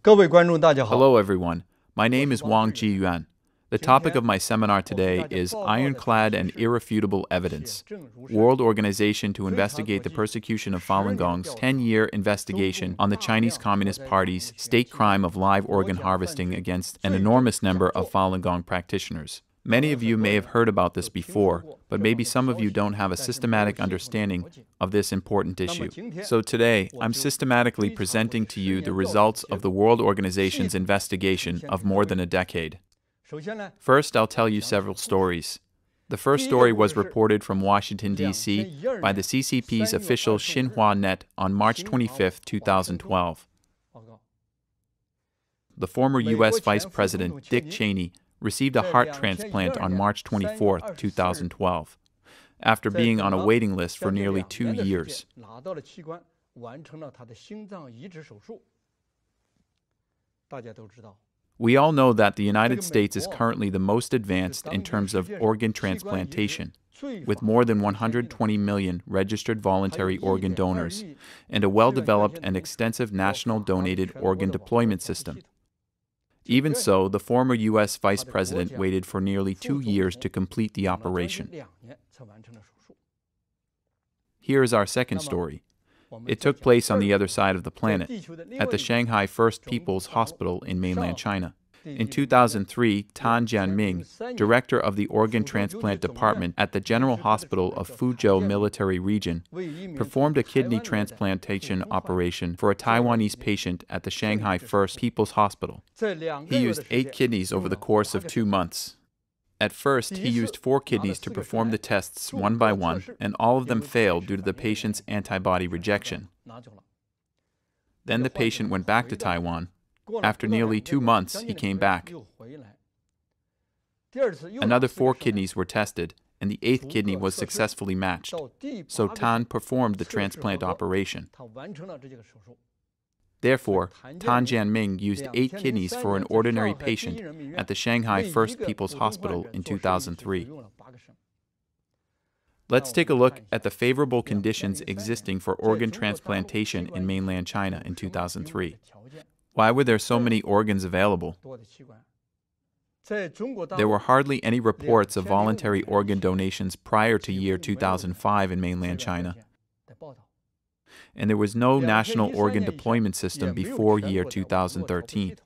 Hello everyone, my name is Wang Jiyuan. The topic of my seminar today is Ironclad and Irrefutable Evidence, World Organization to Investigate the Persecution of Falun Gong's 10-year investigation on the Chinese Communist Party's state crime of live organ harvesting against an enormous number of Falun Gong practitioners. Many of you may have heard about this before, but maybe some of you don't have a systematic understanding of this important issue. So today, I'm systematically presenting to you the results of the World Organization's investigation of more than a decade. First, I'll tell you several stories. The first story was reported from Washington, D.C. by the CCP's official Xinhua Net on March 25, 2012. The former U.S. Vice President Dick Cheney received a heart transplant on March 24, 2012, after being on a waiting list for nearly 2 years. We all know that the United States is currently the most advanced in terms of organ transplantation, with more than 120 million registered voluntary organ donors and a well-developed and extensive national donated organ deployment system. Even so, the former U.S. Vice President waited for nearly 2 years to complete the operation. Here is our second story. It took place on the other side of the planet, at the Shanghai First People's Hospital in mainland China. In 2003, Tan Jianming, director of the organ transplant department at the General Hospital of Fuzhou Military Region, performed a kidney transplantation operation for a Taiwanese patient at the Shanghai First People's Hospital. He used 8 kidneys over the course of 2 months. At first, he used 4 kidneys to perform the tests one by one, and all of them failed due to the patient's antibody rejection. Then the patient went back to Taiwan. After nearly 2 months, he came back. Another 4 kidneys were tested, and the 8th kidney was successfully matched. So Tan performed the transplant operation. Therefore, Tan Jianming used 8 kidneys for an ordinary patient at the Shanghai First People's Hospital in 2003. Let's take a look at the favorable conditions existing for organ transplantation in mainland China in 2003. Why were there so many organs available? There were hardly any reports of voluntary organ donations prior to year 2005 in mainland China, and there was no national organ deployment system before year 2013.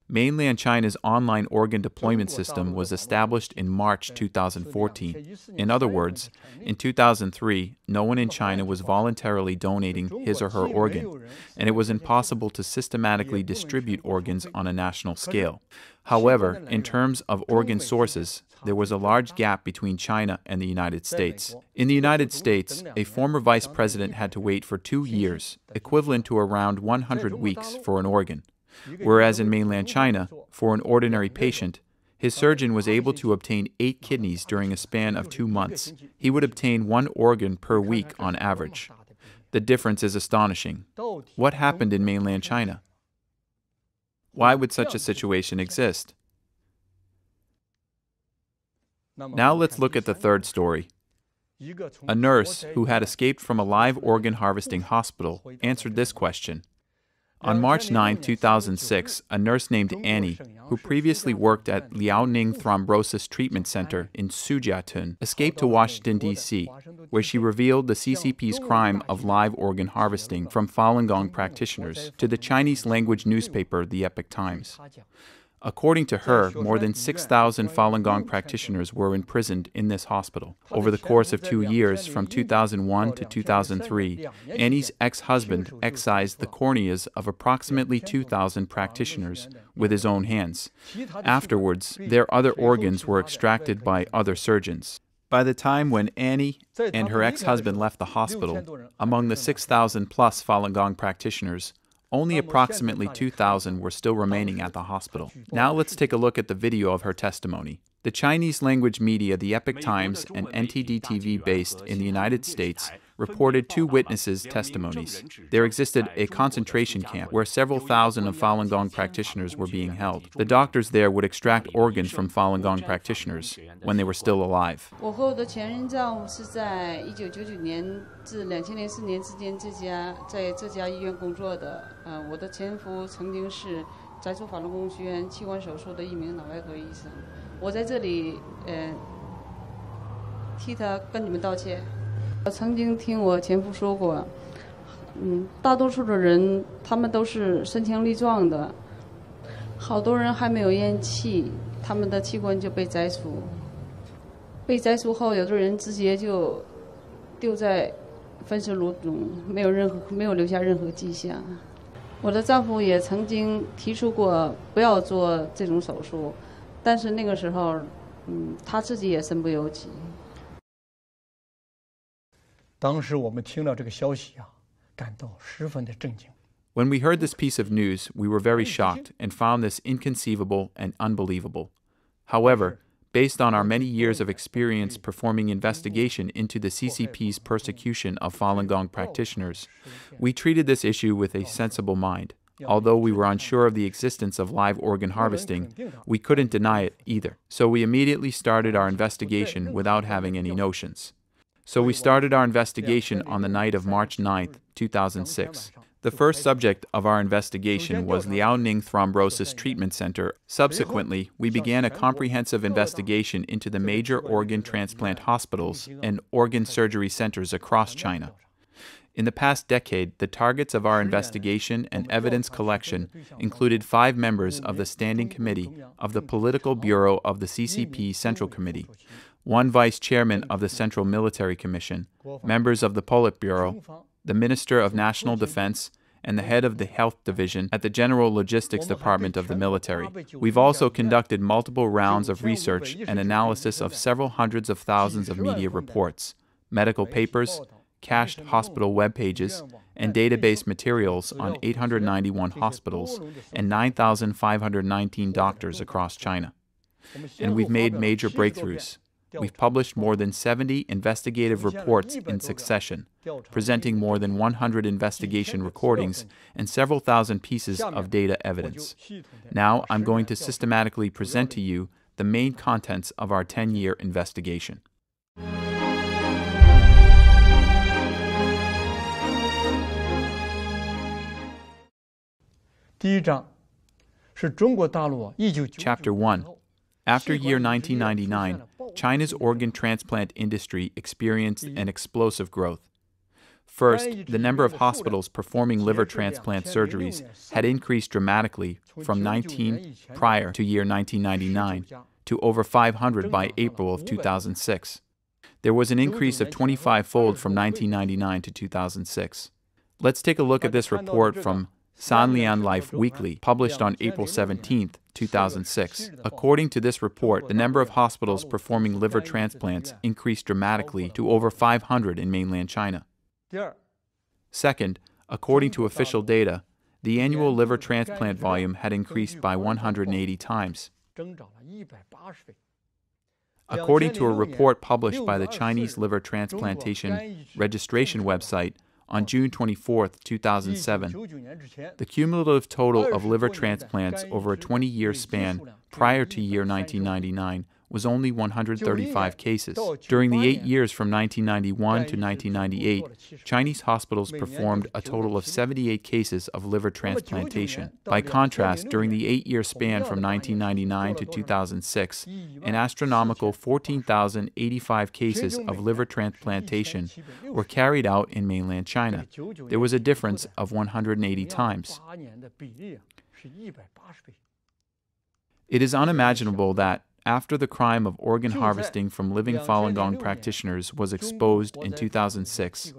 Mainland China's online organ deployment system was established in March 2014. In other words, in 2003, no one in China was voluntarily donating his or her organ, and it was impossible to systematically distribute organs on a national scale. However, in terms of organ sources, there was a large gap between China and the United States. In the United States, a former vice president had to wait for 2 years, equivalent to around 100 weeks, for an organ. Whereas in mainland China, for an ordinary patient, his surgeon was able to obtain 8 kidneys during a span of 2 months. He would obtain 1 organ per week on average. The difference is astonishing. What happened in mainland China? Why would such a situation exist? Now let's look at the third story. A nurse who had escaped from a live organ harvesting hospital answered this question. On March 9, 2006, a nurse named Annie, who previously worked at Liaoning Thrombosis Treatment Center in Sujiatun, escaped to Washington, D.C., where she revealed the CCP's crime of live organ harvesting from Falun Gong practitioners to the Chinese-language newspaper The Epoch Times. According to her, more than 6,000 Falun Gong practitioners were imprisoned in this hospital. Over the course of 2 years, from 2001 to 2003, Annie's ex-husband excised the corneas of approximately 2,000 practitioners with his own hands. Afterwards, their other organs were extracted by other surgeons. By the time when Annie and her ex-husband left the hospital, among the 6,000-plus Falun Gong practitioners, only approximately 2,000 were still remaining at the hospital. Now let's take a look at the video of her testimony. The Chinese-language media The Epoch Times and NTD-TV based in the United States reported 2 witnesses' testimonies. There existed a concentration camp where several thousand of Falun Gong practitioners were being held. The doctors there would extract organs from Falun Gong practitioners when they were still alive. 在做法轮功学院器官手术的一名脑外科医生，我在这里替他跟你们道歉。我曾经听我前夫说过，大多数的人他们都是身强力壮的，好多人还没有咽气，他们的器官就被摘除。被摘除后，有的人直接就丢在焚尸炉中，没有留下任何迹象。我的丈夫也曾经提出过不要做这种手术，但是那个时候，他自己也身不由己。当时我们听到这个消息啊，感到十分的震惊。When we heard this piece of news, we were very shocked and found this inconceivable and unbelievable. However, based on our many years of experience performing investigation into the CCP's persecution of Falun Gong practitioners, we treated this issue with a sensible mind. Although we were unsure of the existence of live organ harvesting, we couldn't deny it either. So we immediately started our investigation without having any notions. So we started our investigation on the night of March 9th, 2006. The first subject of our investigation was Liaoning Thrombosis Treatment Center. Subsequently, we began a comprehensive investigation into the major organ transplant hospitals and organ surgery centers across China. In the past decade, the targets of our investigation and evidence collection included 5 members of the Standing Committee of the Political Bureau of the CCP Central Committee, 1 Vice Chairman of the Central Military Commission, members of the Politburo, the Minister of National Defense, and the head of the Health Division at the General Logistics Department of the military. We've also conducted multiple rounds of research and analysis of several hundreds of thousands of media reports, medical papers, cached hospital web pages, and database materials on 891 hospitals and 9,519 doctors across China. And we've made major breakthroughs. We've published more than 70 investigative reports in succession, presenting more than 100 investigation recordings and several thousand pieces of data evidence. Now I'm going to systematically present to you the main contents of our 10-year investigation. 第一章是中国大陆1990 Chapter 1. After year 1999, China's organ transplant industry experienced an explosive growth. First, the number of hospitals performing liver transplant surgeries had increased dramatically from 19 prior to year 1999 to over 500 by April of 2006. There was an increase of 25-fold from 1999 to 2006. Let's take a look at this report from Sanlian Life Weekly, published on April 17, 2006. According to this report, the number of hospitals performing liver transplants increased dramatically to over 500 in mainland China. Second, according to official data, the annual liver transplant volume had increased by 180 times. According to a report published by the Chinese Liver Transplantation Registration website, on June 24, 2007, the cumulative total of liver transplants over a 20-year span prior to year 1999 was only 135 cases. During the 8 years from 1991 to 1998, Chinese hospitals performed a total of 78 cases of liver transplantation. By contrast, during the 8-year span from 1999 to 2006, an astronomical 14,085 cases of liver transplantation were carried out in mainland China. There was a difference of 180 times. It is unimaginable that, after the crime of organ harvesting from living Falun Gong practitioners was exposed in 2006,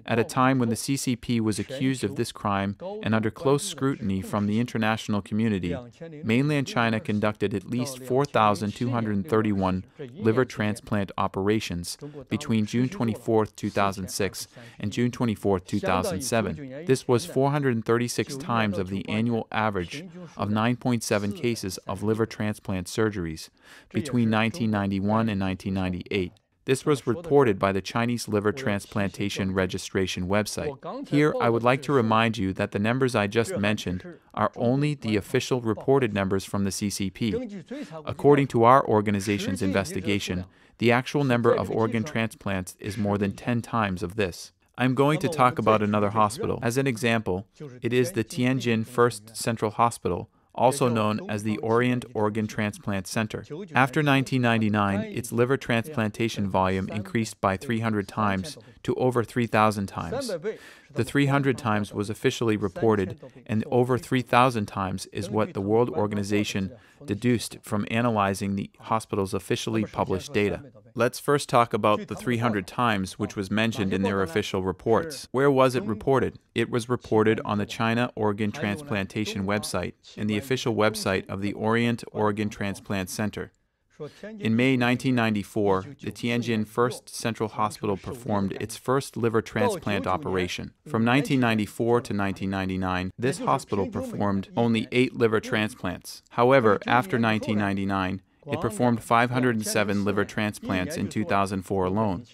at a time when the CCP was accused of this crime and under close scrutiny from the international community, mainland China conducted at least 4,231 liver transplant operations between June 24, 2006 and June 24, 2007. This was 436 times of the annual average of 9.7 cases of liver transplant surgeries between 1991 and 1998. This was reported by the Chinese Liver Transplantation Registration website. Here, I would like to remind you that the numbers I just mentioned are only the official reported numbers from the CCP. According to our organization's investigation, the actual number of organ transplants is more than 10 times of this. I'm going to talk about another hospital. As an example, it is the Tianjin First Central Hospital, also known as the Orient Organ Transplant Center. After 1999, its liver transplantation volume increased by 300 times to over 3,000 times. The 300 times was officially reported, and over 3,000 times is what the World Organization deduced from analyzing the hospital's officially published data. Let's first talk about the 300 times which was mentioned in their official reports. Where was it reported? It was reported on the China Organ Transplantation website and the official website of the Orient Organ Transplant Center. In May 1994, the Tianjin First Central Hospital performed its first liver transplant operation. From 1994 to 1999, this hospital performed only 8 liver transplants. However, after 1999, it performed 507 liver transplants in 2004 alone.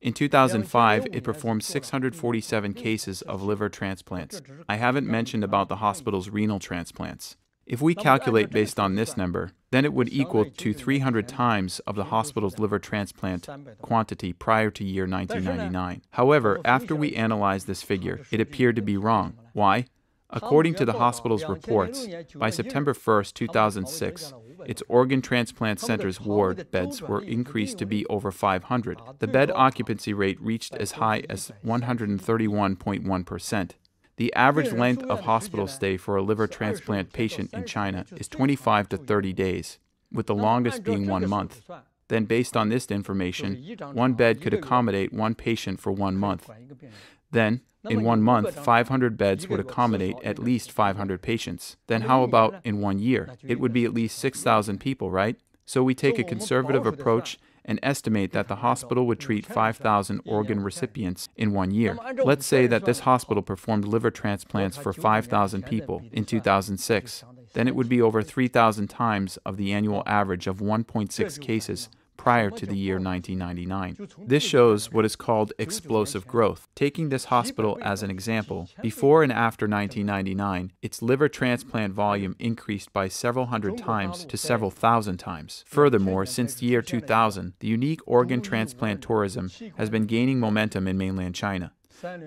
In 2005, it performed 647 cases of liver transplants. I haven't mentioned about the hospital's renal transplants. If we calculate based on this number, then it would equal to 300 times of the hospital's liver transplant quantity prior to year 1999. However, after we analyzed this figure, it appeared to be wrong. Why? According to the hospital's reports, by September 1, 2006, its organ transplant center's ward beds were increased to be over 500. The bed occupancy rate reached as high as 131.1%. The average length of hospital stay for a liver transplant patient in China is 25 to 30 days, with the longest being 1 month. Then, based on this information, one bed could accommodate one patient for 1 month. Then, in 1 month, 500 beds would accommodate at least 500 patients. Then how about in 1 year? It would be at least 6,000 people, right? So we take a conservative approach and estimate that the hospital would treat 5,000 organ recipients in 1 year. Let's say that this hospital performed liver transplants for 5,000 people in 2006. Then it would be over 3,000 times of the annual average of 1.6 cases prior to the year 1999. This shows what is called explosive growth. Taking this hospital as an example, before and after 1999, its liver transplant volume increased by several hundred times to several thousand times. Furthermore, since the year 2000, the unique organ transplant tourism has been gaining momentum in mainland China.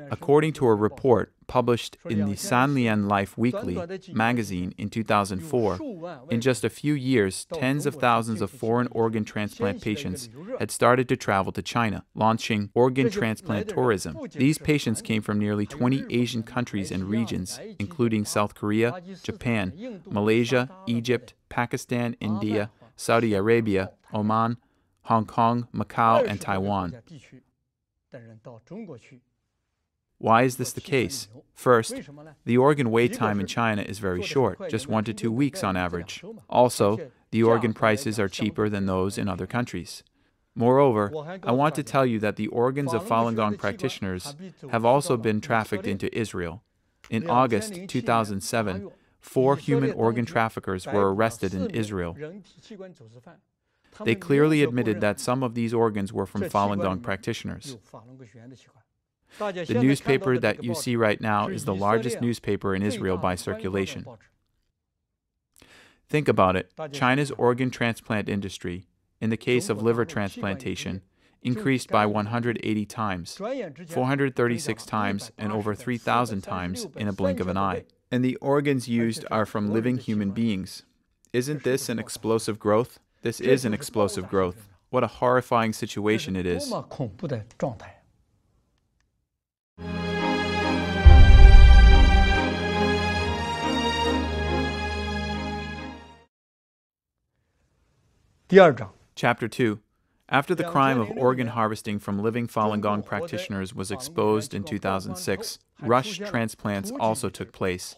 According to a report published in the Sanlian Life Weekly magazine in 2004, in just a few years, tens of thousands of foreign organ transplant patients had started to travel to China, launching organ transplant tourism. These patients came from nearly 20 Asian countries and regions, including South Korea, Japan, Malaysia, Egypt, Pakistan, India, Saudi Arabia, Oman, Hong Kong, Macau, and Taiwan. Why is this the case? First, the organ wait time in China is very short, just 1 to 2 weeks on average. Also, the organ prices are cheaper than those in other countries. Moreover, I want to tell you that the organs of Falun Gong practitioners have also been trafficked into Israel. In August 2007, 4 human organ traffickers were arrested in Israel. They clearly admitted that some of these organs were from Falun Gong practitioners. The newspaper that you see right now is the largest newspaper in Israel by circulation. Think about it. China's organ transplant industry, in the case of liver transplantation, increased by 180 times, 436 times, and over 3,000 times in a blink of an eye. And the organs used are from living human beings. Isn't this an explosive growth? This is an explosive growth. What a horrifying situation it is. Chapter 2. After the crime of organ harvesting from living Falun Gong practitioners was exposed in 2006, rush transplants also took place,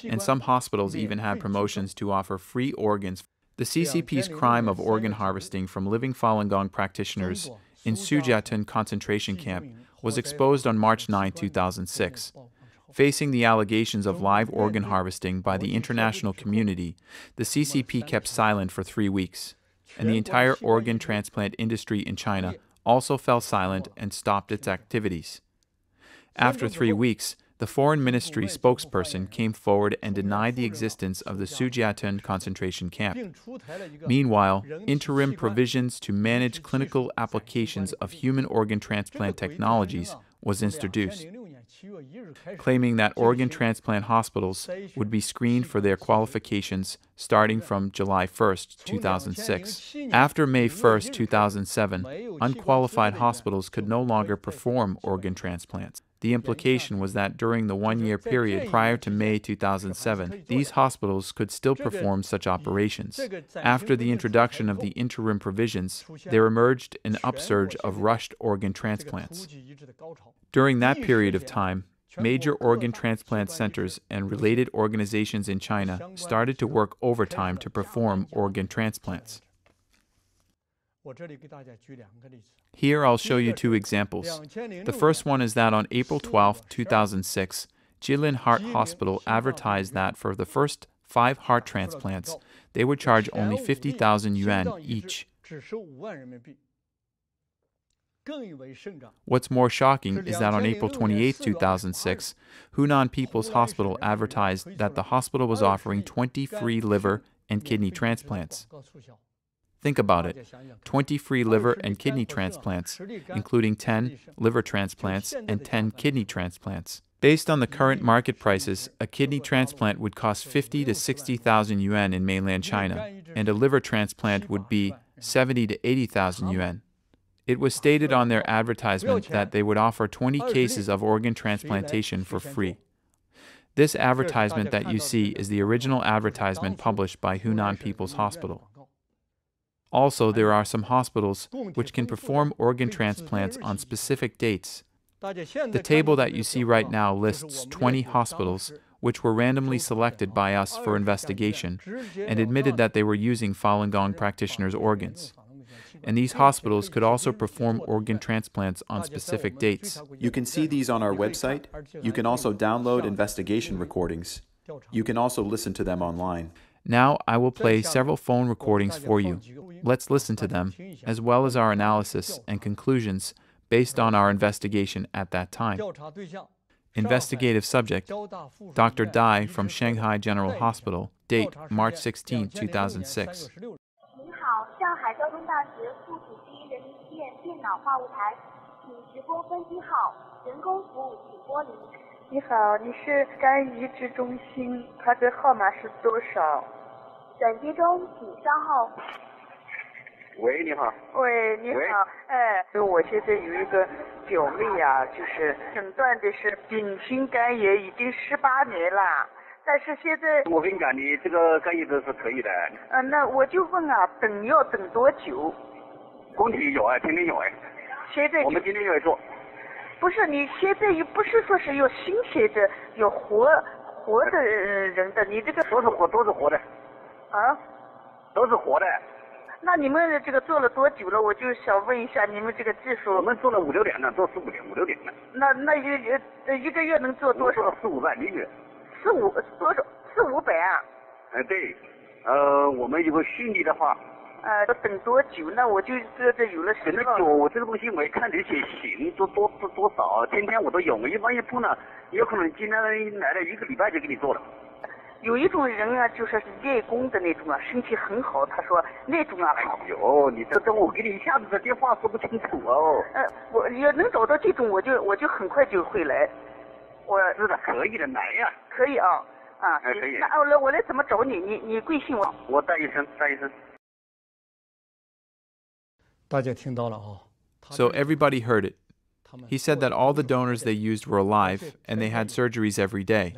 and some hospitals even had promotions to offer free organs. The CCP's crime of organ harvesting from living Falun Gong practitioners in Sujiatun concentration camp was exposed on March 9, 2006. Facing the allegations of live organ harvesting by the international community, the CCP kept silent for 3 weeks. And the entire organ transplant industry in China also fell silent and stopped its activities. After 3 weeks, the Foreign Ministry spokesperson came forward and denied the existence of the Sujiatun concentration camp. Meanwhile, interim provisions to manage clinical applications of human organ transplant technologies was introduced. claiming that organ transplant hospitals would be screened for their qualifications starting from July 1st, 2006. After May 1st, 2007, unqualified hospitals could no longer perform organ transplants. The implication was that during the one-year period prior to May 2007, these hospitals could still perform such operations. After the introduction of the interim provisions, there emerged an upsurge of rushed organ transplants. During that period of time, major organ transplant centers and related organizations in China started to work overtime to perform organ transplants. Here I'll show you two examples. The first one is that on April 12, 2006, Jilin Heart Hospital advertised that for the first 5 heart transplants, they would charge only 50,000 yuan each. What's more shocking is that on April 28, 2006, Hunan People's Hospital advertised that the hospital was offering 20 free liver and kidney transplants. Think about it, 20 free liver and kidney transplants, including 10 liver transplants and 10 kidney transplants. Based on the current market prices, a kidney transplant would cost 50 to 60,000 yuan in mainland China, and a liver transplant would be 70 to 80,000 yuan. It was stated on their advertisement that they would offer 20 cases of organ transplantation for free. This advertisement that you see is the original advertisement published by Hunan People's Hospital. Also, there are some hospitals which can perform organ transplants on specific dates. The table that you see right now lists 20 hospitals which were randomly selected by us for investigation and admitted that they were using Falun Gong practitioners' organs. And these hospitals could also perform organ transplants on specific dates. You can see these on our website. You can also download investigation recordings. You can also listen to them online. Now I will play several phone recordings for you. Let's listen to them, as well as our analysis and conclusions based on our investigation at that time. Investigative subject, Dr. Dai from Shanghai General Hospital, date March 16, 2006. 你好，你是肝移植中心，它的号码是多少？转接中，请稍后。喂，你好。喂，你好。我现在有一个表妹啊，就是诊断的是丙型肝炎，已经18年了。但是现在我跟你讲，你这个肝移植是可以的。那我就问啊，要等多久？工体有啊，天天有哎。现在我们今天就来做。 不是，你现在又不是说是有新鲜的、有活的人的，你这个都是活的。啊？都是活的。那你们这个做了多久了？我就想问一下你们这个技术。我们做了5、6年了，做4、5年、5、6年了。那一个月能做多少？做了4、5万1个月。多少？4、500啊？对，我们如果顺利的话。 要等多久？那我就这有了等得久，我这个东西我也看这些行多少，天天我都有。一般一碰呢，有可能今天来了1个礼拜就给你做了。有一种人啊，就是练功的那种啊，身体很好，他说那种啊好。哎呦，你这我给你一下子这电话说不清楚哦。我要能找到这种，我就很快就会来。我是的，可以的，来呀。可以啊，可以。那我来怎么找你？你贵姓我？我戴医生。 So everybody heard it. He said that all the donors they used were alive and they had surgeries every day.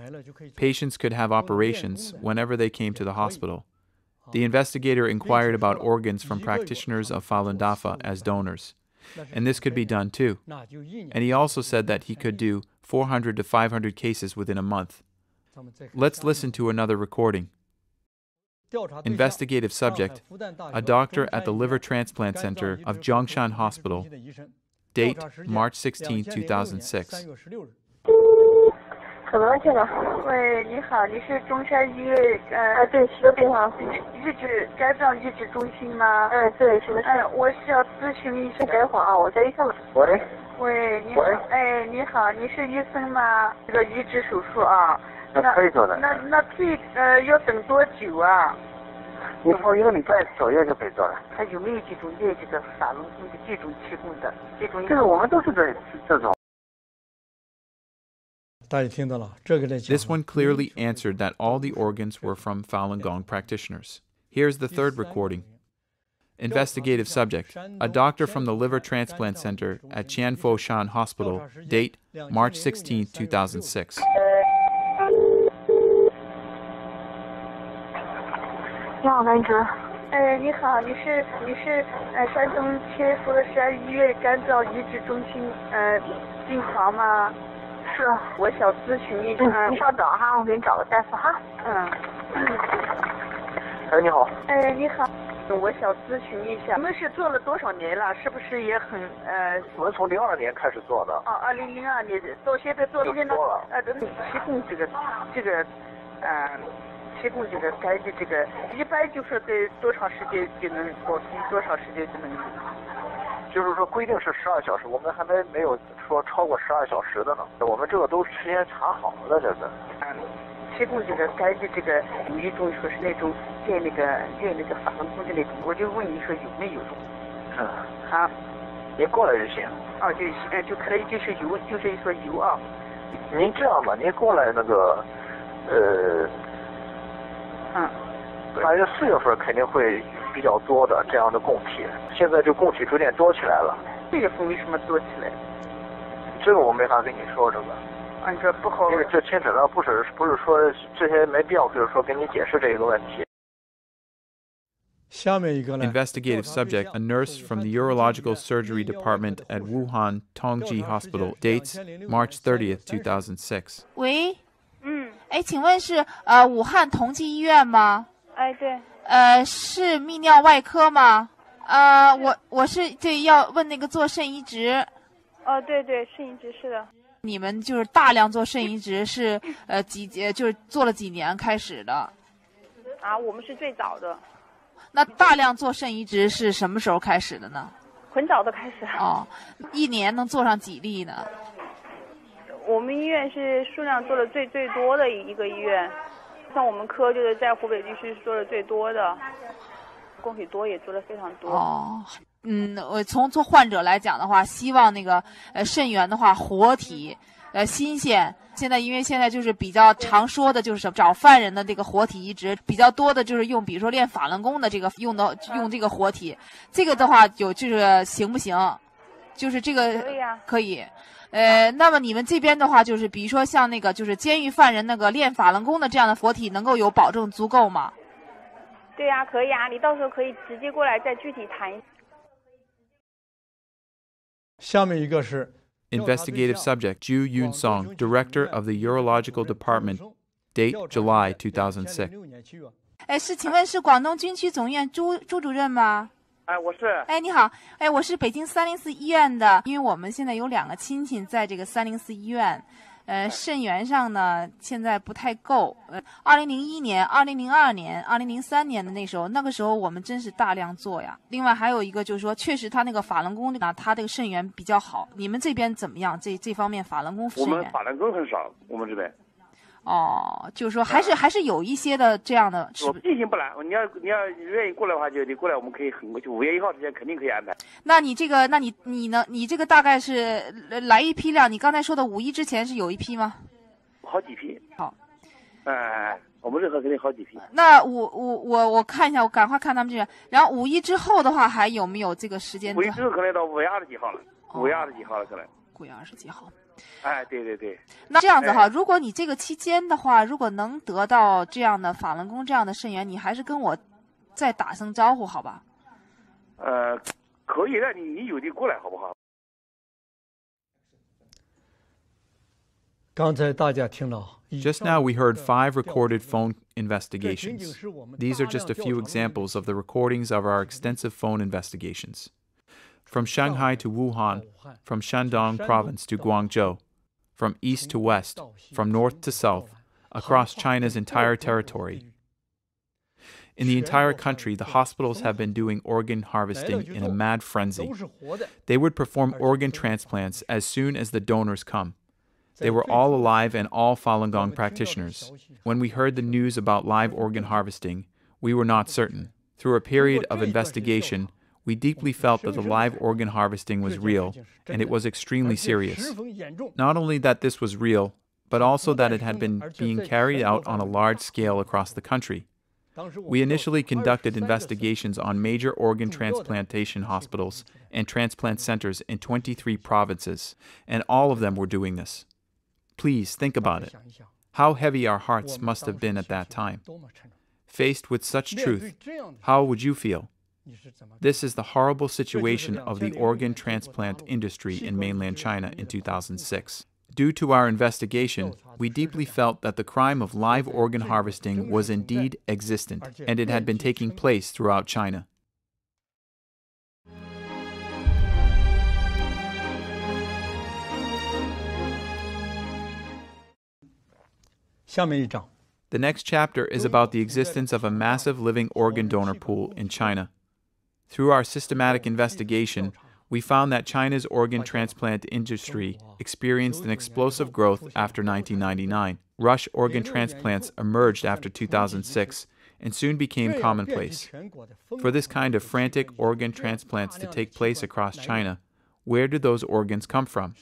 Patients could have operations whenever they came to the hospital. The investigator inquired about organs from practitioners of Falun Dafa as donors. And this could be done too. And he also said that he could do 400 to 500 cases within a month. Let's listen to another recording. Investigative subject, a doctor at the Liver Transplant Center of Zhongshan Hospital, date March 16, 2006. 怎么了，先生？喂，你好，你是中山医院对，是的，病房肝脏移植中心吗？对，是的。我是要咨询一下。等会儿啊，我在医生。喂。喂，你好。你好，你是医生吗？这个移植手术啊。 那可以做的。那要等多久啊？你说1个礼拜左右就可以做了。他有没有这种练这个法轮功的这种提供的这种？这个我们都是这种。This one clearly answered that all the organs were from Falun Gong practitioners. Here's the third recording. Investigative subject, a doctor from the Liver Transplant Center at Tianfoshan Hospital, date March 16, 2006. 你好，男主。你好，你是山东天福山医院肝脏移植中心病房吗？是，我想咨询一下。你稍等哈，我给你找个大夫哈。你好。你好，我想咨询一下，你们是做了多少年了？是不是也很我们从02年开始做的。哦，2002年到现在做现在提供这个提供这个肝的这个，一般就是在多长时间就能保存，多长时间就能？就是说规定是12小时，我们还没有说超过12小时的呢。我们这个都时间查好了的，这是。提供这个肝的这个有一种说是那种练那个法轮功的那种，我就问你说有没有？好，您过来就行。哦，就可以，就是说有啊。您这样吧，您过来那个反正4月份肯定会比较多的这样的供体，现在就供体逐渐多起来了。4月份为什么多起来？这个我没法跟你说这个。这不好。因为这牵扯到不是说这些没必要，就是说给你解释这个问题。Investigative subject, a nurse from the Urological Surgery Department at Wuhan Tongji Hospital, dates March 30th, 2006. 喂，请问是武汉同济医院吗？对。是泌尿外科吗？我是对要问那个做肾移植。对，肾移植是的。你们就是大量做肾移植是就是做了几年开始的？我们是最早的。那大量做肾移植是什么时候开始的呢？很早的开始。一年能做上几例呢？我们医院是数量做的最多的一个医院，像我们科就是在湖北地区是做的最多的，供体多也做的非常多。我从做患者来讲的话，希望那个肾源的话活体，新鲜。因为现在就是比较常说的就是找犯人的这个活体移植，比较多的就是用比如说练法轮功的这个用这个活体，这个的话就是行不行？就是这个可以。那么你们这边的话，就是比如说像那个就是监狱犯人那个练法轮功的这样的活体，能够有保证足够吗？对呀，可以啊，你到时候可以直接过来再具体谈。下面一个是 Investigative subject, Ju Yun Song, director of the Urological Department, date July 2006. 是，请问是广东军区总医院朱主任吗？我是。你好，我是北京304医院的，因为我们现在有2个亲戚在这个304医院，肾源上呢现在不太够。2001年、2002年、2003年的那个时候我们真是大量做呀。另外还有一个就是说，确实他那个法轮功呢，他这个肾源比较好。你们这边怎么样？这方面法轮功肾源？我们法轮功很少，我们这边。就是说还是有一些的这样的。我进行不来，你要愿意过来的话，就你过来，我们可以就5月1号之前肯定可以安排。那你这个，你呢？你这个大概是来一批量？你刚才说的5·1之前是有一批吗？好几批。好。我们任何肯定好几批。那我看一下，我赶快看他们这边。然后5·1之后的话，还有没有这个时间？5月之后可能到5月20几号了。5月20几号了，可能。5月20几号。对。那这样子哈，如果你这个期间的话，如果能得到这样的法轮功这样的肾源，你还是跟我再打声招呼，好吧？可以的，你有的过来好不好？刚才大家听了。Just now we heard 5 recorded phone investigations. These are just a few examples of the recordings of our extensive phone investigations. From Shanghai to Wuhan, from Shandong province to Guangzhou, from east to west, from north to south, across China's entire territory. In the entire country, the hospitals have been doing organ harvesting in a mad frenzy. They would perform organ transplants as soon as the donors come. They were all alive and all Falun Gong practitioners. When we heard the news about live organ harvesting, we were not certain. Through a period of investigation, we deeply felt that the live organ harvesting was real, and it was extremely serious. Not only that this was real, but also that it had been being carried out on a large scale across the country. We initially conducted investigations on major organ transplantation hospitals and transplant centers in 23 provinces, and all of them were doing this. Please think about it. How heavy our hearts must have been at that time. Faced with such truth, how would you feel? This is the horrible situation of the organ transplant industry in mainland China in 2006. Due to our investigation, we deeply felt that the crime of live organ harvesting was indeed existent, and it had been taking place throughout China. The next chapter is about the existence of a massive living organ donor pool in China. Through our systematic investigation, we found that China's organ transplant industry experienced an explosive growth after 1999. Rush organ transplants emerged after 2006 and soon became commonplace. For this kind of frantic organ transplants to take place across China, where did those organs come from?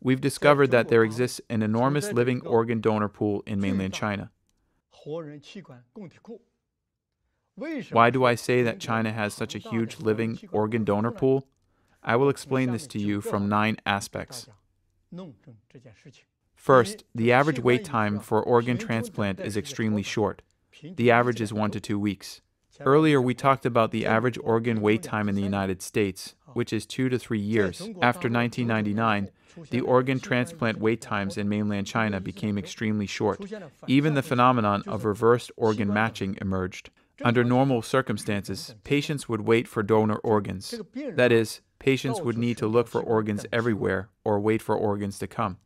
We've discovered that there exists an enormous living organ donor pool in mainland China. Why do I say that China has such a huge living organ donor pool? I will explain this to you from 9 aspects. First, the average wait time for organ transplant is extremely short. The average is 1 to 2 weeks. Earlier, we talked about the average organ wait time in the United States, which is 2 to 3 years. After 1999, the organ transplant wait times in mainland China became extremely short. Even the phenomenon of reversed organ matching emerged. Under normal circumstances, patients would wait for donor organs. That is, patients would need to look for organs everywhere or wait for organs to come.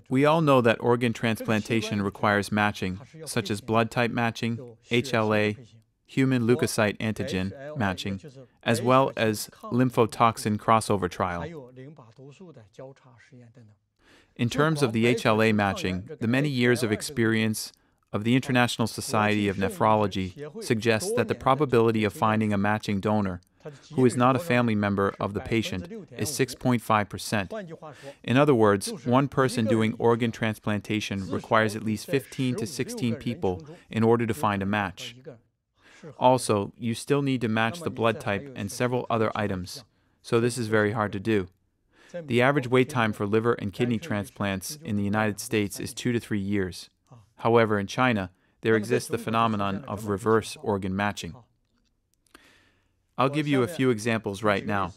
We all know that organ transplantation requires matching, such as blood type matching, HLA, human leukocyte antigen matching, as well as lymphotoxin crossover trial. In terms of the HLA matching, the many years of experience of the International Society of Nephrology suggests that the probability of finding a matching donor who is not a family member of the patient is 6.5%. In other words, one person doing organ transplantation requires at least 15 to 16 people in order to find a match. Also, you still need to match the blood type and several other items, so this is very hard to do. The average wait time for liver and kidney transplants in the United States is 2 to 3 years. However, in China, there exists the phenomenon of reverse organ matching. I'll give you a few examples right now.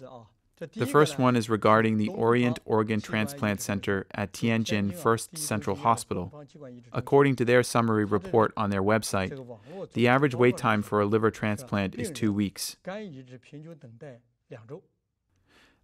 The first one is regarding the Orient Organ Transplant Center at Tianjin First Central Hospital. According to their summary report on their website, the average wait time for a liver transplant is 2 weeks.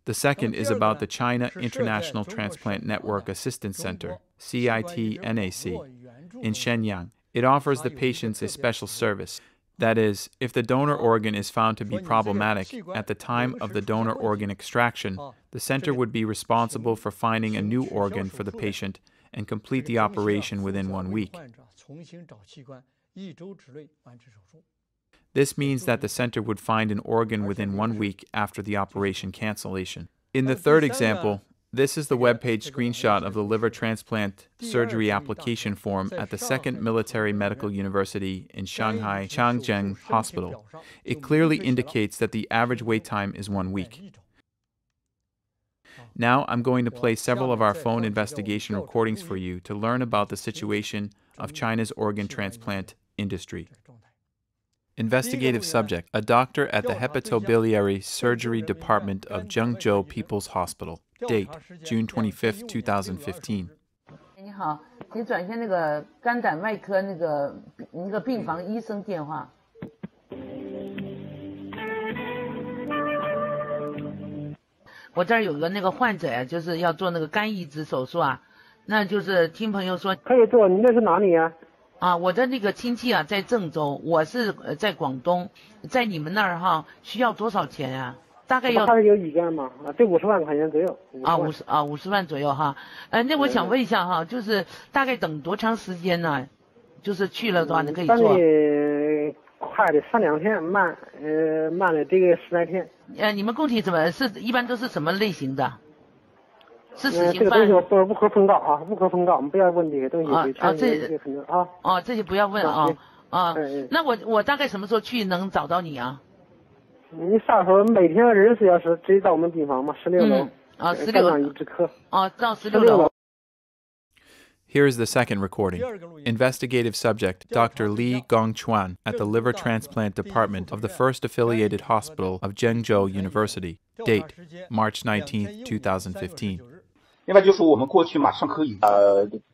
The second is about the China International Transplant Network Assistance Center, CITNAC, in Shenyang. It offers the patients a special service. That is, if the donor organ is found to be problematic at the time of the donor organ extraction, the center would be responsible for finding a new organ for the patient and complete the operation within 1 week. This means that the center would find an organ within 1 week after the operation cancellation. In the third example, this is the webpage screenshot of the liver transplant surgery application form at the 2nd Military Medical University in Shanghai Changzheng Hospital. It clearly indicates that the average wait time is 1 week. Now I'm going to play several of our phone investigation recordings for you to learn about the situation of China's organ transplant industry. Investigative subject, a doctor at the Hepatobiliary Surgery Department of Zhengzhou People's Hospital. Date, June 25, 2015. 你好，请转一下那个肝胆外科那个病房医生电话。我这儿有个那个患者呀，就是要做那个肝移植手术啊，那就是听朋友说可以做。你那是哪里呀？我的那个亲戚啊在郑州，我是在广东，在你们那儿哈需要多少钱呀？大概要他有意见吗？这50万块钱左右。50万左右哈。那我想问一下哈，就是大概等多长时间呢？就是去了的话，你可以做。快的3-2天，慢的这个10来天。你们供体一般都是什么类型的？是死刑这个犯。东西不可奉告啊，不可奉告，我们不要问这些东西。这些不要问啊。那我大概什么时候去能找到你啊？你啥时候每天24小时直接到我们病房嘛，16楼。16楼。移植科。到16楼。Here is the second recording. Investigative subject Dr. Li Gongchuan at the Liver Transplant Department of the First Affiliated Hospital of Zhengzhou University. Date, March 19, 2015. 另外就是我们过去马上可以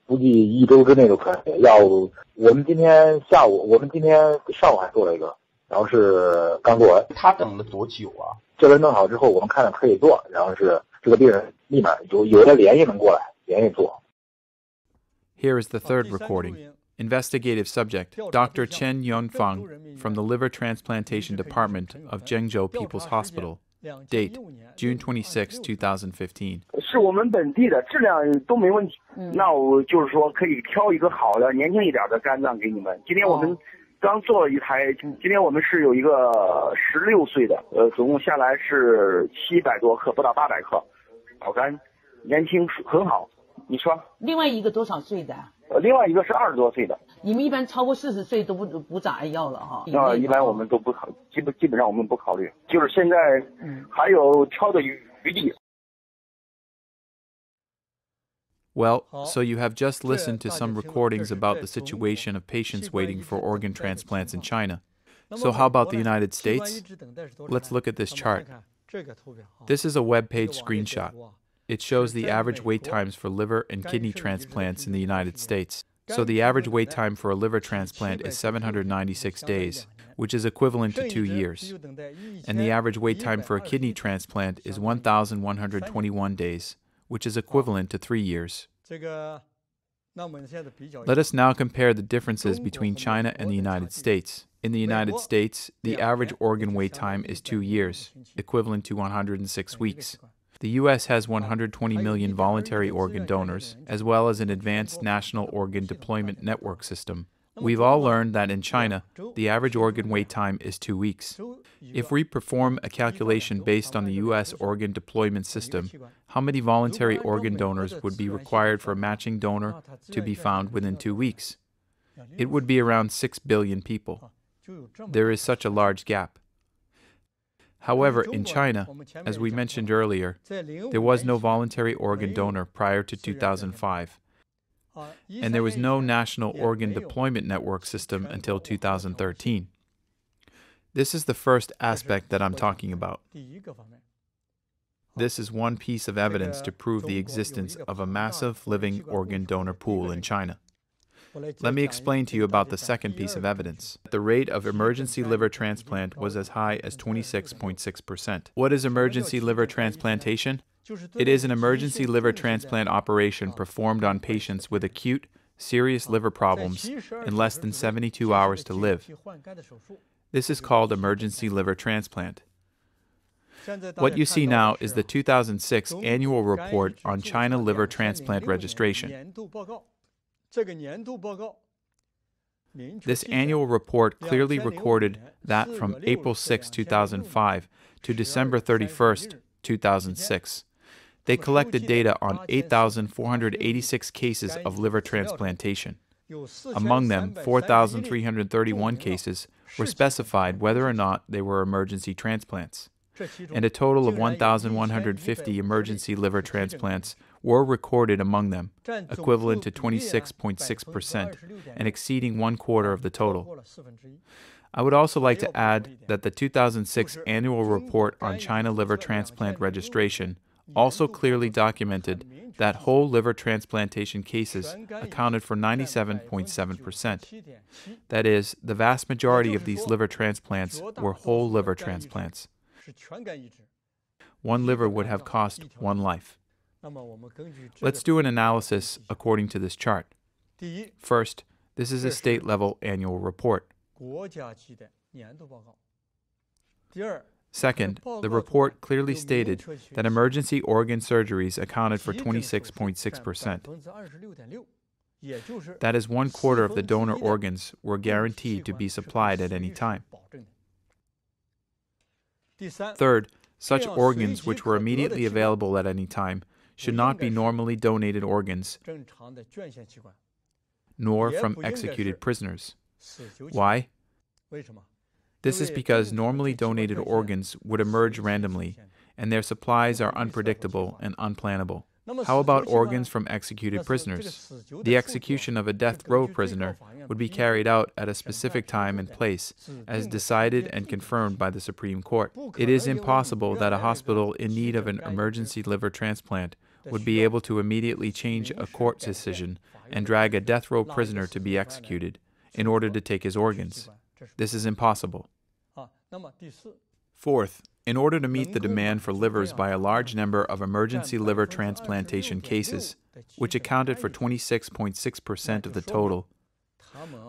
估计1周之内就可以。我们今天上午还做了一个，然后是刚做完。他等了多久啊？这边弄好之后，我们看了可以做，然后是这个病人立马有的连夜能过来，连夜做。Here is the third recording. Investigative subject Dr. Chen Yunfang from the Liver Transplantation Department of Zhengzhou People's Hospital. Date, June 26, 2015. 是我们本地的，质量都没问题。那我就是说可以挑一个好的、年轻一点的肝脏给你们。今天我们刚做了一台，今天我们是有一个16岁的，总共下来是700多克，不到800克，老肝，年轻很好。你说？另外一个多少岁的？另外一个是20多岁的。你们一般超过40岁都不咋爱要了哈。一般我们都不考，基本上我们不考虑，就是现在还有挑的余地。Well, so you have just listened to some recordings about the situation of patients waiting for organ transplants in China. So how about the United States? Let's look at this chart. This is a web page screenshot. It shows the average wait times for liver and kidney transplants in the United States. So the average wait time for a liver transplant is 796 days, which is equivalent to 2 years. And the average wait time for a kidney transplant is 1,121 days, which is equivalent to 3 years. Let us now compare the differences between China and the United States. In the United States, the average organ wait time is 2 years, equivalent to 106 weeks. The U.S. has 120 million voluntary organ donors, as well as an advanced national organ deployment network system. We've all learned that in China, the average organ wait time is 2 weeks. If we perform a calculation based on the U.S. organ deployment system, how many voluntary organ donors would be required for a matching donor to be found within 2 weeks? It would be around 6 billion people. There is such a large gap. However, in China, as we mentioned earlier, there was no voluntary organ donor prior to 2005, and there was no national organ deployment network system until 2013. This is the first aspect that I'm talking about. This is one piece of evidence to prove the existence of a massive living organ donor pool in China. Let me explain to you about the second piece of evidence. The rate of emergency liver transplant was as high as 26.6%. What is emergency liver transplantation? It is an emergency liver transplant operation performed on patients with acute, serious liver problems in less than 72 hours to live. This is called emergency liver transplant. What you see now is the 2006 annual report on China liver transplant registration. This annual report clearly recorded that from April 6, 2005 to December 31, 2006, they collected data on 8,486 cases of liver transplantation. Among them, 4,331 cases were specified whether or not they were emergency transplants, and a total of 1,150 emergency liver transplants were recorded among them, equivalent to 26.6% and exceeding 1/4 of the total. I would also like to add that the 2006 annual report on China liver transplant registration also clearly documented that whole liver transplantation cases accounted for 97.7%. That is, the vast majority of these liver transplants were whole liver transplants. One liver would have cost one life. Let's do an analysis according to this chart. First, this is a state-level annual report. Second, the report clearly stated that emergency organ surgeries accounted for 26.6%. That is 1/4 of the donor organs were guaranteed to be supplied at any time. Third, such organs which were immediately available at any time should not be normally donated organs, nor from executed prisoners. Why? This is because normally donated organs would emerge randomly, and their supplies are unpredictable and unplannable. How about organs from executed prisoners? The execution of a death row prisoner would be carried out at a specific time and place, as decided and confirmed by the Supreme Court. It is impossible that a hospital in need of an emergency liver transplant would be able to immediately change a court decision and drag a death row prisoner to be executed in order to take his organs. This is impossible. Fourth, in order to meet the demand for livers by a large number of emergency liver transplantation cases, which accounted for 26.6% of the total,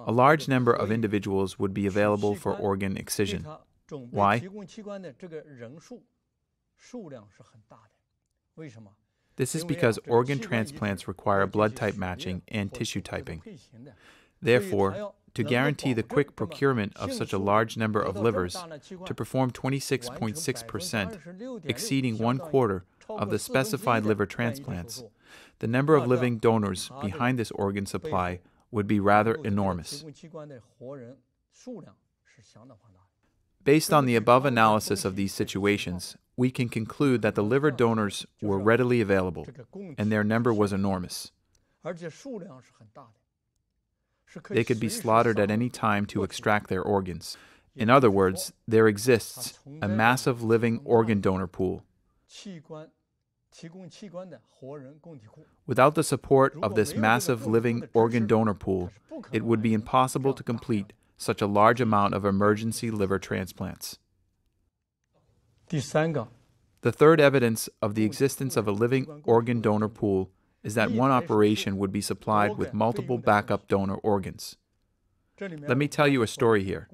a large number of individuals would be available for organ excision. Why? This is because organ transplants require blood type matching and tissue typing. Therefore, to guarantee the quick procurement of such a large number of livers, to perform 26.6%, exceeding 1/4 of the specified liver transplants, the number of living donors behind this organ supply would be rather enormous. Based on the above analysis of these situations, we can conclude that the liver donors were readily available, and their number was enormous. They could be slaughtered at any time to extract their organs. In other words, there exists a massive living organ donor pool. Without the support of this massive living organ donor pool, it would be impossible to complete such a large amount of emergency liver transplants. The third evidence of the existence of a living organ donor pool is that one operation would be supplied with multiple backup donor organs. Let me tell you a story here.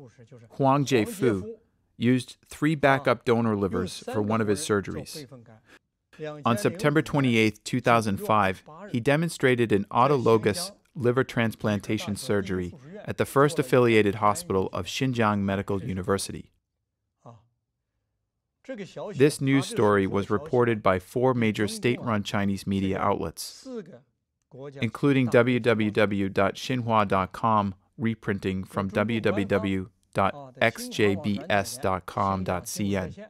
Huang Jiefu used 3 backup donor livers for one of his surgeries. On September 28, 2005, he demonstrated an autologous liver transplantation surgery at the first affiliated hospital of Xinjiang Medical University. This news story was reported by 4 major state-run Chinese media outlets, including www.xinhua.com, reprinting from www.xjbs.com.cn,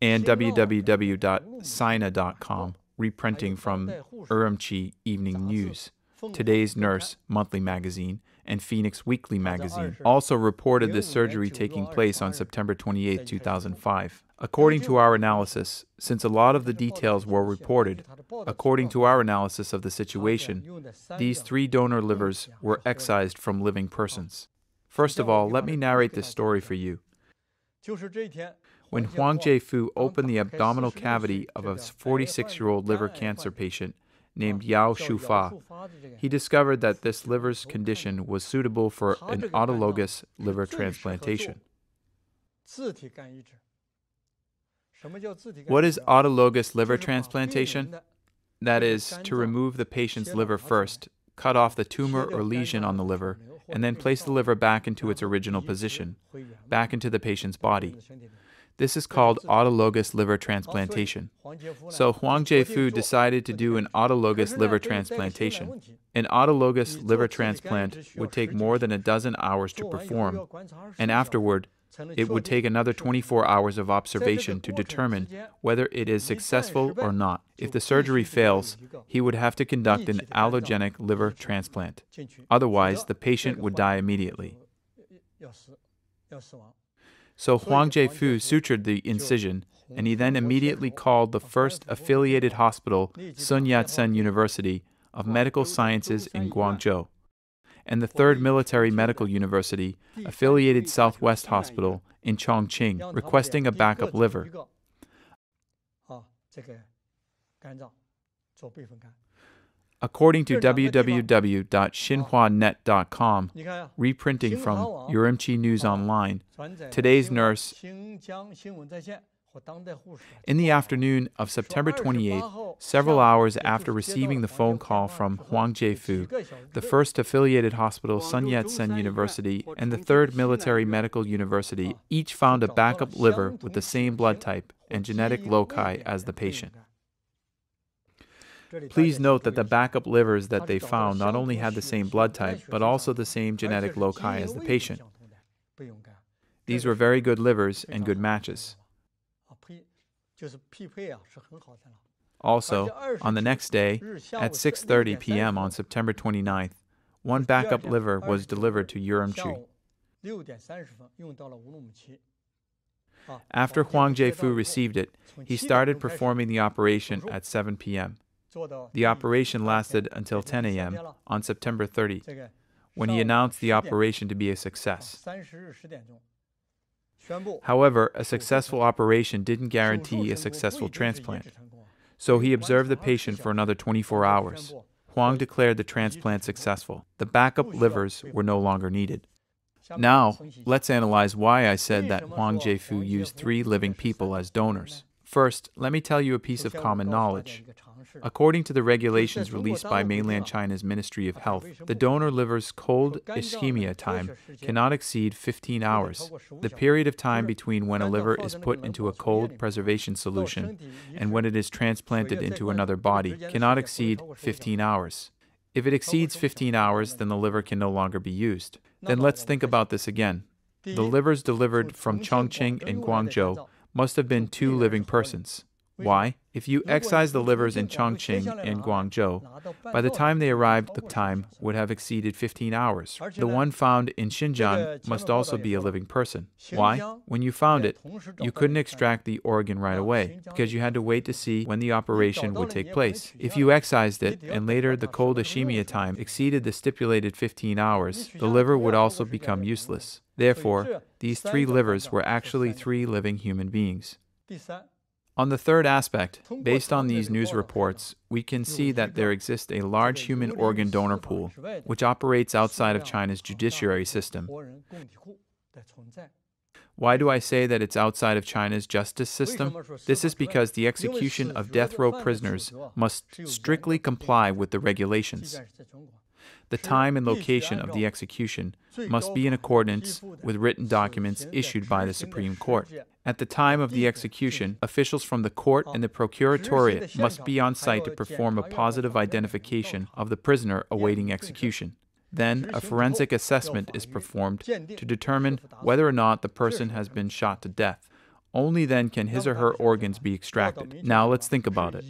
and www.sina.com, reprinting from Urumqi Evening News, Today's Nurse Monthly Magazine, and Phoenix Weekly Magazine also reported this surgery taking place on September 28, 2005. According to our analysis, since a lot of the details were reported, according to our analysis of the situation, these 3 donor livers were excised from living persons. First of all, let me narrate this story for you. When Huang Jiefu opened the abdominal cavity of a 46-year-old liver cancer patient named Yao Shufa, he discovered that this liver's condition was suitable for an autologous liver transplantation. What is autologous liver transplantation? That is, to remove the patient's liver first, cut off the tumor or lesion on the liver, and then place the liver back into its original position, back into the patient's body. This is called autologous liver transplantation. So Huang Jiefu decided to do an autologous liver transplantation. An autologous liver transplant would take more than 12 hours to perform, and afterward, it would take another 24 hours of observation to determine whether it is successful or not. If the surgery fails, he would have to conduct an allogenic liver transplant. Otherwise, the patient would die immediately. So Huang Jiefu sutured the incision, and he then immediately called the first affiliated hospital, Sun Yat-sen University of Medical Sciences in Guangzhou, and the third military medical university, affiliated Southwest Hospital in Chongqing, requesting a backup liver. According to www.xinhuanet.com, reprinting from Urumqi News Online, Today's Nurse, in the afternoon of September 28, several hours after receiving the phone call from Huang Jiefu, the first affiliated hospital, Sun Yat-sen University, and the third military medical university each found a backup liver with the same blood type and genetic loci as the patient. Please note that the backup livers that they found not only had the same blood type, but also the same genetic loci as the patient. These were very good livers and good matches. Also, on the next day, at 6:30 p.m. on September 29th, one backup liver was delivered to Urumqi. After Huang Jiefu received it, he started performing the operation at 7 p.m. The operation lasted until 10 a.m. on September 30, when he announced the operation to be a success. However, a successful operation didn't guarantee a successful transplant, so he observed the patient for another 24 hours. Huang declared the transplant successful. The backup livers were no longer needed. Now, let's analyze why I said that Huang Jiefu used 3 living people as donors. First, let me tell you a piece of common knowledge. According to the regulations released by mainland China's Ministry of Health, the donor liver's cold ischemia time cannot exceed 15 hours. The period of time between when a liver is put into a cold preservation solution and when it is transplanted into another body cannot exceed 15 hours. If it exceeds 15 hours, then the liver can no longer be used. Then let's think about this again. The livers delivered from Chongqing and Guangzhou must have been 2 living persons. Why? If you excise the livers in Chongqing and Guangzhou, by the time they arrived, the time would have exceeded 15 hours. The one found in Xinjiang must also be a living person. Why? When you found it, you couldn't extract the organ right away, because you had to wait to see when the operation would take place. If you excised it, and later the cold ischemia time exceeded the stipulated 15 hours, the liver would also become useless. Therefore, these 3 livers were actually 3 living human beings. On the third aspect, based on these news reports, we can see that there exists a large human organ donor pool, which operates outside of China's judiciary system. Why do I say that it's outside of China's justice system? This is because the execution of death row prisoners must strictly comply with the regulations. The time and location of the execution must be in accordance with written documents issued by the Supreme Court. At the time of the execution, officials from the court and the procuratoriate must be on site to perform a positive identification of the prisoner awaiting execution. Then, a forensic assessment is performed to determine whether or not the person has been shot to death. Only then can his or her organs be extracted. Now let's think about it.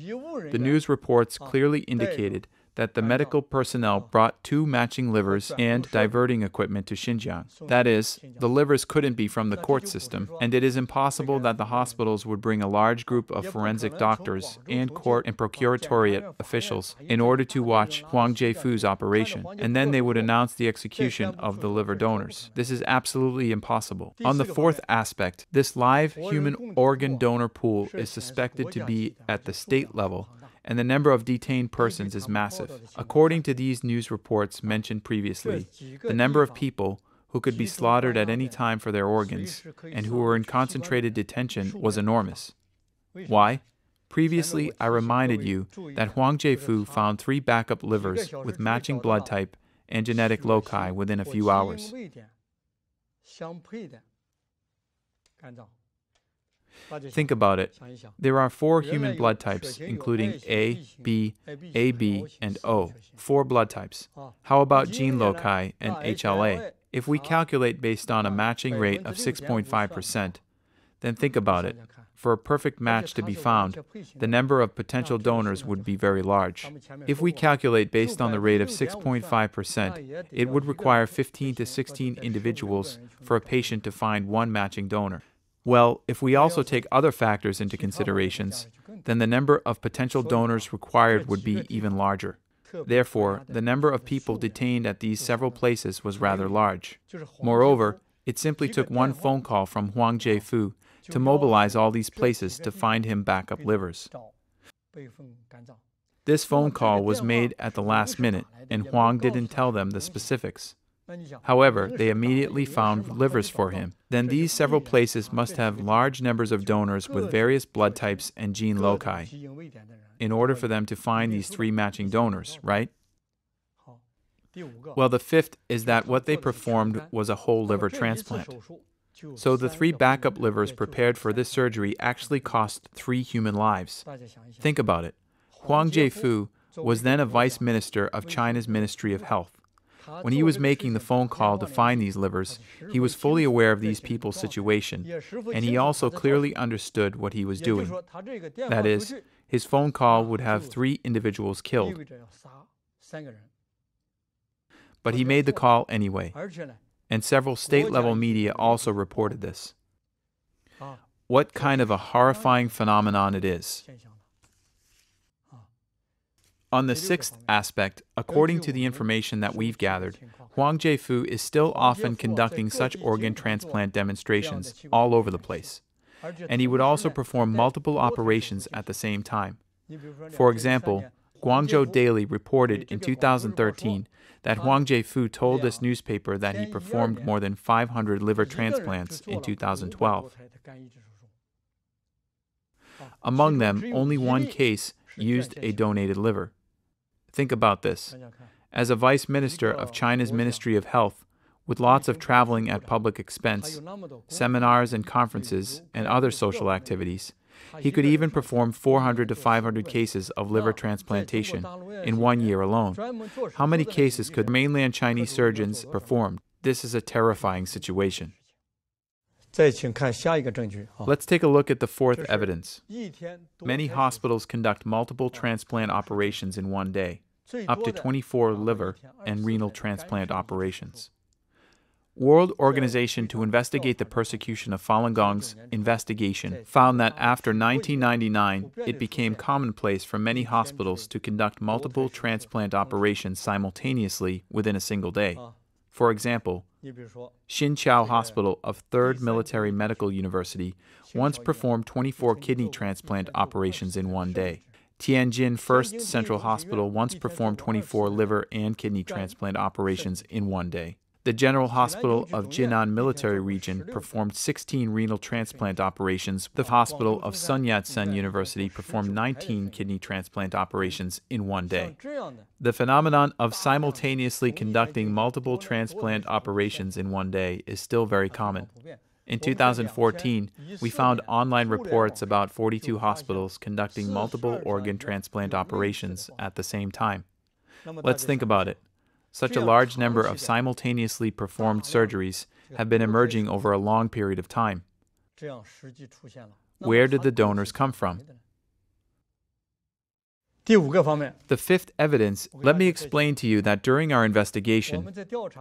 The news reports clearly indicated that the medical personnel brought 2 matching livers and diverting equipment to Xinjiang. That is, the livers couldn't be from the court system, and it is impossible that the hospitals would bring a large group of forensic doctors and court and procuratoriate officials in order to watch Huang Jiefu's operation, and then they would announce the execution of the liver donors. This is absolutely impossible. On the fourth aspect, this live human organ donor pool is suspected to be at the state level, and the number of detained persons is massive. According to these news reports mentioned previously, the number of people who could be slaughtered at any time for their organs and who were in concentrated detention was enormous. Why? Previously, I reminded you that Huang Jiefu found 3 backup livers with matching blood type and genetic loci within a few hours. Think about it. There are 4 human blood types, including A, B, AB, and O. 4 blood types. How about gene loci and HLA? If we calculate based on a matching rate of 6.5%, then think about it. For a perfect match to be found, the number of potential donors would be very large. If we calculate based on the rate of 6.5%, it would require 15 to 16 individuals for a patient to find 1 matching donor. Well, if we also take other factors into considerations, then the number of potential donors required would be even larger. Therefore, the number of people detained at these several places was rather large. Moreover, it simply took 1 phone call from Huang Jiefu to mobilize all these places to find him backup livers. This phone call was made at the last minute, and Huang didn't tell them the specifics. However, they immediately found livers for him. Then these several places must have large numbers of donors with various blood types and gene loci in order for them to find these 3 matching donors, right? Well, the 5th is that what they performed was a whole liver transplant. So the 3 backup livers prepared for this surgery actually cost 3 human lives. Think about it. Huang Jiefu was then a vice minister of China's Ministry of Health. When he was making the phone call to find these livers, he was fully aware of these people's situation, and he also clearly understood what he was doing. That is, his phone call would have 3 individuals killed. But he made the call anyway, and several state-level media also reported this. What kind of a horrifying phenomenon it is. On the 6th aspect, according to the information that we've gathered, Huang Jiefu is still often conducting such organ transplant demonstrations all over the place, and he would also perform multiple operations at the same time. For example, Guangzhou Daily reported in 2013 that Huang Jiefu told this newspaper that he performed more than 500 liver transplants in 2012. Among them, only 1 case used a donated liver. Think about this. As a vice minister of China's Ministry of Health, with lots of traveling at public expense, seminars and conferences, and other social activities, he could even perform 400 to 500 cases of liver transplantation in 1 year alone. How many cases could mainland Chinese surgeons perform? This is a terrifying situation. Let's take a look at the 4th evidence. Many hospitals conduct multiple transplant operations in 1 day, up to 24 liver and renal transplant operations. World Organization to Investigate the Persecution of Falun Gong's investigation found that after 1999, it became commonplace for many hospitals to conduct multiple transplant operations simultaneously within a single day. For example, Xinqiao Hospital of 3rd Military Medical University once performed 24 kidney transplant operations in 1 day. Tianjin First Central Hospital once performed 24 liver and kidney transplant operations in 1 day. The General Hospital of Jinan Military Region performed 16 renal transplant operations. The Hospital of Sun Yat-sen University performed 19 kidney transplant operations in 1 day. The phenomenon of simultaneously conducting multiple transplant operations in 1 day is still very common. In 2014, we found online reports about 42 hospitals conducting multiple organ transplant operations at the same time. Let's think about it. Such a large number of simultaneously performed surgeries have been emerging over a long period of time. Where did the donors come from? The 5th evidence, let me explain to you that during our investigation,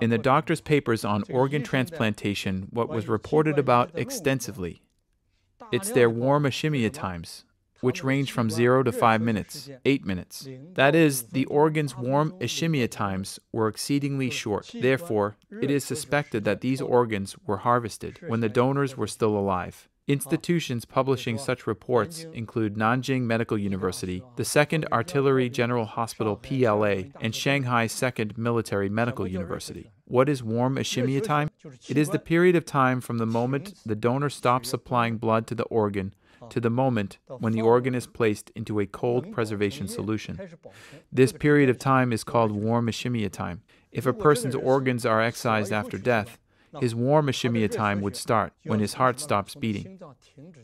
in the doctor's papers on organ transplantation, what was reported about extensively, it's their warm ischemia times, which range from 0 to 5 minutes, 8 minutes. That is, the organ's warm ischemia times were exceedingly short. Therefore, it is suspected that these organs were harvested when the donors were still alive. Institutions publishing such reports include Nanjing Medical University, the 2nd Artillery General Hospital PLA, and Shanghai 2nd Military Medical University. What is warm ischemia time? It is the period of time from the moment the donor stops supplying blood to the organ to the moment when the organ is placed into a cold preservation solution. This period of time is called warm ischemia time. If a person's organs are excised after death, his warm ischemia time would start when his heart stops beating.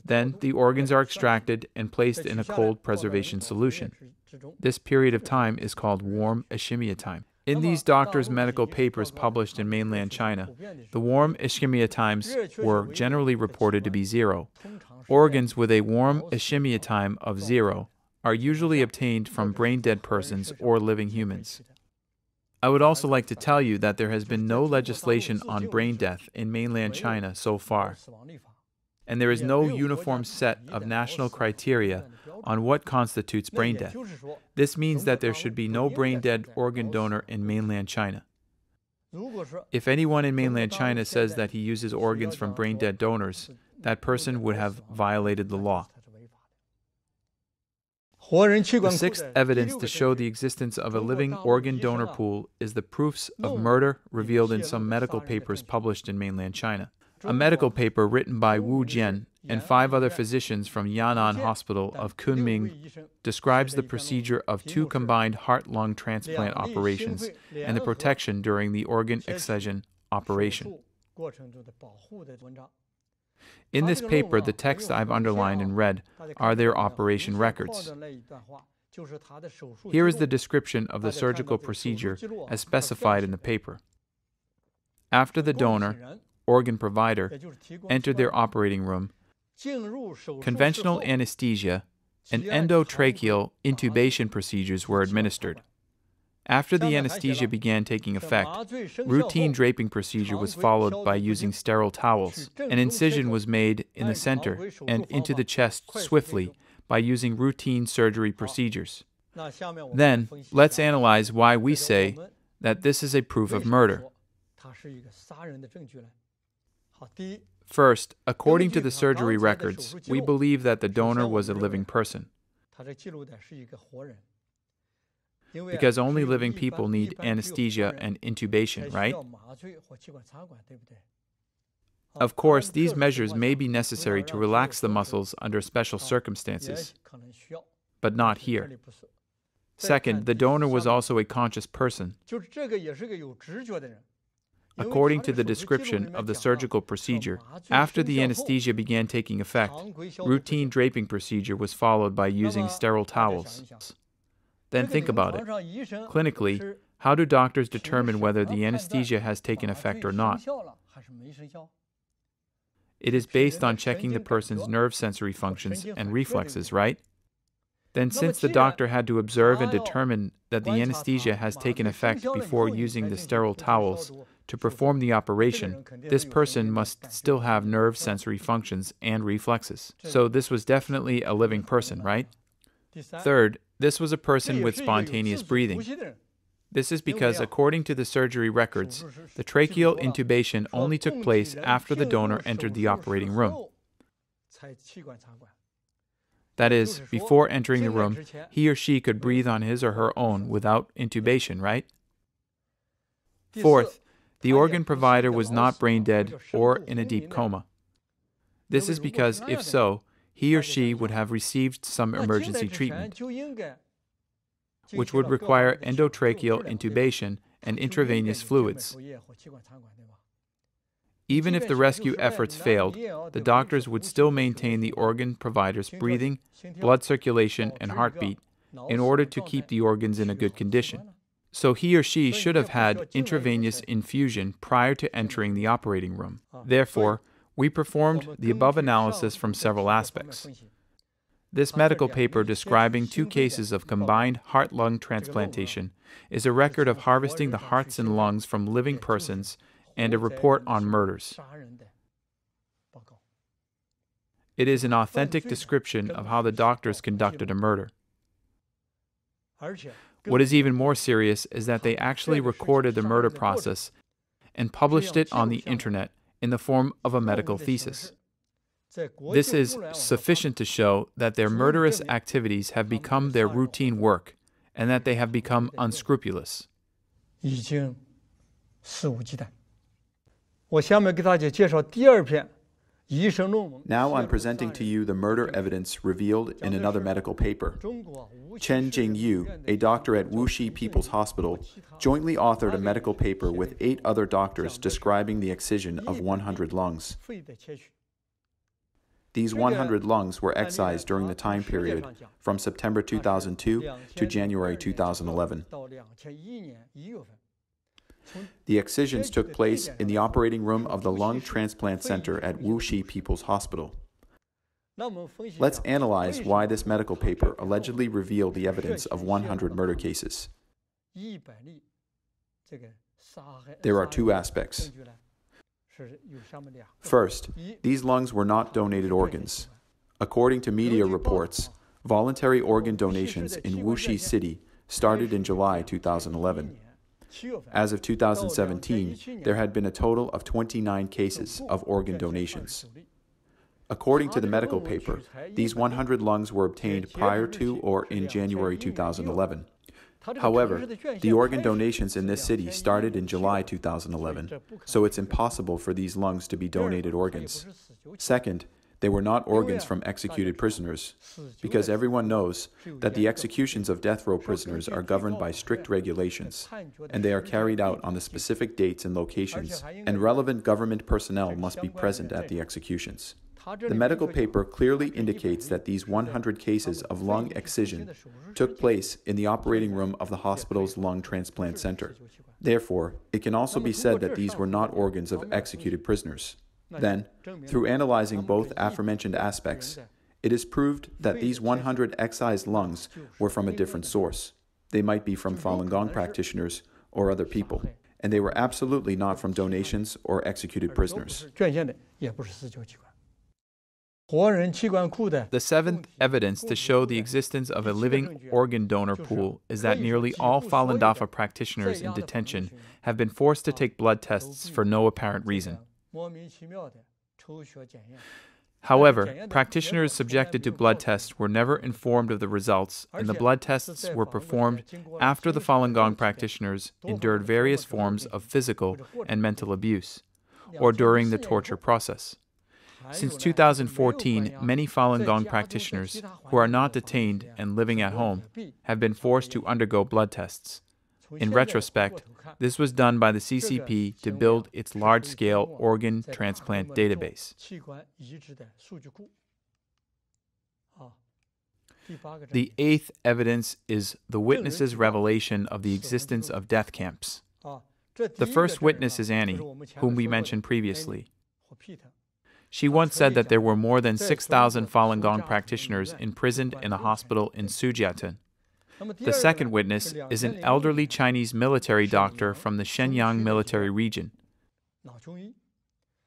Then the organs are extracted and placed in a cold preservation solution. This period of time is called warm ischemia time. In these doctors' medical papers published in mainland China, the warm ischemia times were generally reported to be 0. Organs with a warm ischemia time of 0 are usually obtained from brain-dead persons or living humans. I would also like to tell you that there has been no legislation on brain death in mainland China so far, and there is no uniform set of national criteria on what constitutes brain death. This means that there should be no brain-dead organ donor in mainland China. If anyone in mainland China says that he uses organs from brain-dead donors, that person would have violated the law. The 6th evidence to show the existence of a living organ donor pool is the proofs of murder revealed in some medical papers published in mainland China. A medical paper written by Wu Jian and 5 other physicians from Yan'an Hospital of Kunming describes the procedure of 2 combined heart-lung transplant operations and the protection during the organ excision operation. In this paper, the text I've underlined in red are their operation records. Here is the description of the surgical procedure as specified in the paper. After the donor, organ provider, entered their operating room, conventional anesthesia and endotracheal intubation procedures were administered. After the anesthesia began taking effect, routine draping procedure was followed by using sterile towels. An incision was made in the center and into the chest swiftly by using routine surgery procedures. Then, let's analyze why we say that this is a proof of murder. First, according to the surgery records, we believe that the donor was a living person, because only living people need anesthesia and intubation, right? Of course, these measures may be necessary to relax the muscles under special circumstances, but not here. Second, the donor was also a conscious person. According to the description of the surgical procedure, after the anesthesia began taking effect, routine draping procedure was followed by using sterile towels. Then think about it. Clinically, how do doctors determine whether the anesthesia has taken effect or not? It is based on checking the person's nerve sensory functions and reflexes, right? Then since the doctor had to observe and determine that the anesthesia has taken effect before using the sterile towels to perform the operation, this person must still have nerve sensory functions and reflexes. So this was definitely a living person, right? Third, this was a person with spontaneous breathing. This is because, according to the surgery records, the tracheal intubation only took place after the donor entered the operating room. That is, before entering the room, he or she could breathe on his or her own without intubation, right? Fourth, the organ provider was not brain dead or in a deep coma. This is because, if so, he or she would have received some emergency treatment, which would require endotracheal intubation and intravenous fluids. Even if the rescue efforts failed, the doctors would still maintain the organ provider's breathing, blood circulation, and heartbeat in order to keep the organs in a good condition. So he or she should have had intravenous infusion prior to entering the operating room. Therefore, we performed the above analysis from several aspects. This medical paper describing 2 cases of combined heart-lung transplantation is a record of harvesting the hearts and lungs from living persons and a report on murders. It is an authentic description of how the doctors conducted a murder. What is even more serious is that they actually recorded the murder process and published it on the internet in the form of a medical thesis. This is sufficient to show that their murderous activities have become their routine work and that they have become unscrupulous. Now I'm presenting to you the murder evidence revealed in another medical paper. Chen Jingyu, a doctor at Wuxi People's Hospital, jointly authored a medical paper with 8 other doctors describing the excision of 100 lungs. These 100 lungs were excised during the time period from September 2002 to January 2011. The excisions took place in the operating room of the Lung Transplant Center at Wuxi People's Hospital. Let's analyze why this medical paper allegedly revealed the evidence of 100 murder cases. There are 2 aspects. First, these lungs were not donated organs. According to media reports, voluntary organ donations in Wuxi City started in July 2011. As of 2017, there had been a total of 29 cases of organ donations. According to the medical paper, these 100 lungs were obtained prior to or in January 2011. However, the organ donations in this city started in July 2011, so it's impossible for these lungs to be donated organs. Second, they were not organs from executed prisoners, because everyone knows that the executions of death row prisoners are governed by strict regulations, and they are carried out on the specific dates and locations, and relevant government personnel must be present at the executions. The medical paper clearly indicates that these 100 cases of lung excision took place in the operating room of the hospital's lung transplant center. Therefore, it can also be said that these were not organs of executed prisoners. Then, through analyzing both aforementioned aspects, it is proved that these 100 excised lungs were from a different source. They might be from Falun Gong practitioners or other people, and they were absolutely not from donations or executed prisoners. The seventh evidence to show the existence of a living organ donor pool is that nearly all Falun Dafa practitioners in detention have been forced to take blood tests for no apparent reason. However, practitioners subjected to blood tests were never informed of the results, and the blood tests were performed after the Falun Gong practitioners endured various forms of physical and mental abuse, or during the torture process. Since 2014, many Falun Gong practitioners who are not detained and living at home have been forced to undergo blood tests. In retrospect, this was done by the CCP to build its large-scale organ transplant database. The eighth evidence is the witness's revelation of the existence of death camps. The first witness is Annie, whom we mentioned previously. She once said that there were more than 6,000 Falun Gong practitioners imprisoned in a hospital in Sujiaten. The second witness is an elderly Chinese military doctor from the Shenyang military region.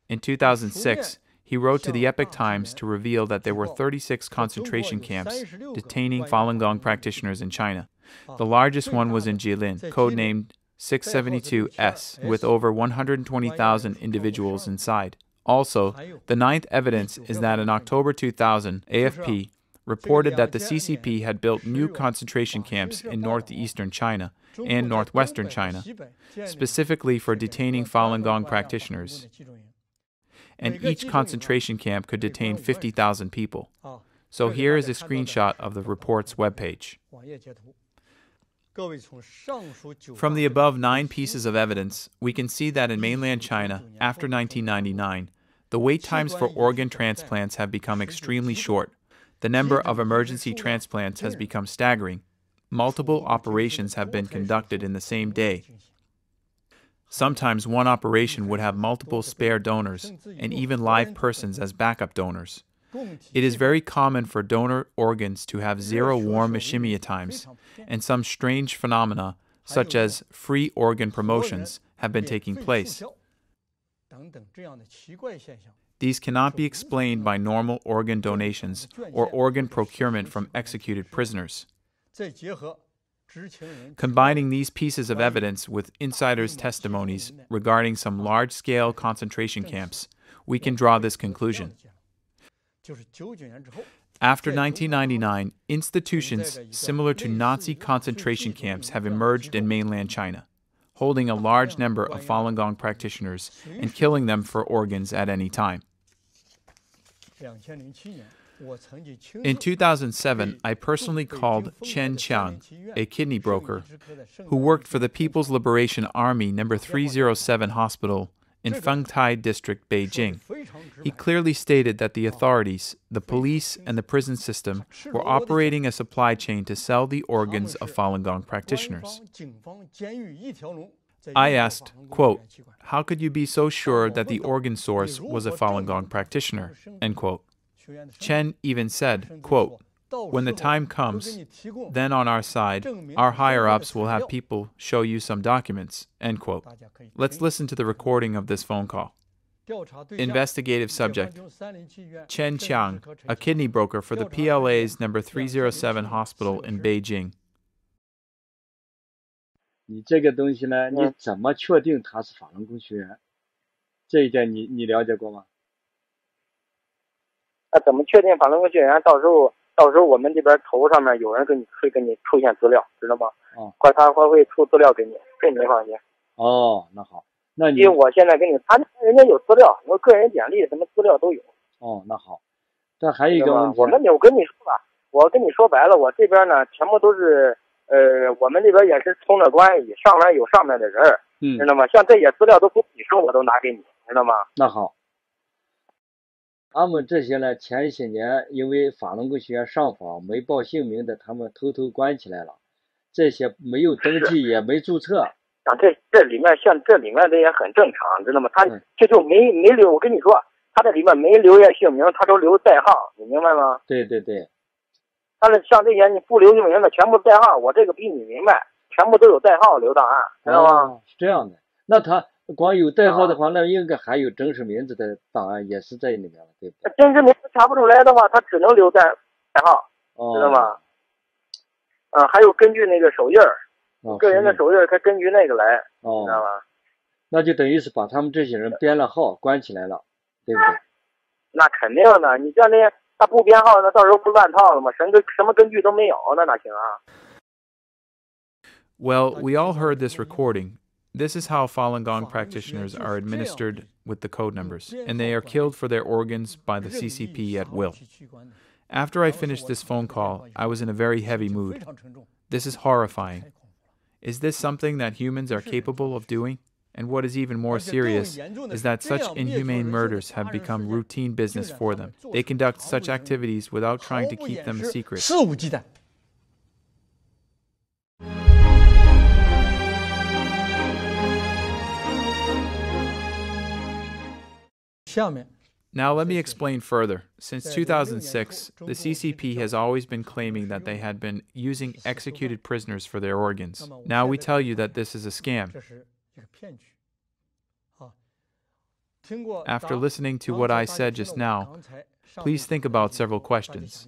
In 2006, he wrote to the Epoch Times to reveal that there were 36 concentration camps detaining Falun Gong practitioners in China. The largest one was in Jilin, codenamed 672S, with over 120,000 individuals inside. Also, the ninth evidence is that in October 2000, AFP reported that the CCP had built new concentration camps in northeastern China and northwestern China, specifically for detaining Falun Gong practitioners. And each concentration camp could detain 50,000 people. So here is a screenshot of the report's webpage. From the above 9 pieces of evidence, we can see that in mainland China, after 1999, the wait times for organ transplants have become extremely short. The number of emergency transplants has become staggering. Multiple operations have been conducted in the same day. Sometimes one operation would have multiple spare donors and even live persons as backup donors. It is very common for donor organs to have zero warm ischemia times, and some strange phenomena, such as free organ promotions, have been taking place. These cannot be explained by normal organ donations or organ procurement from executed prisoners. Combining these pieces of evidence with insiders' testimonies regarding some large-scale concentration camps, we can draw this conclusion. After 1999, institutions similar to Nazi concentration camps have emerged in mainland China, holding a large number of Falun Gong practitioners and killing them for organs at any time. In 2007, I personally called Chen Qiang, a kidney broker, who worked for the People's Liberation Army No. 307 Hospital in Fengtai District, Beijing. He clearly stated that the authorities, the police, and the prison system were operating a supply chain to sell the organs of Falun Gong practitioners. I asked, quote, "How could you be so sure that the organ source was a Falun Gong practitioner?" End quote. Chen even said, quote, "When the time comes, then on our side, our higher-ups will have people show you some documents." End quote. Let's listen to the recording of this phone call. Investigative subject: Chen Qiang, a kidney broker for the PLA's No. 307 hospital in Beijing. 你这个东西呢，你怎么确定他是法轮功学员？这一点你了解过吗？怎么确定法轮功学员？到时候我们这边头上面有人会给你出现资料，知道吗？他会出资料给你，这你放心。哦，那好，那你因为我现在给你，人家有资料，我个人简历什么资料都有。哦，那好。但还有一个问题，我跟你说吧，我跟你说白了，我这边呢全部都是我们这边也是通着关系，上面有上面的人，知道吗？像这些资料都不你说我都拿给你，知道吗？那好。他们这些呢，前些年因为法轮功学员上访没报姓名的，他们偷偷关起来了。这些没有登记也没注册。啊，这里面像这里面的也很正常，知道吗？他这就没留，我跟你说，他这里面没留下姓名，他都留代号，你明白吗？对对对。他的像这些你不留姓名的全部代号，我这个比你明白，全部都有代号留档案，知道吗？是这样的。那他光有代号的话，那应该还有真实名字的档案也是在里面了，对不对？真实名字查不出来的话，他只能留代号，知道吗？还有根据那个手印儿，个人的手印儿，他根据那个来，知道吗？那就等于是把他们这些人编了号，关起来了，对不对？那肯定的，你像那他不编号，那到时候不乱套了吗？什么根据都没有，那哪行啊？ Well, we all heard this recording. This is how Falun Gong practitioners are administered with the code numbers, and they are killed for their organs by the CCP at will. After I finished this phone call, I was in a very heavy mood. This is horrifying. Is this something that humans are capable of doing? And what is even more serious is that such inhumane murders have become routine business for them. They conduct such activities without trying to keep them a secret. Now let me explain further. Since 2006, the CCP has always been claiming that they had been using executed prisoners for their organs. Now we tell you that this is a scam. After listening to what I said just now, please think about several questions.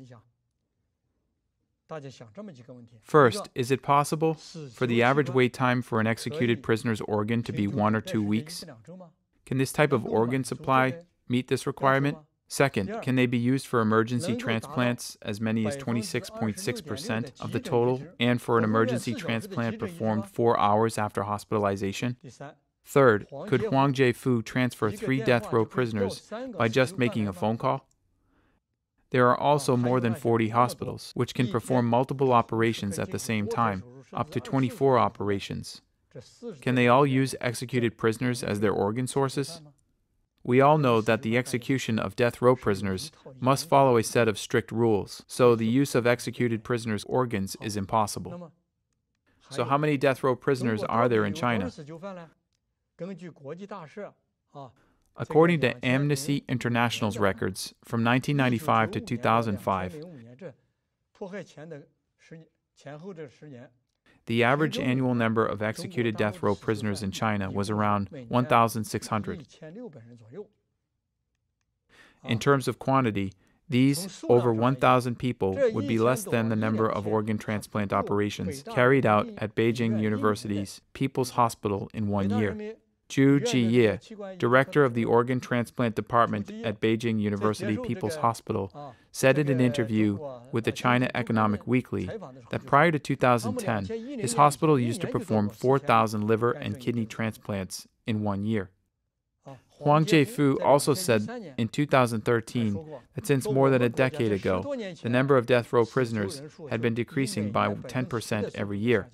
First, is it possible for the average wait time for an executed prisoner's organ to be 1 or 2 weeks? Can this type of organ supply meet this requirement? Second, can they be used for emergency transplants, as many as 26.6% of the total, and for an emergency transplant performed 4 hours after hospitalization? Third, could Huang Jiefu transfer 3 death row prisoners by just making a phone call? There are also more than 40 hospitals, which can perform multiple operations at the same time, up to 24 operations. Can they all use executed prisoners as their organ sources? We all know that the execution of death row prisoners must follow a set of strict rules, so the use of executed prisoners' organs is impossible. So how many death row prisoners are there in China? According to Amnesty International's records, from 1995 to 2005, the average annual number of executed death row prisoners in China was around 1,600. In terms of quantity, these over 1,000 people would be less than the number of organ transplant operations carried out at Beijing University's People's Hospital in 1 year. Zhu Jiye, director of the organ transplant department at Beijing University People's Hospital, said in an interview with the China Economic Weekly that prior to 2010, his hospital used to perform 4,000 liver and kidney transplants in 1 year. Huang Jiefu also said in 2013 that since more than a decade ago, the number of death row prisoners had been decreasing by 10% every year.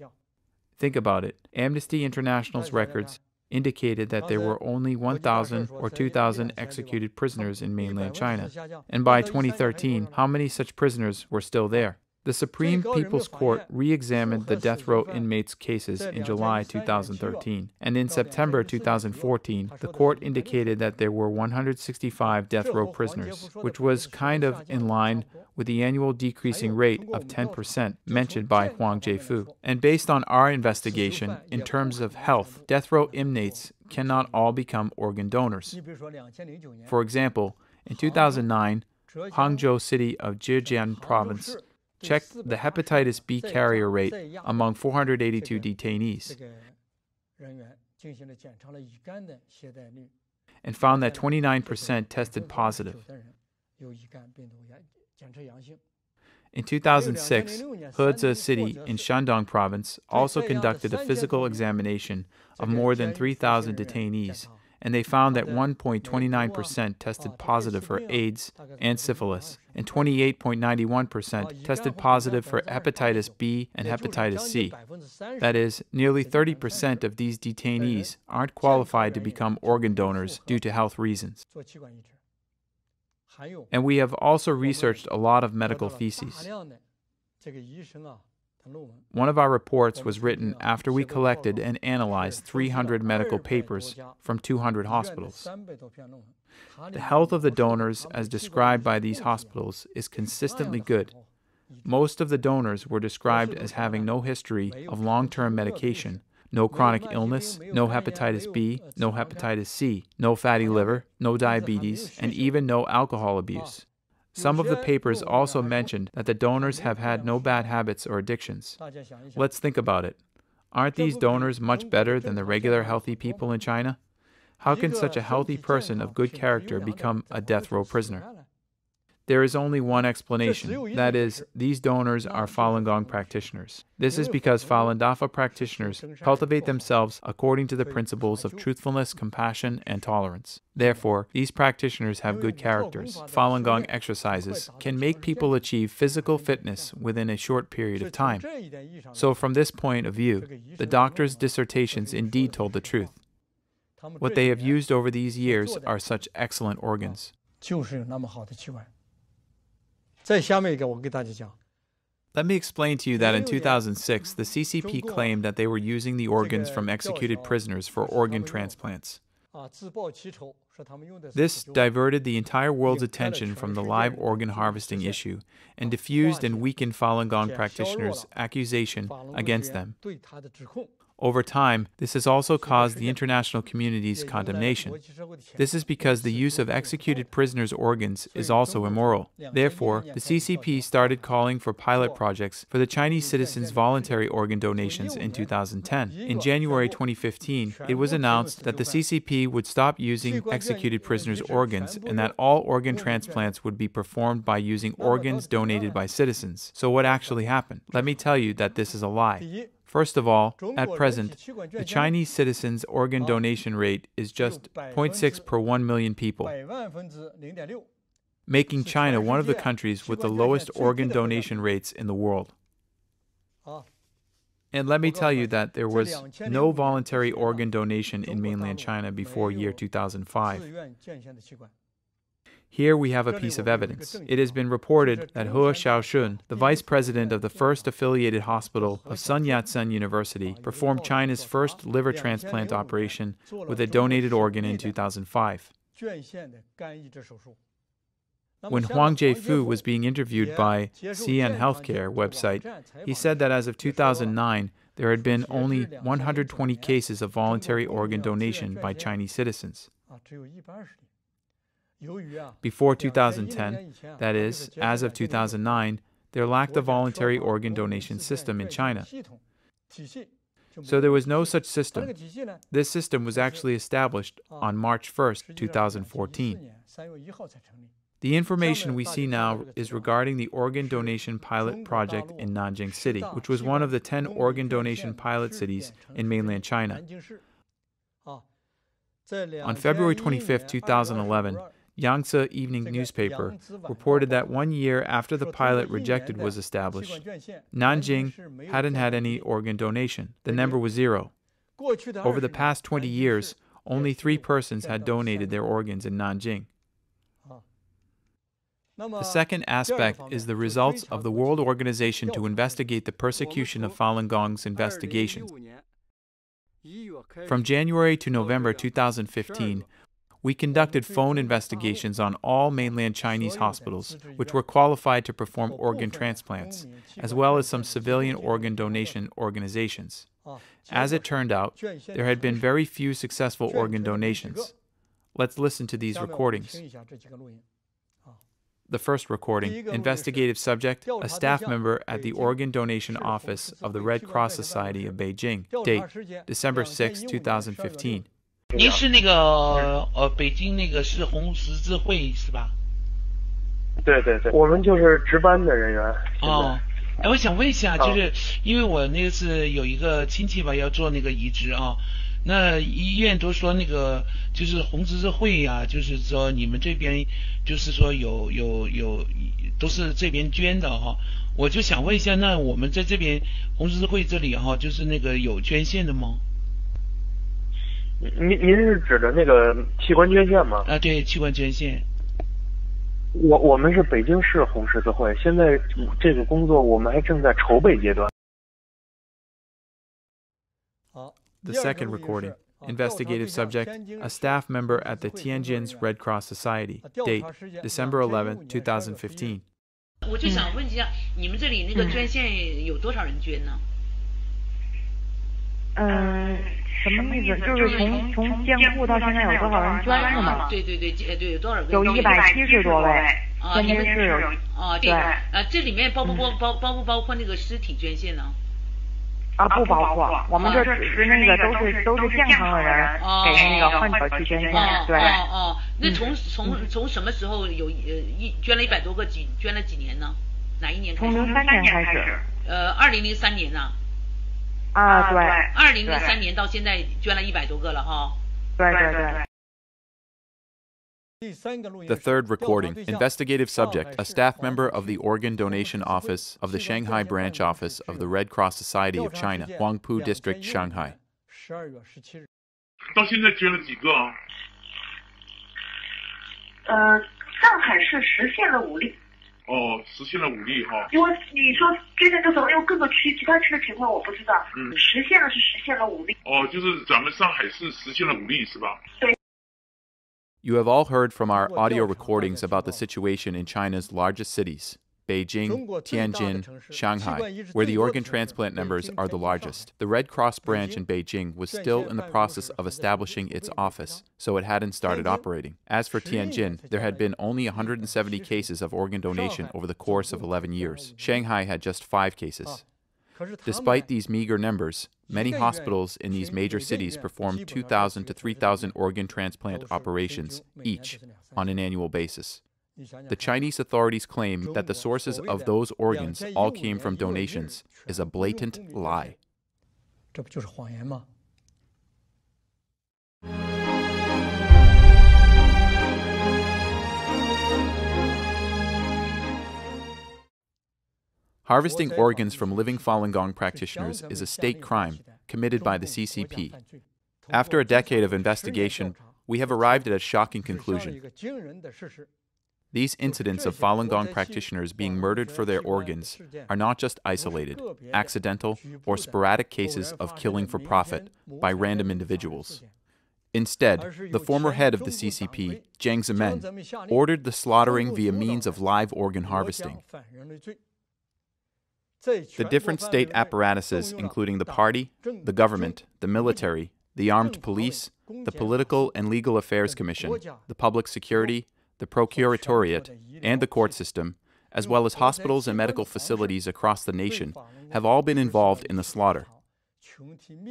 Think about it. Amnesty International's records indicated that there were only 1,000 or 2,000 executed prisoners in mainland China. And by 2013, how many such prisoners were still there? The Supreme People's Court re-examined the death row inmates' cases in July 2013, and in September 2014, the court indicated that there were 165 death row prisoners, which was kind of in line with the annual decreasing rate of 10% mentioned by Huang Jiefu. And based on our investigation, in terms of health, death row inmates cannot all become organ donors. For example, in 2009, Hangzhou City of Zhejiang Province checked the hepatitis B carrier rate among 482 detainees and found that 29% tested positive. In 2006, Heze City in Shandong Province also conducted a physical examination of more than 3,000 detainees, and they found that 1.29% tested positive for AIDS and syphilis, and 28.91% tested positive for hepatitis B and hepatitis C. That is, nearly 30% of these detainees aren't qualified to become organ donors due to health reasons. And we have also researched a lot of medical theses. One of our reports was written after we collected and analyzed 300 medical papers from 200 hospitals. The health of the donors, as described by these hospitals, is consistently good. Most of the donors were described as having no history of long-term medication, no chronic illness, no hepatitis B, no hepatitis C, no fatty liver, no diabetes, and even no alcohol abuse. Some of the papers also mentioned that the donors have had no bad habits or addictions. Let's think about it. Aren't these donors much better than the regular healthy people in China? How can such a healthy person of good character become a death row prisoner? There is only one explanation. That is, these donors are Falun Gong practitioners. This is because Falun Dafa practitioners cultivate themselves according to the principles of truthfulness, compassion, and tolerance. Therefore, these practitioners have good characters. Falun Gong exercises can make people achieve physical fitness within a short period of time. So from this point of view, the doctors' dissertations indeed told the truth. What they have used over these years are such excellent organs. Let me explain to you that in 2006, the CCP claimed that they were using the organs from executed prisoners for organ transplants. This diverted the entire world's attention from the live organ harvesting issue and diffused and weakened Falun Gong practitioners' accusation against them. Over time, this has also caused the international community's condemnation. This is because the use of executed prisoners' organs is also immoral. Therefore, the CCP started calling for pilot projects for the Chinese citizens' voluntary organ donations in 2010. In January 2015, it was announced that the CCP would stop using executed prisoners' organs and that all organ transplants would be performed by using organs donated by citizens. So what actually happened? Let me tell you that this is a lie. First of all, at present, the Chinese citizens' organ donation rate is just 0.6 per 1 million people, making China one of the countries with the lowest organ donation rates in the world. And let me tell you that there was no voluntary organ donation in mainland China before year 2005. Here we have a piece of evidence. It has been reported that He Xiaoshun, the vice president of the first affiliated hospital of Sun Yat-sen University, performed China's first liver transplant operation with a donated organ in 2005. When Huang Jiefu was being interviewed by CN Healthcare website, he said that as of 2009, there had been only 120 cases of voluntary organ donation by Chinese citizens. Before 2010, that is, as of 2009, there lacked a voluntary organ donation system in China. So there was no such system. This system was actually established on March 1st, 2014. The information we see now is regarding the organ donation pilot project in Nanjing City, which was one of the 10 organ donation pilot cities in mainland China. On February 25, 2011, Yangtze Evening Newspaper reported that 1 year after the pilot rejected was established, Nanjing hadn't had any organ donation. The number was 0. Over the past 20 years, only 3 persons had donated their organs in Nanjing. The second aspect is the results of the World Organization to Investigate the Persecution of Falun Gong's investigations. From January to November 2015, we conducted phone investigations on all mainland Chinese hospitals, which were qualified to perform organ transplants, as well as some civilian organ donation organizations. As it turned out, there had been very few successful organ donations. Let's listen to these recordings. The first recording, investigative subject, a staff member at the Organ Donation Office of the Red Cross Society of Beijing, date, December 6, 2015. 您是那个北京那个市红十字会是吧？对对对，我们就是值班的人员。哦，哎，我想问一下，就是因为我那个是有一个亲戚吧，要做那个移植啊，那医院都说那个就是红十字会呀，就是说你们这边就是说有都是这边捐的哈，我就想问一下，那我们在这边红十字会这里哈，就是那个有捐献的吗？您是指的那个器官捐献吗？啊，对，器官捐献。我们是北京市红十字会，现在这个工作我们还正在筹备阶段。The second recording. Investigative subject, a staff member at the Tianjin's Red Cross Society. Date, December 11, 2015. 我就想问一下，你们这里那个捐献有多少人捐呢？什么意思？就是从建户到现在有多少人捐是吗？对，有多少个？有170多位。天津市有。对。这里面包不包括那个尸体捐献呢？不包括，我们这只是那个都是健康的人给那个患者去捐献。对。那从什么时候有捐了100多个捐了几年呢？哪一年开始？从03年开始。2003年呢？对。2003年到现在捐了100多个了哈。对。The third recording. Investigative subject, a staff member of the Organ Donation Office of the Shanghai Branch Office of the Red Cross Society of China, Huangpu District, Shanghai. 到现在捐了几个啊？上海市实现了5例。实现了5例哈。因为你说捐献多少，因为各个区其他区的情况我不知道。实现了5例。就是咱们上海市实现了5例是吧？对。You have all heard from our audio recordings about the situation in China's largest cities, Beijing, Tianjin, Shanghai, where the organ transplant numbers are the largest. The Red Cross branch in Beijing was still in the process of establishing its office, so it hadn't started operating. As for Tianjin, there had been only 170 cases of organ donation over the course of 11 years. Shanghai had just 5 cases. Despite these meager numbers, many hospitals in these major cities perform 2,000 to 3,000 organ transplant operations each on an annual basis. The Chinese authorities claim that the sources of those organs all came from donations is a blatant lie. Harvesting organs from living Falun Gong practitioners is a state crime committed by the CCP. After a decade of investigation, we have arrived at a shocking conclusion. These incidents of Falun Gong practitioners being murdered for their organs are not just isolated, accidental, or sporadic cases of killing for profit by random individuals. Instead, the former head of the CCP, Jiang Zemin, ordered the slaughtering via means of live organ harvesting. The different state apparatuses, including the party, the government, the military, the armed police, the Political and Legal Affairs Commission, the Public Security, the Procuratoriate, and the court system, as well as hospitals and medical facilities across the nation, have all been involved in the slaughter.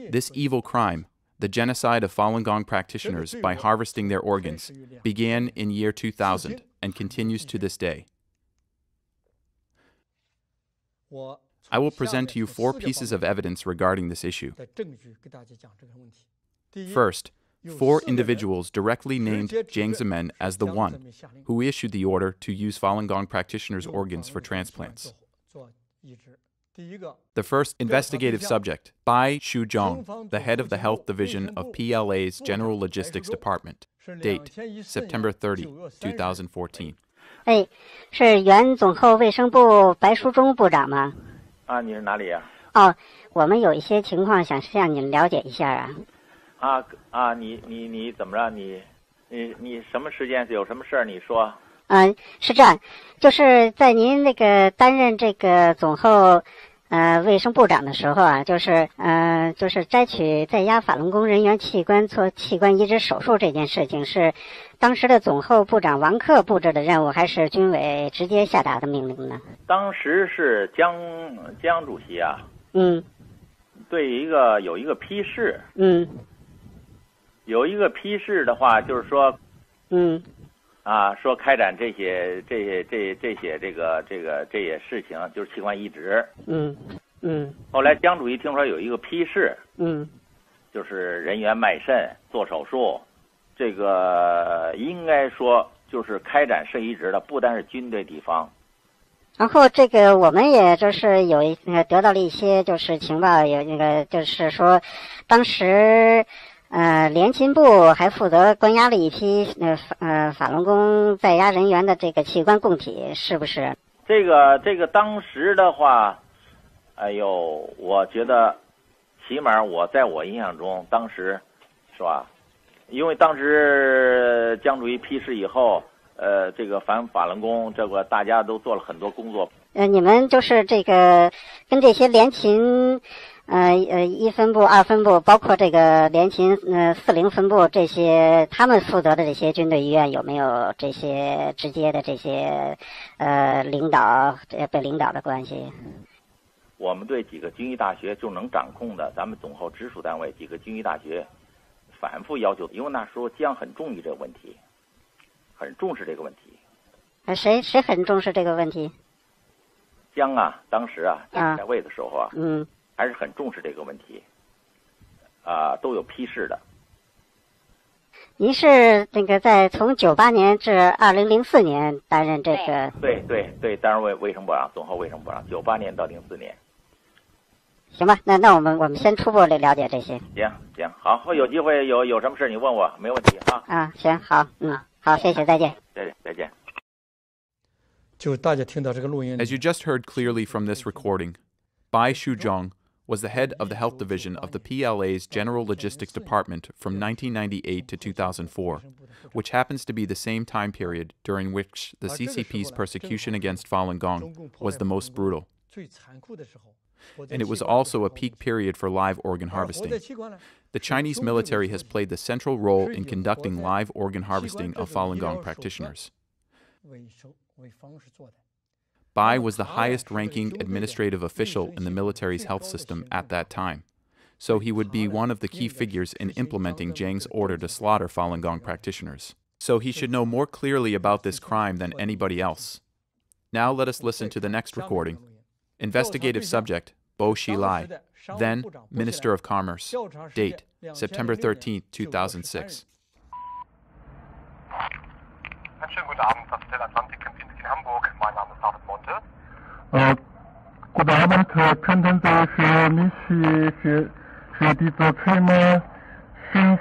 This evil crime, the genocide of Falun Gong practitioners by harvesting their organs, began in year 2000 and continues to this day. I will present to you 4 pieces of evidence regarding this issue. First, 4 individuals directly named Jiang Zemin as the one who issued the order to use Falun Gong practitioners' organs for transplants. The first investigative subject, Bai Shuzhong, the head of the health division of PLA's General Logistics Department. Date, September 30, 2014. 是原总后卫生部白书忠部长吗？你是哪里呀？我们有一些情况想向您了解一下啊。你怎么着？你什么时间有什么事儿？你说。是这样，就是在您那个担任这个总后卫生部长的时候啊，就是摘取在押法轮功人员器官做器官移植手术这件事情，是当时的总后部长王克布置的任务，还是军委直接下达的命令呢？当时是江主席啊，对有一个批示，有一个批示的话，就是说，说开展这些事情，就是器官移植。后来江主席听说有一个批示，就是人员卖肾做手术，这个应该说就是开展肾移植的，不单是军队地方。然后这个我们也就是得到了一些就是情报，有那个就是说，当时联勤部还负责关押了一批法轮功在押人员的这个器官供体，是不是？这个当时的话，哎呦，我觉得起码在我印象中，当时是吧？因为当时江主席批示以后，这个反法轮功这个大家都做了很多工作。你们就是这个跟这些联勤1分部、2分部，包括这个联勤40分部这些，他们负责的这些军队医院有没有这些直接的这些领导被领导的关系？我们对几个军医大学就能掌控的，咱们总后直属单位几个军医大学反复要求，因为那时候江很重视这个问题，很重视这个问题。谁很重视这个问题？江啊，当时在位的时候还是很重视这个问题，都有批示的。您是那个从98年至2004年担任这个？对，担任卫生部长，总后卫生部长，98年到04年。行吧，那我们先初步了解这些。行，好，有机会有什么事你问我，没问题啊。行，好，好，谢谢，再见。再见。As you just heard clearly from this recording, Bai Shuzhong was the head of the health division of the PLA's General Logistics Department from 1998 to 2004, which happens to be the same time period during which the CCP's persecution against Falun Gong was the most brutal. And it was also a peak period for live organ harvesting. The Chinese military has played the central role in conducting live organ harvesting of Falun Gong practitioners. Bai was the highest-ranking administrative official in the military's health system at that time, so he would be one of the key figures in implementing Jiang's order to slaughter Falun Gong practitioners. So he should know more clearly about this crime than anybody else. Now let us listen to the next recording. Investigative subject, Bo Xilai, then Minister of Commerce. Date, September 13, 2006. Schönen guten Abend, das Hotel Atlantik in Hamburg. Mein Name ist David Monte. Guten Abend, könnten Sie für mich für diese Firma 5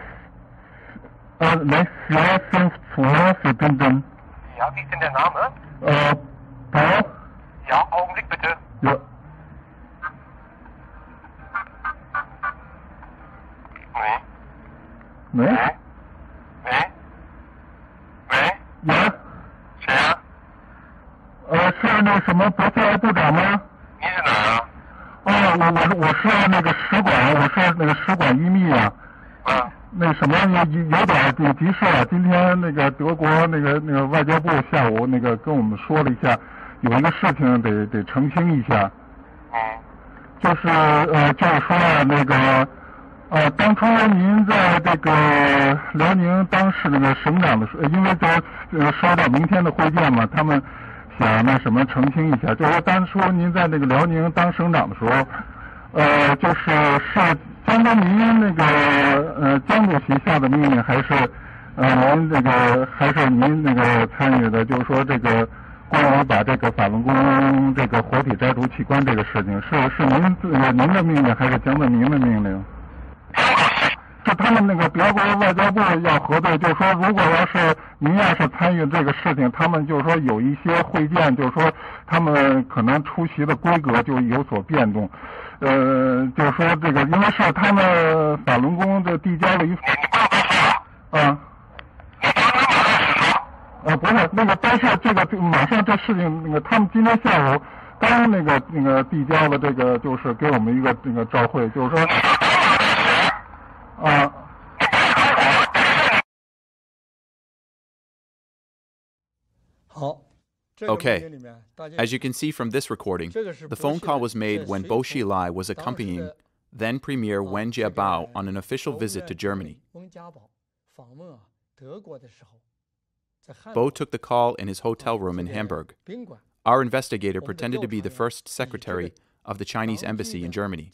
verbinden? Ja, wie ist denn der Name? Paul? Ja, Augenblick bitte. Ja. Nee? Ja? 是那什么国家部长吗？你是哪啊？我是那个使馆，我是那个使馆一秘啊。那什么有点急事啊，今天那个德国那个外交部下午那个跟我们说了一下，有一个事情得澄清一下。就是说那个当初您在这个辽宁当时那个省长的时候，因为说到明天的会见嘛，他们想那什么澄清一下，就是说当初您在那个辽宁当省长的时候，是相当您那个江主席下的命令，还是您那个还是您那个参与的？就是说这个关于把这个法轮功这个活体摘除器官这个事情，是您的命令，还是江泽民的命令？就他们那个德国外交部要核对，就是说如果您要是参与这个事情，他们就是说有一些会见，就是说他们可能出席的规格就有所变动。就是说这个因为是他们法轮功的递交了一不是那个，但是这个马上这事情那个他们今天下午刚那个递交了这个，就是给我们一个那个照会，就是说Okay, as you can see from this recording, the phone call was made when Bo Xilai was accompanying then Premier Wen Jiabao on an official visit to Germany. Bo took the call in his hotel room in Hamburg. Our investigator pretended to be the first secretary of the Chinese embassy in Germany.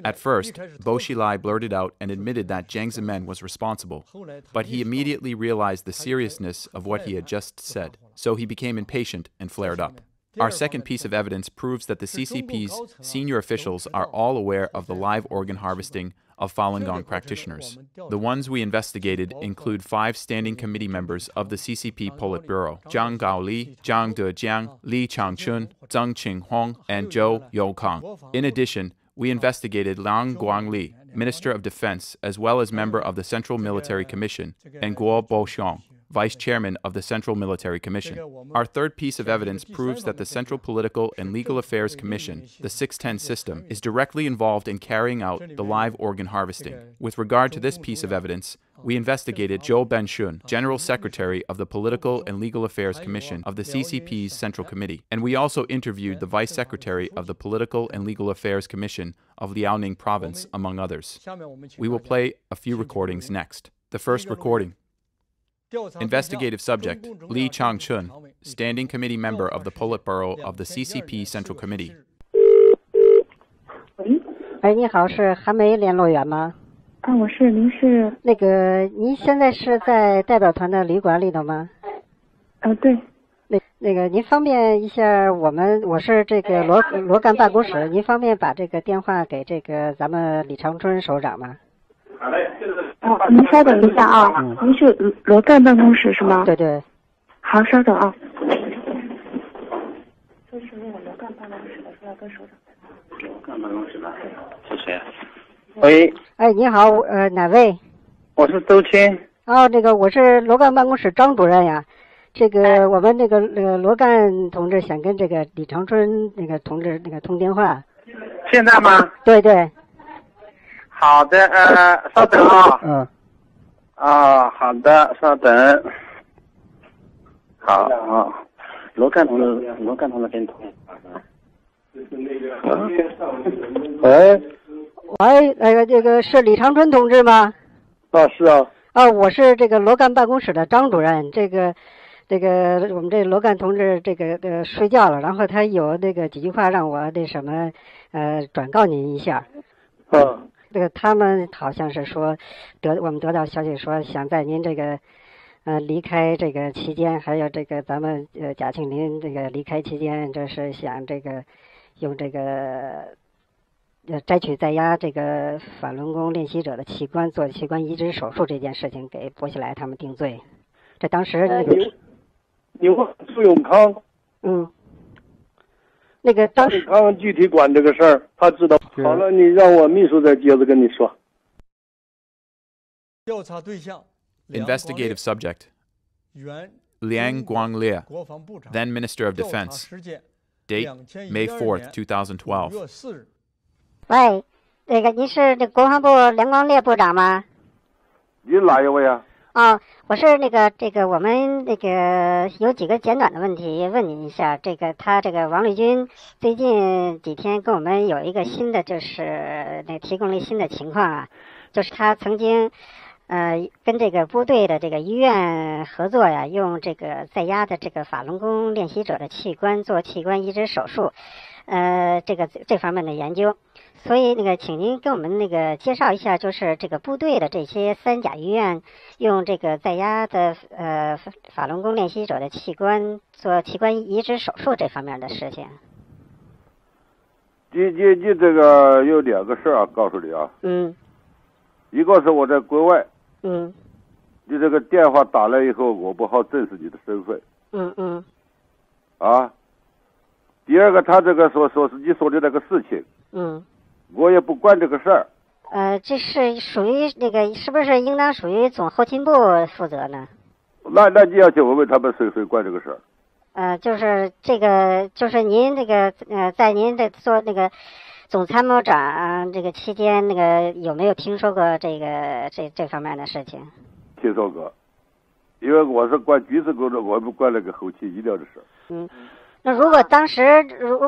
At first, Bo Xilai blurted out and admitted that Jiang Zemin was responsible, but he immediately realized the seriousness of what he had just said, so he became impatient and flared up. Our second piece of evidence proves that the CCP's senior officials are all aware of the live organ harvesting of Falun Gong practitioners. The ones we investigated include 5 standing committee members of the CCP Politburo: Zhang Gaoli, Zhang Dejiang, Li Changchun, Zheng Qinghong, and Zhou Youkang. In addition, we investigated Liang Guangli, Minister of Defense, as well as member of the Central Military Commission, and Guo Boxiong, Vice Chairman of the Central Military Commission. Our third piece of evidence proves that the Central Political and Legal Affairs Commission, the 610 system, is directly involved in carrying out the live organ harvesting. With regard to this piece of evidence, we investigated Zhou Benshun, General Secretary of the Political and Legal Affairs Commission of the CCP's Central Committee, and we also interviewed the Vice Secretary of the Political and Legal Affairs Commission of Liaoning Province, among others. We will play a few recordings next. The first recording. Investigative subject, Li Changchun, Standing Committee member of the Politburo of the CCP Central Committee. 喂，你好，是韩梅联络员吗？我是，您是？您现在是在代表团的旅馆里头吗？对。您方便一下，我是这个罗干办公室，您方便把这个电话给这个咱们李长春首长吗？您稍等一下啊，您是罗干办公室是吗？对对。好，稍等啊。这是那个罗干办公室的，说要跟首长。罗干办公室的，是谁？喂。哎，你好，哪位？我是周青。我是罗干办公室张主任呀。我们罗干同志想跟这个李长春同志通电话。现在吗？对对。好的，稍等啊。好的，稍等。好，罗干同志跟通。喂，是李长春同志吗？是啊。我是罗干办公室的张主任。我们罗干同志睡觉了，然后他有几句话让我转告您一下。他们好像是说我们得到消息说想在您离开期间，还有咱们贾庆林离开期间，就是想用摘取在押法轮功练习者的器官做器官移植手术这件事情给薄熙来他们定罪。这当时你问苏永康。当时康具体管这个事儿，他知道。好了，你让我秘书再接着跟你说。调查对象 Investigative subject, Liang Guangli, then Minister of Defense. Date, May 4th, 2012. 喂，您是国防部梁光烈部长吗？你哪一位啊？我是我们有几个简短的问题问您一下。他王立军最近几天跟我们有一个新的，就是提供了一个新的情况啊，就是他曾经跟部队的医院合作呀，用在押的法轮功练习者的器官做器官移植手术，这方面的研究。所以请您跟我们介绍一下，就是部队的这些3甲医院用在押的法轮功练习者的器官做器官移植手术这方面的事情。你有2个事儿啊，告诉你啊。一个是我在国外。你电话打来以后，我不好证实你的身份。第二个，他说是你说的那个事情。我也不管这个事儿。这是属于是不是应当属于总后勤部负责呢？那你要去问问他们谁管这个事儿。就是就是您在您做总参谋长期间有没有听说过这方面的事情？听说过，因为我是管军事工作，我不管后勤医疗的事儿。那如果当时如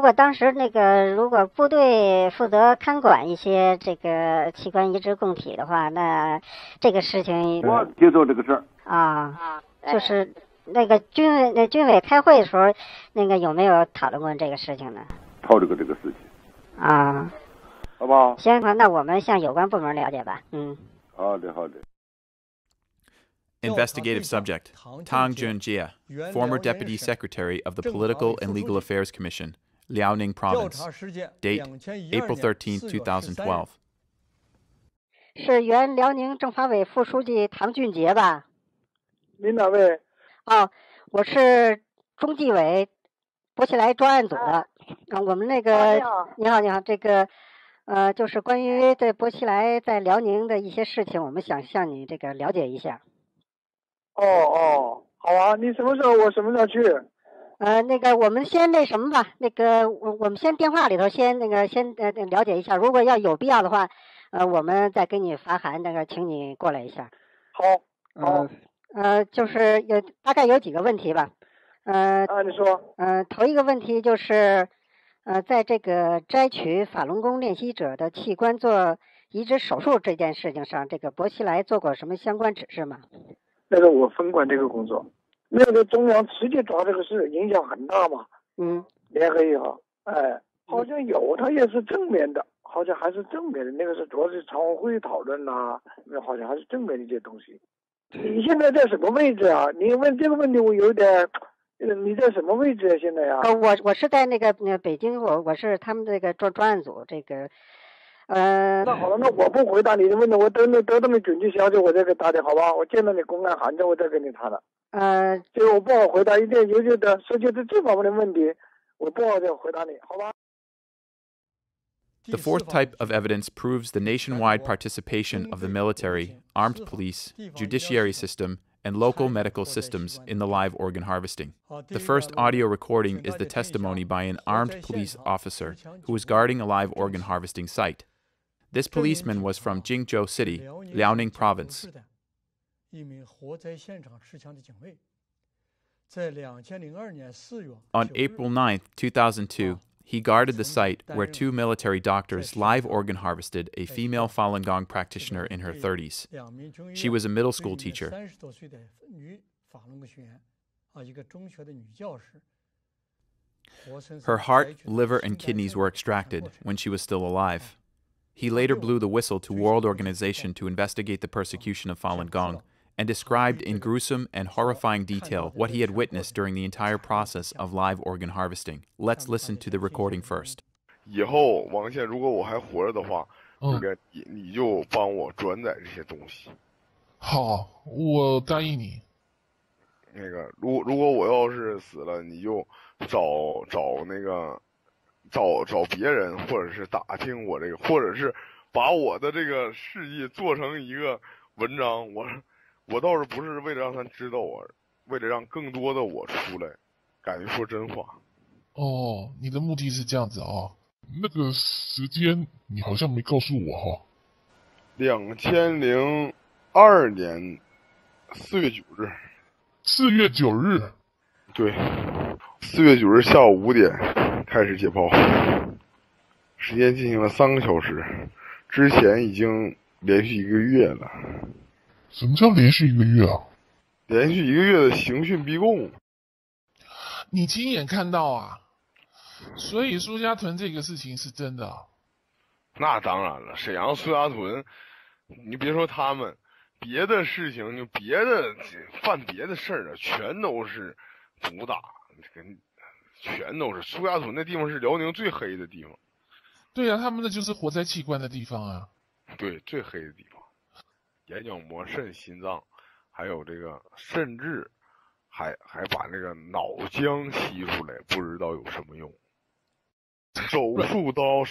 果部队负责看管一些器官移植供体的话，那这个事情我听说这个事儿就是军委开会的时候有没有讨论过这个事情呢？讨论过这个事情好不好？行，那我们向有关部门了解吧。好的。Investigative subject, Tang Junjie, former Deputy Secretary of the Political and Legal Affairs Commission, Liaoning Province. Date, April 13, 2012. 是原辽宁政法委副书记唐俊杰吧？您哪位？哦，我是中纪委博起来专案组的。我们那个，你好，这个，就是关于这博起来在辽宁的一些事情，我们想向你这个了解一下。哦，好啊，你什么时候？我什么时候去？那个我们先那什么吧，那个我们先电话里头先了解一下，如果要有必要的话，我们再给你发函，那个请你过来一下。好。就是大概有几个问题吧。你说。头一个问题就是，在这个摘取法轮功练习者的器官做移植手术这件事情上，这个薄熙来做过什么相关指示吗？那个我分管这个工作，那个中央直接抓这个事，影响很大嘛。联合以后，好像有，他也是正面的，好像还是正面的，那个是主要是常委会讨论呐，那好像还是正面的一些东西。你现在在什么位置啊？你问这个问题我有点，你在什么位置啊？现在呀？我是在那个北京，我是他们这个专案组这个。那好了，那我不回答你的问题，我得到你准确消息，我再给打的好吧？我见到你公安函着，我再跟你谈了。这个我不好回答，一定有些的涉及到这方面的问题，我不好再回答你，好吧？ The fourth type of evidence proves the nationwide participation of the military, armed police, judiciary system, and local medical systems in the live organ harvesting. The first audio recording is the testimony by an armed police officer who was guarding a live organ harvesting site. This policeman was from Jingzhou City, Liaoning Province. On April 9, 2002, he guarded the site where two military doctors live organ harvested a female Falun Gong practitioner in her 30s. She was a middle school teacher. Her heart, liver, and kidneys were extracted when she was still alive. He later blew the whistle to World Organization to investigate the persecution of Falun Gong, and described in gruesome and horrifying detail what he had witnessed during the entire process of live organ harvesting. Let's listen to the recording first. 以后王宪，如果我还活着的话，你就帮我转载这些东西。好，我答应你。那个，如果我要是死了，你就找别人，或者是打听我这个，或者是把我的这个事迹做成一个文章。我倒是不是为了让他知道我，为了让更多的我出来，敢于说真话。哦，你的目的是这样子啊？那个时间你好像没告诉我哈。2002年4月9日。4月9日。对，4月9日下午5点开始解剖，时间进行了3个小时，之前已经连续1个月了。什么叫连续1个月啊？连续1个月的刑讯逼供。你亲眼看到啊？所以苏家屯这个事情是真的啊？那当然了，沈阳苏家屯，你别说他们，别的事情就犯别的事儿的，全都是毒打，全都是苏家屯那地方是辽宁最黑的地方。对啊，他们那就是活摘器官的地方啊。对，最黑的地方。眼角膜、肾、心脏，还有这个甚至还把那个脑浆吸出来，不知道有什么用。手术刀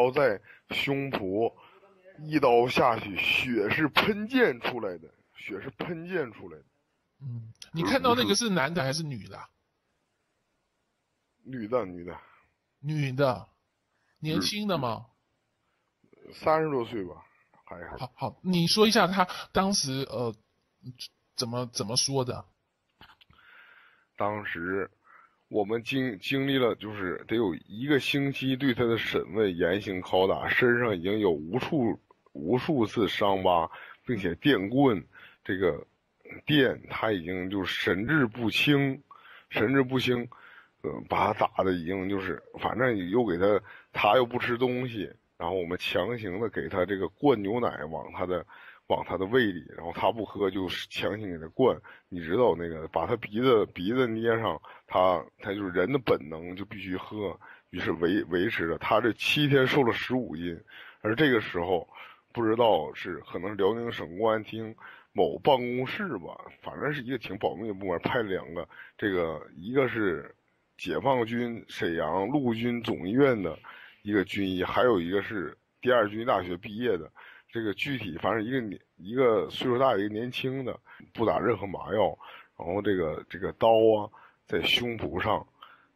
在胸脯一刀下去，血是喷溅出来的。你看到那个是男的还是女的？女的。女的，年轻的吗？30多岁吧。好，你说一下他当时怎么说的？当时我们经历了，就是得有1个星期对他的审问、严刑拷打，身上已经有无数次伤疤，并且电棍这个电他已经就是神志不清，把他打的已经就是反正又给他又不吃东西。然后我们强行的给他这个灌牛奶往他的往他的胃里，然后他不喝就强行给他灌，你知道那个把他鼻子捏上，他就是人的本能就必须喝，于是维持着他这7天瘦了15斤，而这个时候不知道是可能是辽宁省公安厅某办公室吧，反正是一个挺保密的部门，派了2个，这个一个是解放军沈阳陆军总医院的一个军医，还有一个是第2军医大学毕业的。这个具体反正一个岁数大一个年轻的，不打任何麻药，然后这个刀啊在胸脯上，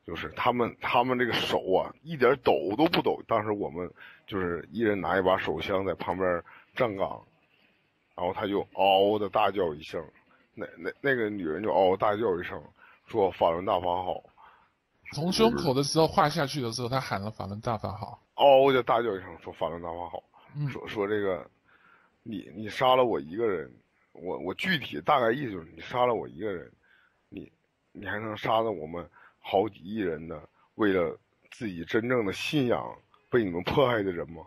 就是他们这个手啊一点抖都不抖。当时我们就是一人拿一把手枪在旁边站岗，然后他就嗷的大叫一声，那个女人就嗷大叫一声，说法轮大法好。从胸口的时候划下去的时候，他喊了法轮大法好，嗷的大叫一声，说法轮大法好。说这个，你杀了我一个人，我具体大概意思就是你杀了我一个人，你还能杀了我们好几亿人的为了自己真正的信仰被你们迫害的人吗？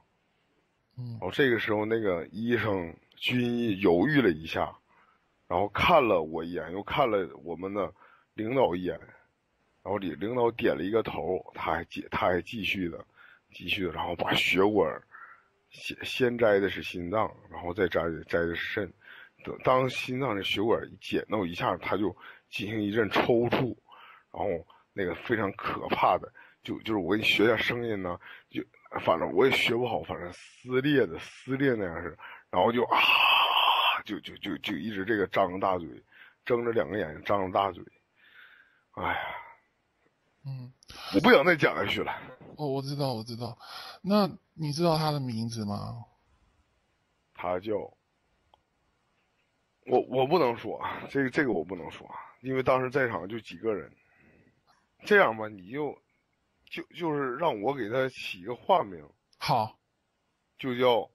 这个时候那个医生军医犹豫了一下，然后看了我一眼，又看了我们的领导一眼，然后领导点了一个头，他还继续的，然后把血管。先摘的是心脏，然后再摘的是肾。当心脏的血管一剪到一下，他就进行一阵抽搐，然后那个非常可怕的，就是我给你学下声音呢，就反正我也学不好，反正撕裂那样是，然后就就一直这个张着大嘴，睁着2个眼睛，张着大嘴，哎呀，我不想再讲下去了。我知道。那你知道他的名字吗？他叫我不能说，这个我不能说，因为当时在场就几个人。这样吧，你就是让我给他起一个化名，好，就叫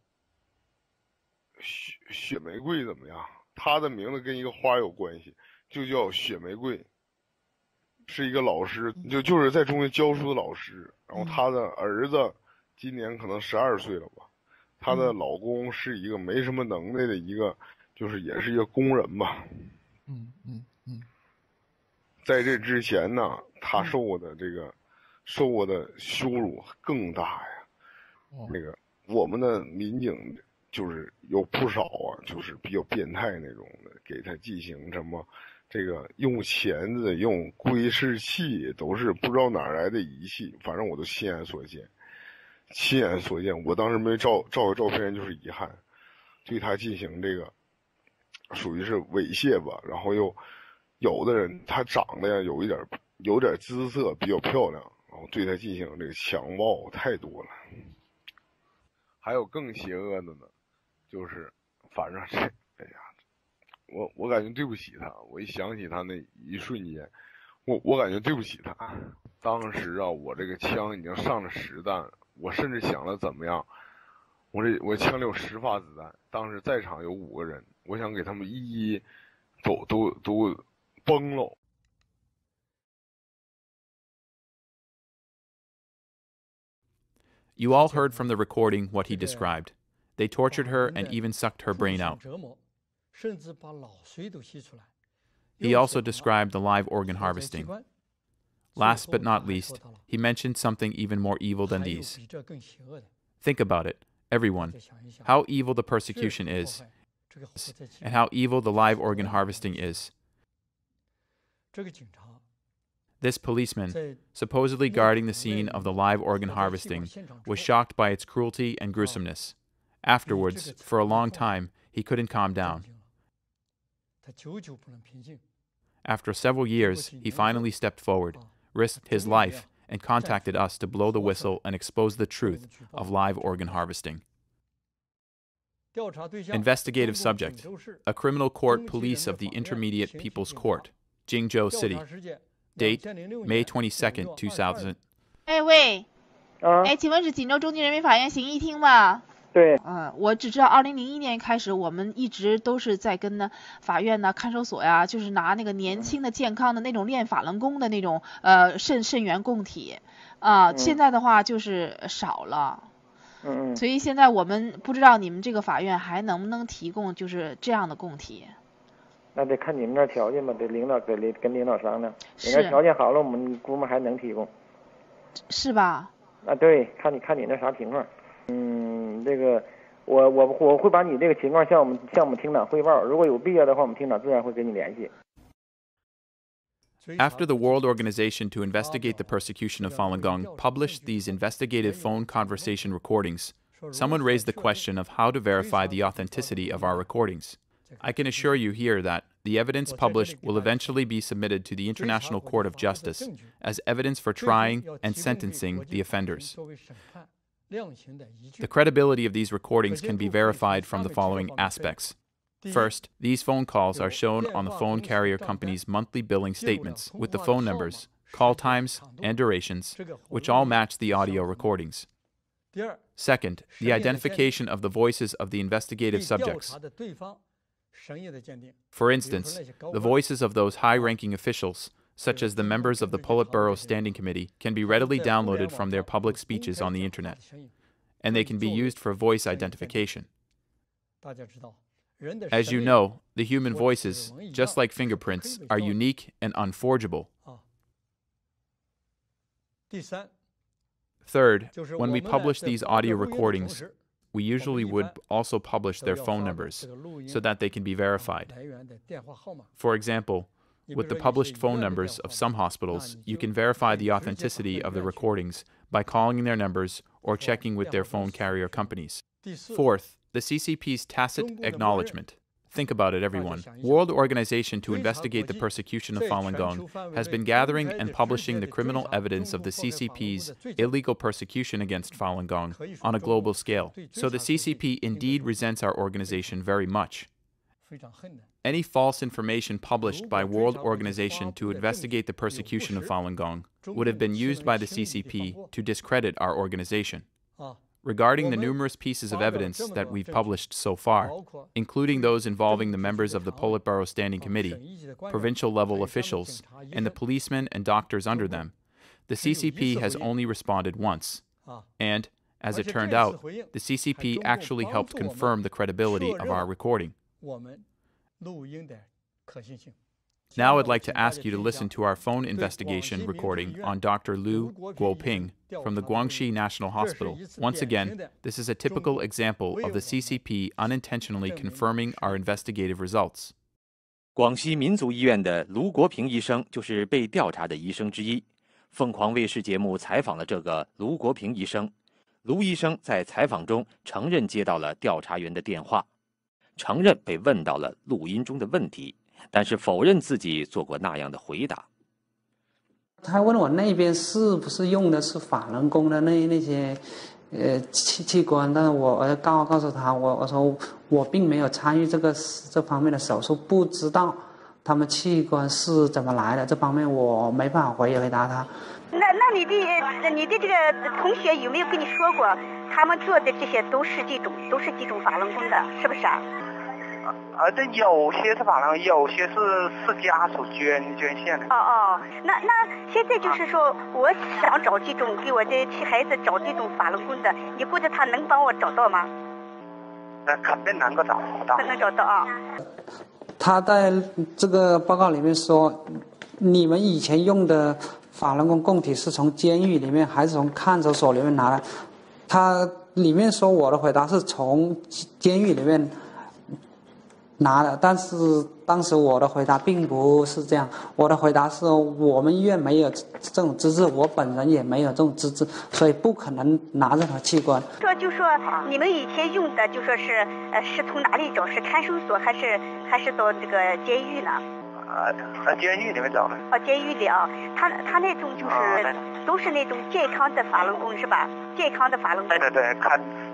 雪玫瑰怎么样？他的名字跟一个花有关系，就叫雪玫瑰。是一个老师，就是在中学教书的老师，然后他的儿子今年可能12岁了吧，他的老公是一个没什么能耐的一个，就是也是一个工人吧。在这之前呢，他受过的羞辱更大呀。那个我们的民警就是有不少啊，就是比较变态那种的，给他进行什么。这个用钳子、用窥视器，都是不知道哪来的仪器，反正我都亲眼所见。我当时没照个照片，就是遗憾，对他进行这个，属于是猥亵吧。然后又有的人他长得呀有点姿色，比较漂亮，然后对他进行这个强暴，太多了。还有更邪恶的呢，就是反正这，哎呀。我感觉对不起他，我一想起他那一瞬间，我感觉对不起他。当时啊，我这个枪已经上了10弹，我甚至想了怎么样，我枪里有10发子弹，当时在场有5个人，我想给他们一都崩了。You all heard from the recording what he described. They tortured her and even sucked her brain out. He also described the live organ harvesting. Last but not least, he mentioned something even more evil than these. Think about it, everyone, how evil the persecution is, and how evil the live organ harvesting is. This policeman, supposedly guarding the scene of the live organ harvesting, was shocked by its cruelty and gruesomeness. Afterwards, for a long time, he couldn't calm down. After several years, he finally stepped forward, risked his life, and contacted us to blow the whistle and expose the truth of live organ harvesting. Investigative subject, a criminal court police of the Intermediate People's Court, Jingzhou City. Date, May 22nd, 2000. 哎喂，请问是锦州中级人民法院刑一厅吗？对，我只知道2001年开始，我们一直都是在跟呢法院呢、看守所呀，就是拿那个年轻的、健康的那种练法轮功的那种肾源供体，现在的话就是少了，所以现在我们不知道你们这个法院还能不能提供就是这样的供体。那得看你们那条件吧，得领导跟领导商量。你那条件好了，我们估摸还能提供。是吧？啊，对，看你那啥情况。这个我会把你这个情况向我们厅长汇报，如果有必要的话，我们厅长自然会跟你联系。After the World Organization to Investigate the Persecution of Falun Gong published these investigative phone conversation recordings, someone raised the question of how to verify the authenticity of our recordings. I can assure you here that the evidence published will eventually be submitted to the International Court of Justice as evidence for trying and sentencing the offenders. The credibility of these recordings can be verified from the following aspects. First, these phone calls are shown on the phone carrier company's monthly billing statements with the phone numbers, call times, and durations, which all match the audio recordings. Second, the identification of the voices of the investigative subjects. For instance, the voices of those high-ranking officials, such as the members of the Politburo Standing Committee, can be readily downloaded from their public speeches on the Internet, and they can be used for voice identification. As you know, the human voices, just like fingerprints, are unique and unforgeable. Third, when we publish these audio recordings, we usually would also publish their phone numbers so that they can be verified. For example, with the published phone numbers of some hospitals, you can verify the authenticity of the recordings by calling their numbers or checking with their phone carrier companies. Fourth, the CCP's tacit acknowledgement. Think about it, everyone. World Organization to Investigate the Persecution of Falun Gong has been gathering and publishing the criminal evidence of the CCP's illegal persecution against Falun Gong on a global scale. So the CCP indeed resents our organization very much. Any false information published by World Organization to Investigate the Persecution of Falun Gong would have been used by the CCP to discredit our organization. Regarding the numerous pieces of evidence that we've published so far, including those involving the members of the Politburo Standing Committee, provincial-level officials, and the policemen and doctors under them, the CCP has only responded once. And, as it turned out, the CCP actually helped confirm the credibility of our recording. Now I'd like to ask you to listen to our phone investigation recording on Dr. Liu Guoping from the Guangxi National Hospital. Once again, this is a typical example of the CCP unintentionally confirming our investigative results. 广西民族医院的卢国平医生就是被调查的医生之一。凤凰卫视节目采访了这个卢国平医生。卢医生在采访中承认接到了调查员的电话，承认被问到了录音中的问题。 但是否认自己做过那样的回答。他问我那边是不是用的是法轮功的那些器官，但是我告诉他，我说我并没有参与这方面的手术，不知道他们器官是怎么来的，这方面我没办法回答他。那你的这个同学有没有跟你说过，他们做的这些都是几种法轮功的，是不是啊？ 这有些是法轮，有些是家属捐献的。那现在就是说，我想找这种给我的孩子找这种法轮功的，你估计他能帮我找到吗？肯定能够找到。能找到啊。他在这个报告里面说，你们以前用的法轮功供体是从监狱里面还是从看守所里面拿的？他里面说我的回答是从监狱里面 拿的，但是当时我的回答并不是这样。我的回答是我们医院没有这种资质，我本人也没有这种资质，所以不可能拿任何器官。就说你们以前用的，就说是从哪里找？是看守所还是到这个监狱呢？监狱里面找的。监狱里啊，他那种就是都是那种健康的法轮功是吧？健康的法轮功。对，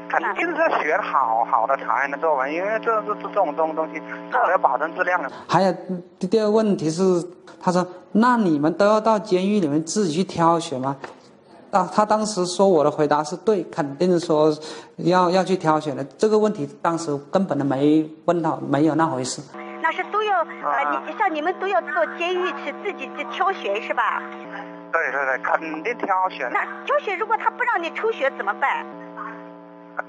肯定是学好的才能做完，因为这种东西做了要保证质量的。还有第二个问题是，他说那你们都要到监狱里面自己去挑选吗？他当时说我的回答是对，肯定是说要去挑选的。这个问题当时根本都没问到，没有那回事。那是都要像你们都要到监狱去自己去挑选是吧？对，肯定挑选。那挑选如果他不让你抽血怎么办？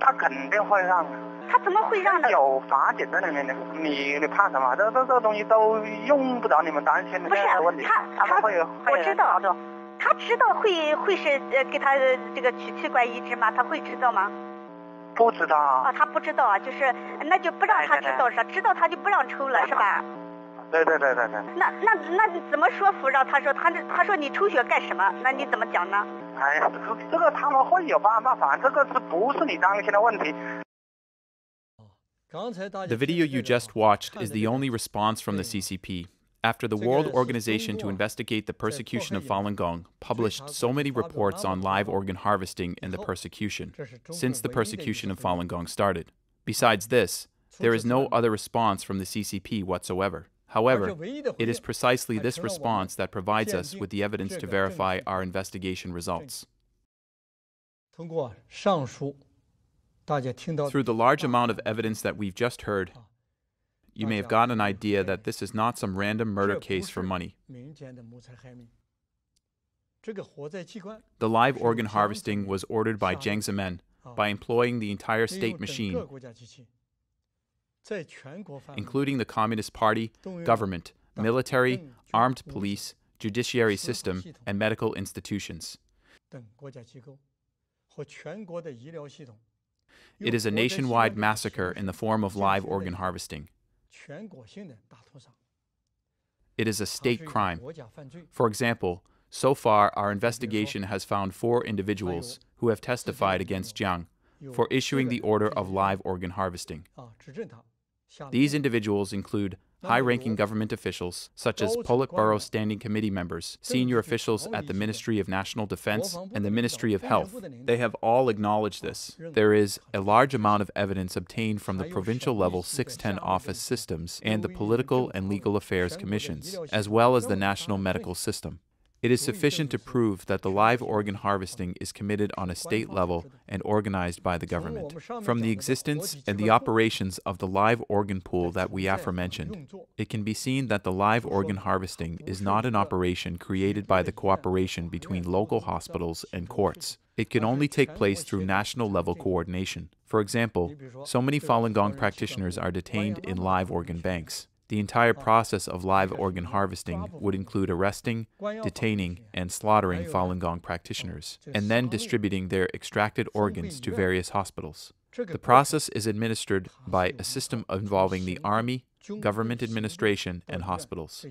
他肯定会让。他怎么会让呢？有法检在里面的，你怕什么？这东西都用不着你们担心的。不是他我知道，他知道会是给他这个取器官移植吗？他会知道吗？不知道啊。他不知道啊，就是那就不让他知道是吧？知道他就不让抽了是吧？对。那你怎么说服让他说他说你抽血干什么？那你怎么讲呢？哎呀，这个他们会有办法，这个不是你担心的问题。The video you just watched is the only response from the CCP after the World Organization to Investigate the Persecution of Falun Gong published so many reports on live organ harvesting and the persecution since the persecution of Falun Gong started. Besides this, there is no other response from the CCP whatsoever. However, it is precisely this response that provides us with the evidence to verify our investigation results. Through the large amount of evidence that we've just heard, you may have gotten an idea that this is not some random murder case for money. The live organ harvesting was ordered by Jiang Zemin by employing the entire state machine, including the Communist Party, government, military, armed police, judiciary system, and medical institutions. It is a nationwide massacre in the form of live organ harvesting. It is a state crime. For example, so far our investigation has found 4 individuals who have testified against Jiang for issuing the order of live organ harvesting. These individuals include high-ranking government officials, such as Politburo Standing Committee members, senior officials at the Ministry of National Defense and the Ministry of Health. They have all acknowledged this. There is a large amount of evidence obtained from the provincial-level 610 office systems and the political and legal affairs commissions, as well as the national medical system. It is sufficient to prove that the live organ harvesting is committed on a state level and organized by the government. From the existence and the operations of the live organ pool that we aforementioned, it can be seen that the live organ harvesting is not an operation created by the cooperation between local hospitals and courts. It can only take place through national-level coordination. For example, so many Falun Gong practitioners are detained in live organ banks. The entire process of live organ harvesting would include arresting, detaining, and slaughtering Falun Gong practitioners, and then distributing their extracted organs to various hospitals. The process is administered by a system involving the army, government administration, and hospitals.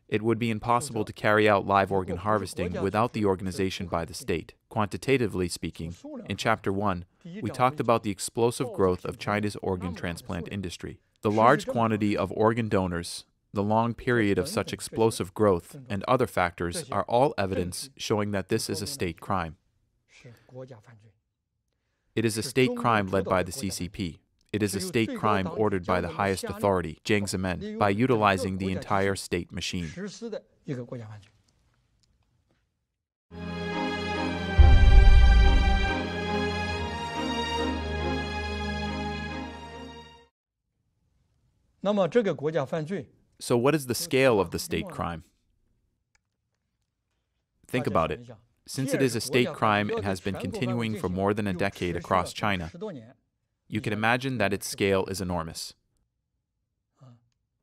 It would be impossible to carry out live organ harvesting without the organization by the state. Quantitatively speaking, in Chapter 1, we talked about the explosive growth of China's organ transplant industry. The large quantity of organ donors, the long period of such explosive growth, and other factors are all evidence showing that this is a state crime. It is a state crime led by the CCP. It is a state crime ordered by the highest authority, Jiang Zemin, by utilizing the entire state machine. So what is the scale of the state crime? Think about it. Since it is a state crime and has been continuing for more than a decade across China, you can imagine that its scale is enormous.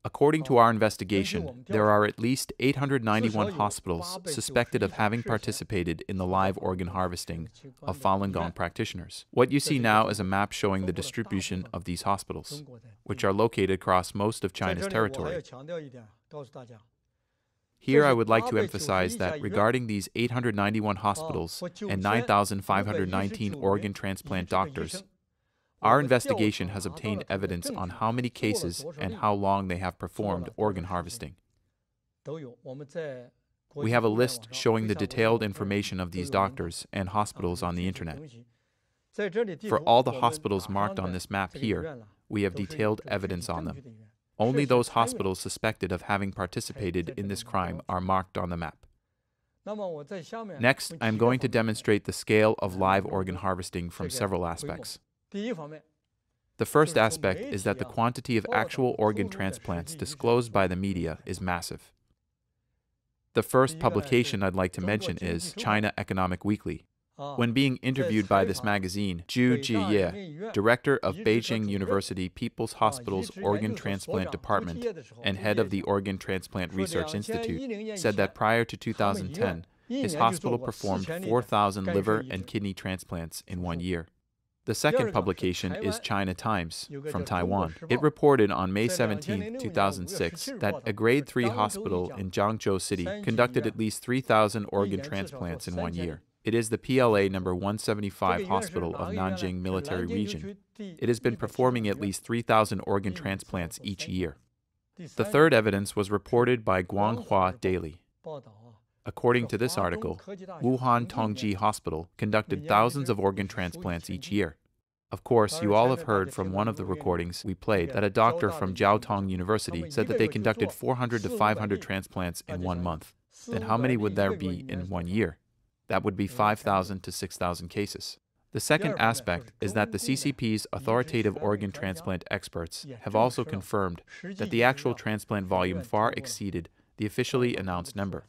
According to our investigation, there are at least 891 hospitals suspected of having participated in the live organ harvesting of Falun Gong practitioners. What you see now is a map showing the distribution of these hospitals, which are located across most of China's territory. Here I would like to emphasize that regarding these 891 hospitals and 9,519 organ transplant doctors, our investigation has obtained evidence on how many cases and how long they have performed organ harvesting. We have a list showing the detailed information of these doctors and hospitals on the internet. For all the hospitals marked on this map here, we have detailed evidence on them. Only those hospitals suspected of having participated in this crime are marked on the map. Next, I am going to demonstrate the scale of live organ harvesting from several aspects. The first aspect is that the quantity of actual organ transplants disclosed by the media is massive. The first publication I'd like to mention is China Economic Weekly, When being interviewed by this magazine, Zhu Jiye, director of Beijing University People's Hospital's Organ Transplant Department and head of the Organ Transplant Research Institute, said that prior to 2010, his hospital performed 4,000 liver and kidney transplants in 1 year. The second publication is China Times from Taiwan. It reported on May 17, 2006, that a Grade 3 hospital in Jiangzhou City conducted at least 3,000 organ transplants in 1 year. It is the PLA number 175 hospital of Nanjing Military Region. It has been performing at least 3,000 organ transplants each year. The third evidence was reported by Guanghua Daily. According to this article, Wuhan Tongji Hospital conducted thousands of organ transplants each year. Of course, you all have heard from one of the recordings we played that a doctor from Jiaotong University said that they conducted 400 to 500 transplants in 1 month. Then how many would there be in 1 year? That would be 5,000 to 6,000 cases. The second aspect is that the CCP's authoritative organ transplant experts have also confirmed that the actual transplant volume far exceeded the officially announced number.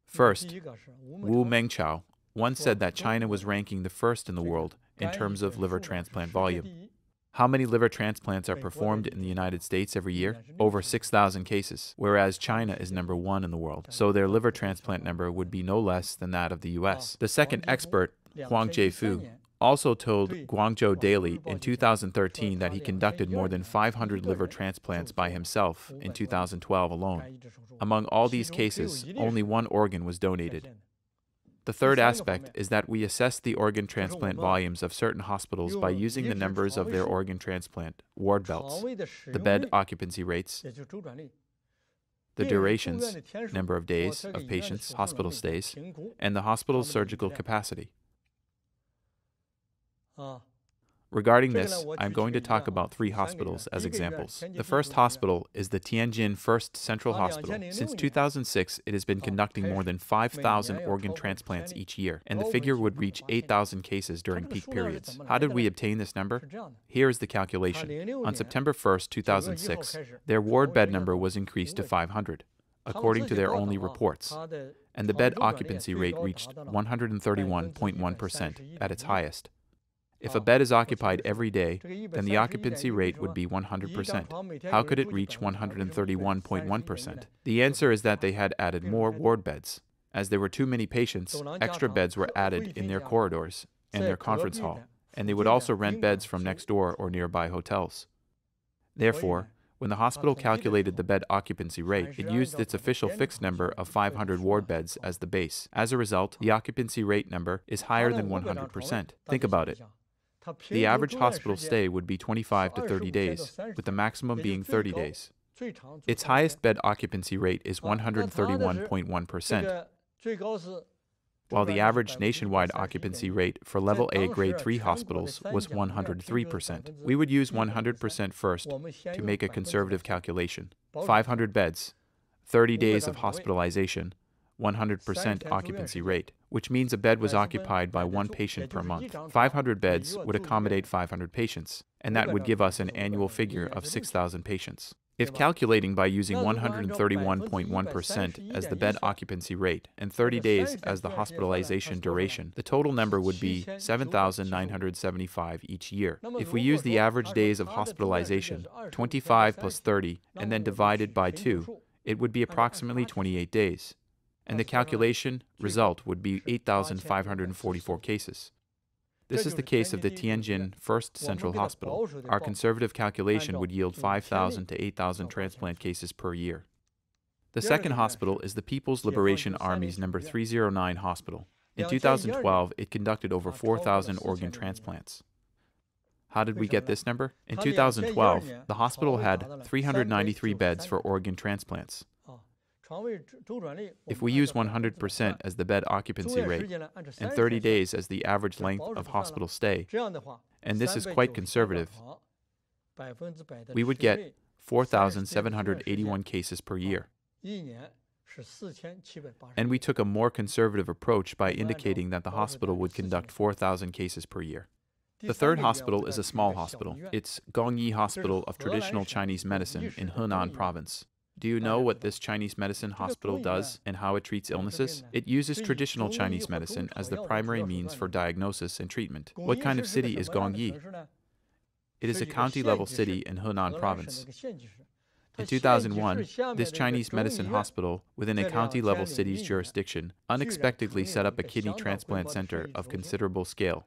First, Wu Mengchao once said that China was ranking the first in the world in terms of liver transplant volume. How many liver transplants are performed in the United States every year? Over 6,000 cases, whereas China is number 1 in the world, so their liver transplant number would be no less than that of the US. The second expert, Huang Jiefu, also told Guangzhou Daily in 2013 that he conducted more than 500 liver transplants by himself in 2012 alone. Among all these cases, only 1 organ was donated. The third aspect is that we assess the organ transplant volumes of certain hospitals by using the numbers of their organ transplant ward belts, the bed occupancy rates, the durations, number of days of patients' hospital stays, and the hospital's surgical capacity. Regarding this, I'm going to talk about 3 hospitals as examples. The first hospital is the Tianjin First Central Hospital. Since 2006, it has been conducting more than 5,000 organ transplants each year, and the figure would reach 8,000 cases during peak periods. How did we obtain this number? Here is the calculation. On September 1st, 2006, their ward bed number was increased to 500, according to their only reports, and the bed occupancy rate reached 131.1% at its highest. If a bed is occupied every day, then the occupancy rate would be 100%. How could it reach 131.1%? The answer is that they had added more ward beds. As there were too many patients, extra beds were added in their corridors and their conference hall, and they would also rent beds from next door or nearby hotels. Therefore, when the hospital calculated the bed occupancy rate, it used its official fixed number of 500 ward beds as the base. As a result, the occupancy rate number is higher than 100%. Think about it. The average hospital stay would be 25 to 30 days, with the maximum being 30 days. Its highest bed occupancy rate is 131.1%, while the average nationwide occupancy rate for Level A Grade 3 hospitals was 103%. We would use 100% first to make a conservative calculation. 500 beds, 30 days of hospitalization, 100% occupancy rate, which means a bed was occupied by 1 patient per month. 500 beds would accommodate 500 patients, and that would give us an annual figure of 6,000 patients. If calculating by using 131.1% as the bed occupancy rate and 30 days as the hospitalization duration, the total number would be 7,975 each year. If we use the average days of hospitalization, 25 plus 30, and then divided by 2, it would be approximately 28 days. And the calculation result would be 8,544 cases. This is the case of the Tianjin First Central Hospital. Our conservative calculation would yield 5,000 to 8,000 transplant cases per year. The second hospital is the People's Liberation Army's No. 309 Hospital. In 2012, it conducted over 4,000 organ transplants. How did we get this number? In 2012, the hospital had 393 beds for organ transplants. If we use 100% as the bed occupancy rate and 30 days as the average length of hospital stay, and this is quite conservative, we would get 4,781 cases per year. And we took a more conservative approach by indicating that the hospital would conduct 4,000 cases per year. The third hospital is a small hospital. It's Gongyi Hospital of Traditional Chinese Medicine in Henan Province. Do you know what this Chinese medicine hospital does and how it treats illnesses? It uses traditional Chinese medicine as the primary means for diagnosis and treatment. What kind of city is Gongyi? It is a county-level city in Henan province. In 2001, this Chinese medicine hospital, within a county-level city's jurisdiction, unexpectedly set up a kidney transplant center of considerable scale.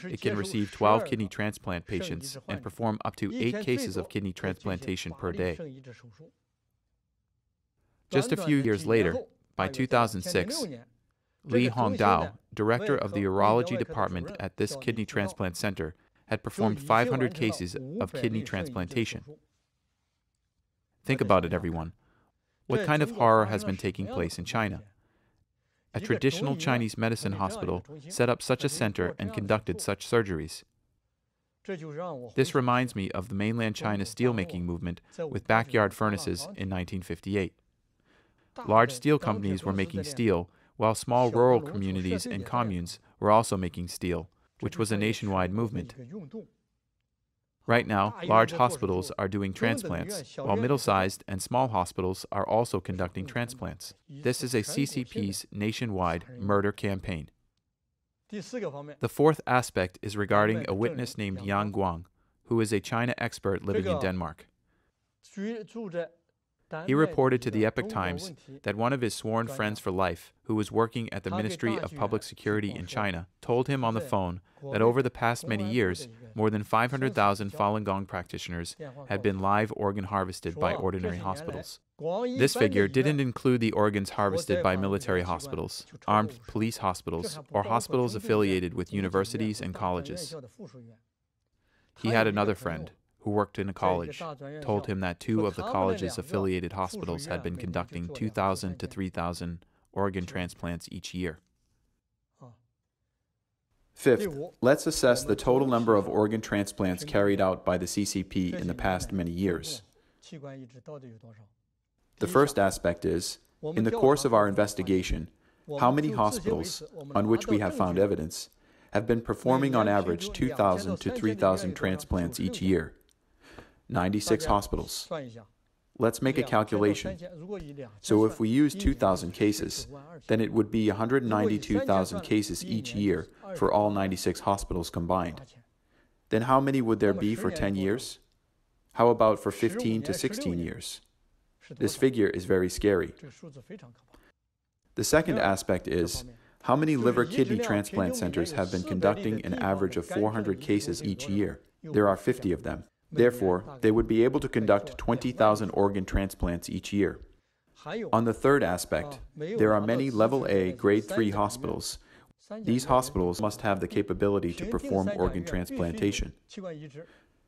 It can receive 12 kidney transplant patients and perform up to 8 cases of kidney transplantation per day. Just a few years later, by 2006, Li Hongdao, director of the urology department at this kidney transplant center, had performed 500 cases of kidney transplantation. Think about it, everyone. What kind of horror has been taking place in China? A traditional Chinese medicine hospital set up such a center and conducted such surgeries. This reminds me of the mainland China steelmaking movement with backyard furnaces in 1958. Large steel companies were making steel, while small rural communities and communes were also making steel, which was a nationwide movement. Right now, large hospitals are doing transplants, while middle-sized and small hospitals are also conducting transplants. This is a CCP's nationwide murder campaign. The fourth aspect is regarding a witness named Yang Guang, who is a China expert living in Denmark. He reported to the Epoch Times that one of his sworn friends for life, who was working at the Ministry of Public Security in China, told him on the phone that over the past many years, more than 500,000 Falun Gong practitioners had been live organ harvested by ordinary hospitals. This figure didn't include the organs harvested by military hospitals, armed police hospitals, or hospitals affiliated with universities and colleges. He had another friend who worked in a college, told him that 2 of the college's affiliated hospitals had been conducting 2,000 to 3,000 organ transplants each year. Fifth, let's assess the total number of organ transplants carried out by the CCP in the past many years. The first aspect is, in the course of our investigation, how many hospitals, on which we have found evidence, have been performing on average 2,000 to 3,000 transplants each year. 96 hospitals. Let's make a calculation. So if we use 2,000 cases, then it would be 192,000 cases each year for all 96 hospitals combined. Then how many would there be for 10 years? How about for 15 to 16 years? This figure is very scary. The second aspect is, how many liver-kidney transplant centers have been conducting an average of 400 cases each year? There are 50 of them. Therefore, they would be able to conduct 20,000 organ transplants each year. On the third aspect, there are many Level A, Grade 3 hospitals. These hospitals must have the capability to perform organ transplantation.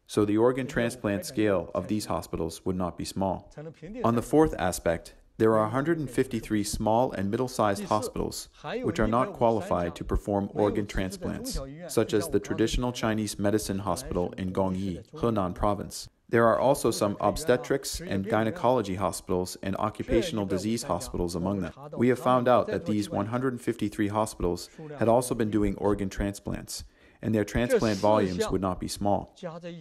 So the organ transplant scale of these hospitals would not be small. On the fourth aspect, there are 153 small and middle-sized hospitals which are not qualified to perform organ transplants, such as the traditional Chinese medicine hospital in Gongyi, Henan province. There are also some obstetrics and gynecology hospitals and occupational disease hospitals among them. We have found out that these 153 hospitals had also been doing organ transplants, and their transplant volumes would not be small.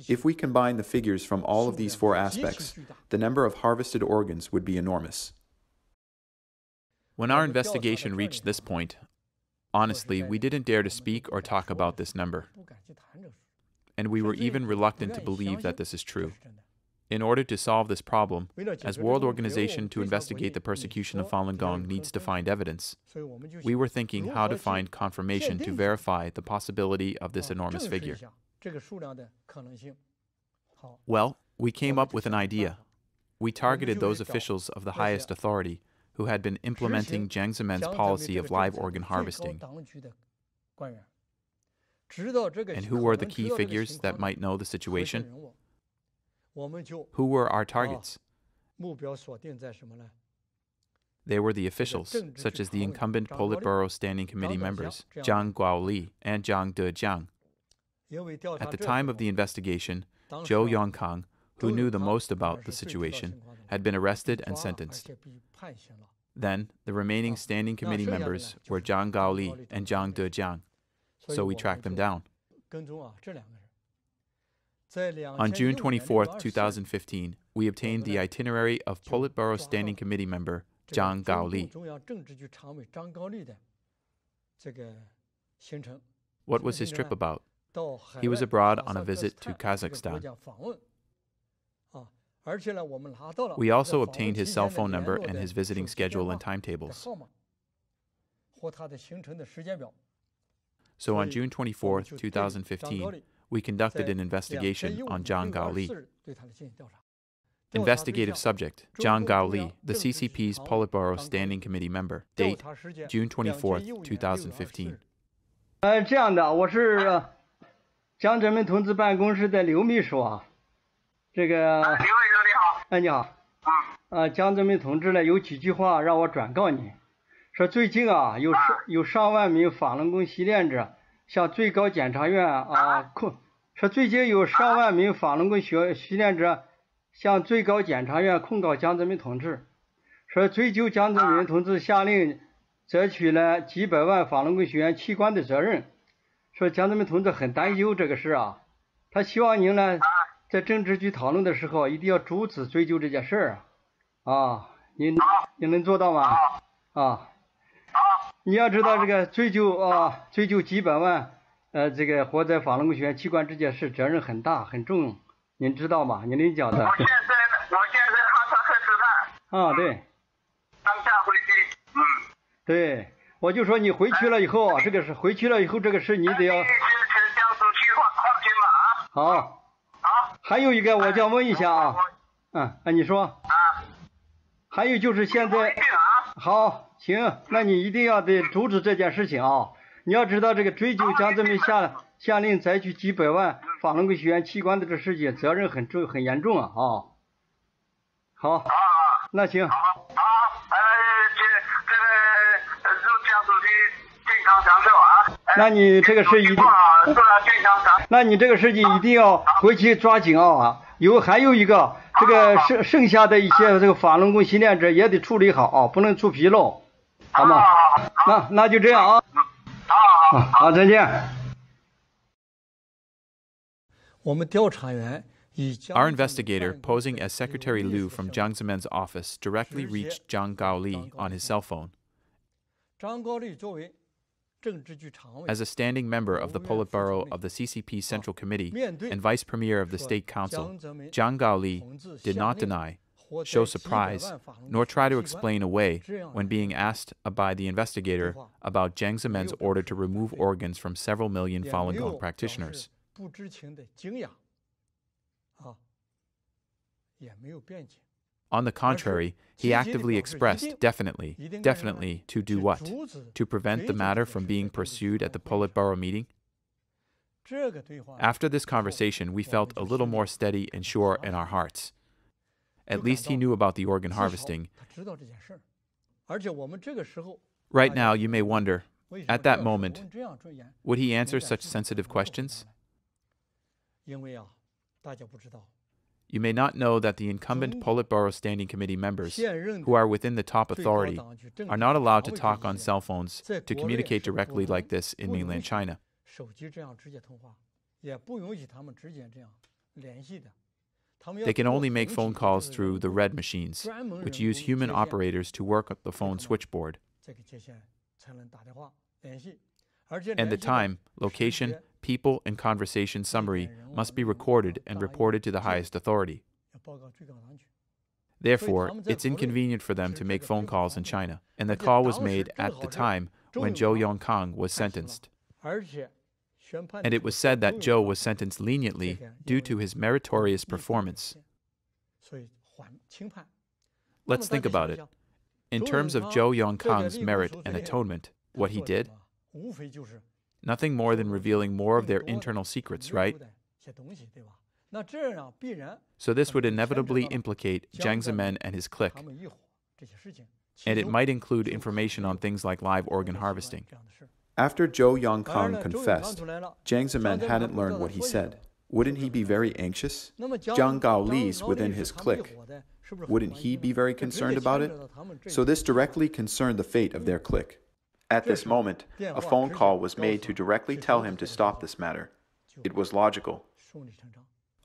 If we combine the figures from all of these 4 aspects, the number of harvested organs would be enormous. When our investigation reached this point, honestly, we didn't dare to speak or talk about this number. And we were even reluctant to believe that this is true. In order to solve this problem, as World Organization to Investigate the Persecution of Falun Gong needs to find evidence, we were thinking how to find confirmation to verify the possibility of this enormous figure. Well, we came up with an idea. We targeted those officials of the highest authority who had been implementing Jiang Zemin's policy of live organ harvesting. And who were the key figures that might know the situation? Who were our targets? They were the officials, such as the incumbent Politburo Standing Committee members, Zhang Guaoli and Zhang Dejiang. At the time of the investigation, Zhou Yongkang, who knew the most about the situation, had been arrested and sentenced. Then, the remaining Standing Committee members were Zhang Gaoli and Zhang Dejiang, so we tracked them down. On June 24, 2015, we obtained the itinerary of Politburo Standing Committee member Zhang Gaoli. What was his trip about? He was abroad on a visit to Kazakhstan. We also obtained his cell phone number and his visiting schedule and timetables. So on June 24, 2015, we conducted an investigation on Zhang Gaoli. Investigative subject, Zhang Gaoli, the CCP's Politburo Standing Committee member. Date, June 24, 2015. 这样的，我是江泽民同志办公室的刘秘书啊。这个刘秘书你好。你好。江泽民同志呢有几句话让我转告你，说最近啊有上万名法轮功习练者向最高检察院说最近有上万名法轮功习练者向最高检察院控告江泽民同志，说追究江泽民同志下令摘取了几百万法轮功学员器官的责任，说江泽民同志很担忧这个事啊，他希望您呢在政治局讨论的时候一定要主旨追究这件事啊，您能做到吗？你要知道这个追究几百万这个活在法轮功学员器官这件事责任很大很重，您知道吗？您领奖的。我现在哈萨克斯坦。对。当下回去。对，我就说你回去了以后，这个事你得要。好。还有一个我想问一下你说。还有就是现在。好，行，那你一定要得阻止这件事情啊！你要知道这个追究江泽民下令摘取几百万法轮功学员器官的这事情，责任很重很严重啊！好，那行。那你这个事一定，那你这个事情一定要回去抓紧啊！还有一个，这个剩下的一些这个法轮功习练者也得处理好啊，不能出纰漏，好吗？那就这样啊。好，再见。Our investigator, posing as Secretary Liu from Jiang Zemin's office, directly reached Zhang Gaoli on his cell phone. As a standing member of the Politburo of the CCP Central Committee and Vice Premier of the State Council, Zhang Gaoli did not deny, show surprise, nor try to explain away when being asked by the investigator about Jiang Zemin's order to remove organs from several million Falun Gong practitioners. On the contrary, he actively expressed definitely to do what? To prevent the matter from being pursued at the Politburo meeting? After this conversation, we felt a little more steady and sure in our hearts. At least he knew about the organ harvesting. Right now, you may wonder, at that moment, would he answer such sensitive questions? You may not know that the incumbent Politburo Standing Committee members, who are within the top authority, are not allowed to talk on cell phones to communicate directly like this in mainland China. They can only make phone calls through the red machines, which use human operators to work the phone switchboard. And the time, location, people, and conversation summary must be recorded and reported to the highest authority. Therefore, it's inconvenient for them to make phone calls in China, and the call was made at the time when Zhou Yongkang was sentenced. And it was said that Zhou was sentenced leniently due to his meritorious performance. Let's think about it. In terms of Zhou Yongkang's merit and atonement, what he did? Nothing more than revealing more of their internal secrets, right? So this would inevitably implicate Jiang Zemin and his clique. And it might include information on things like live organ harvesting. After Zhou Yongkang confessed, Jiang Zemin hadn't learned what he said. Wouldn't he be very anxious? Zhang Gaoli's within his clique. Wouldn't he be very concerned about it? So this directly concerned the fate of their clique. At this moment, a phone call was made to directly tell him to stop this matter. It was logical.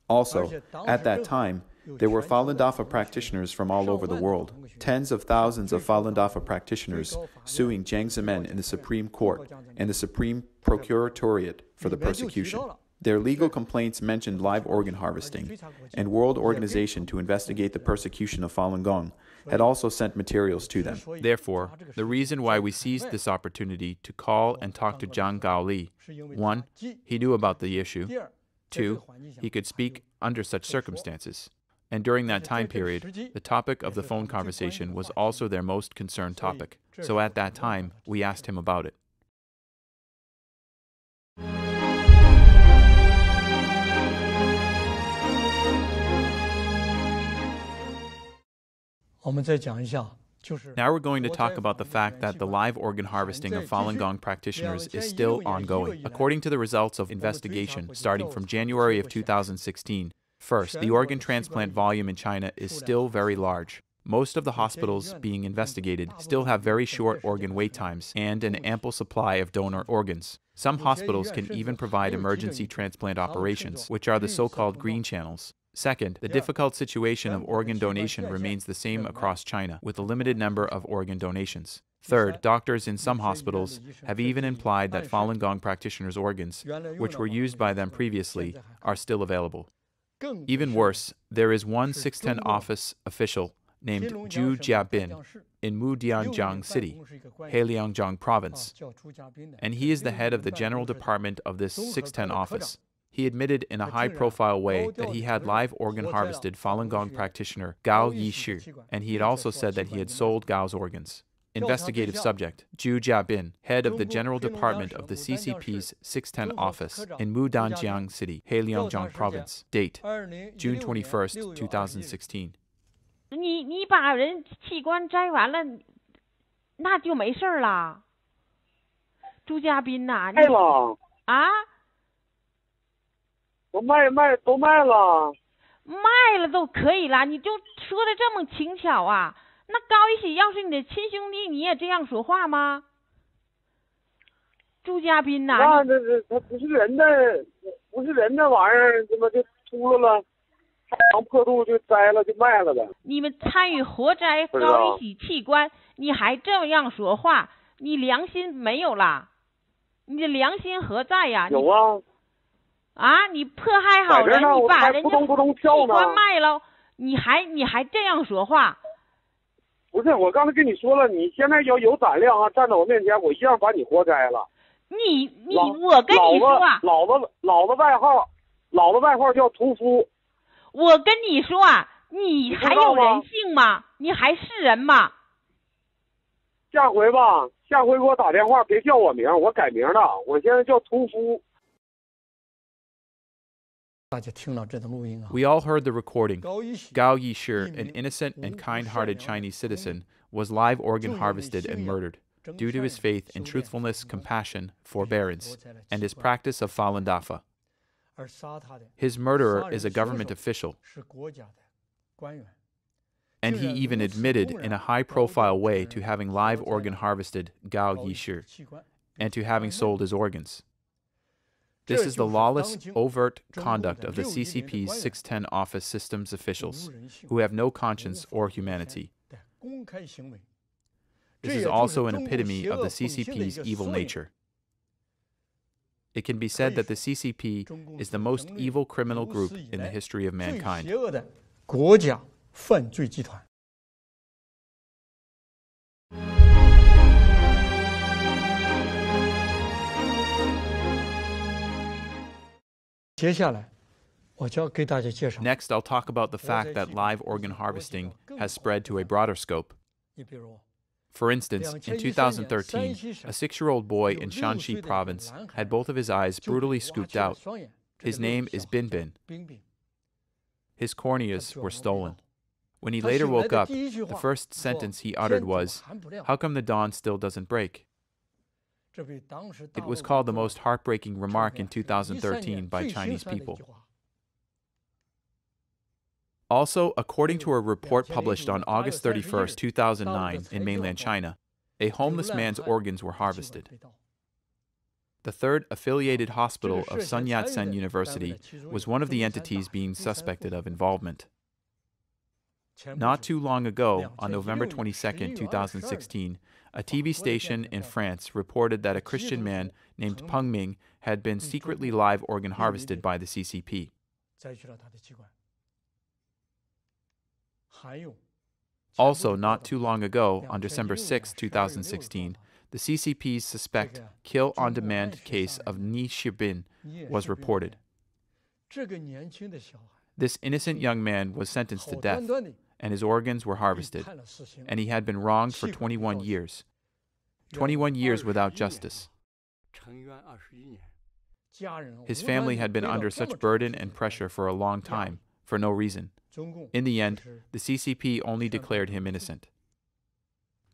Also, at that time, there were Falun Dafa practitioners from all over the world, tens of thousands of Falun Dafa practitioners suing Jiang Zemin in the Supreme Court and the Supreme Procuratoriate for the persecution. Their legal complaints mentioned live organ harvesting, and World Organization to investigate the persecution of Falun Gong had also sent materials to them. Therefore, the reason why we seized this opportunity to call and talk to Zhang Gaoli: 1. He knew about the issue. 2. He could speak under such circumstances. And during that time period, the topic of the phone conversation was also their most concerned topic. So at that time, we asked him about it. Now we're going to talk about the fact that the live organ harvesting of Falun Gong practitioners is still ongoing. According to the results of investigation starting from January of 2016, first, the organ transplant volume in China is still very large. Most of the hospitals being investigated still have very short organ wait times and an ample supply of donor organs. Some hospitals can even provide emergency transplant operations, which are the so-called green channels. Second, the difficult situation of organ donation remains the same across China, with a limited number of organ donations. Third, doctors in some hospitals have even implied that Falun Gong practitioners' organs, which were used by them previously, are still available. Even worse, there is one 610 office official named Zhu Jiabin in Mudianjiang City, Heiliangjiang Province, and he is the head of the general department of this 610 office. He admitted in a high-profile way that he had live organ harvested Falun Gong practitioner Gao Yishi, and he had also said that he had sold Gao's organs. Investigative subject, Zhu Jiabin, head of the General Department of the CCP's 610 office in Mudanjiang City, Heiliangjiang Province. Date, June 21st, 2016. 你把人器官摘完了，那就没事了。朱家斌呐，卖了啊？都卖了。卖了都可以了，你就说的这么轻巧啊？那高一喜要是你的亲兄弟，你也这样说话吗？朱家斌呐，那他不是人的玩意儿，怎么就秃噜了？太阳破肚就摘了就卖了呗。你们参与活摘高一喜器官，你还这样说话，你良心没有啦？你的良心何在呀？有啊。啊！你迫害好人，你把人家器官卖了，你还这样说话？不是，我刚才跟你说了，你现在要有胆量啊，站在我面前，我一样把你活摘了。我跟你说啊，老子外号叫屠夫。我跟你说啊，你还有人性吗？你还是人吗？下回给我打电话，别叫我名，我改名了，我现在叫屠夫。We all heard the recording. Gao Yishi, an innocent and kind-hearted Chinese citizen, was live organ harvested and murdered due to his faith in truthfulness, compassion, forbearance, and his practice of Falun Dafa. His murderer is a government official, and he even admitted in a high-profile way to having live organ harvested Gao Yishi and to having sold his organs. This is the lawless, overt conduct of the CCP's 610 office systems officials, who have no conscience or humanity. This is also an epitome of the CCP's evil nature. It can be said that the CCP is the most evil criminal group in the history of mankind. Next, I'll talk about the fact that live organ harvesting has spread to a broader scope. For instance, in 2013, a 6-year-old boy in Shanxi province had both of his eyes brutally scooped out. His name is Binbin. His corneas were stolen. When he later woke up, the first sentence he uttered was, "How come the dawn still doesn't break?" It was called the most heartbreaking remark in 2013 by Chinese people. Also, according to a report published on August 31, 2009 in mainland China, a homeless man's organs were harvested. The third affiliated hospital of Sun Yat-sen University was one of the entities being suspected of involvement. Not too long ago, on November 22, 2016, a TV station in France reported that a Christian man named Peng Ming had been secretly live organ harvested by the CCP. Also, not too long ago, on December 6, 2016, the CCP's suspect kill-on-demand case of Ni Shibin was reported. This innocent young man was sentenced to death, and his organs were harvested, and he had been wronged for 21 years. 21 years without justice. His family had been under such burden and pressure for a long time, for no reason. In the end, the CCP only declared him innocent.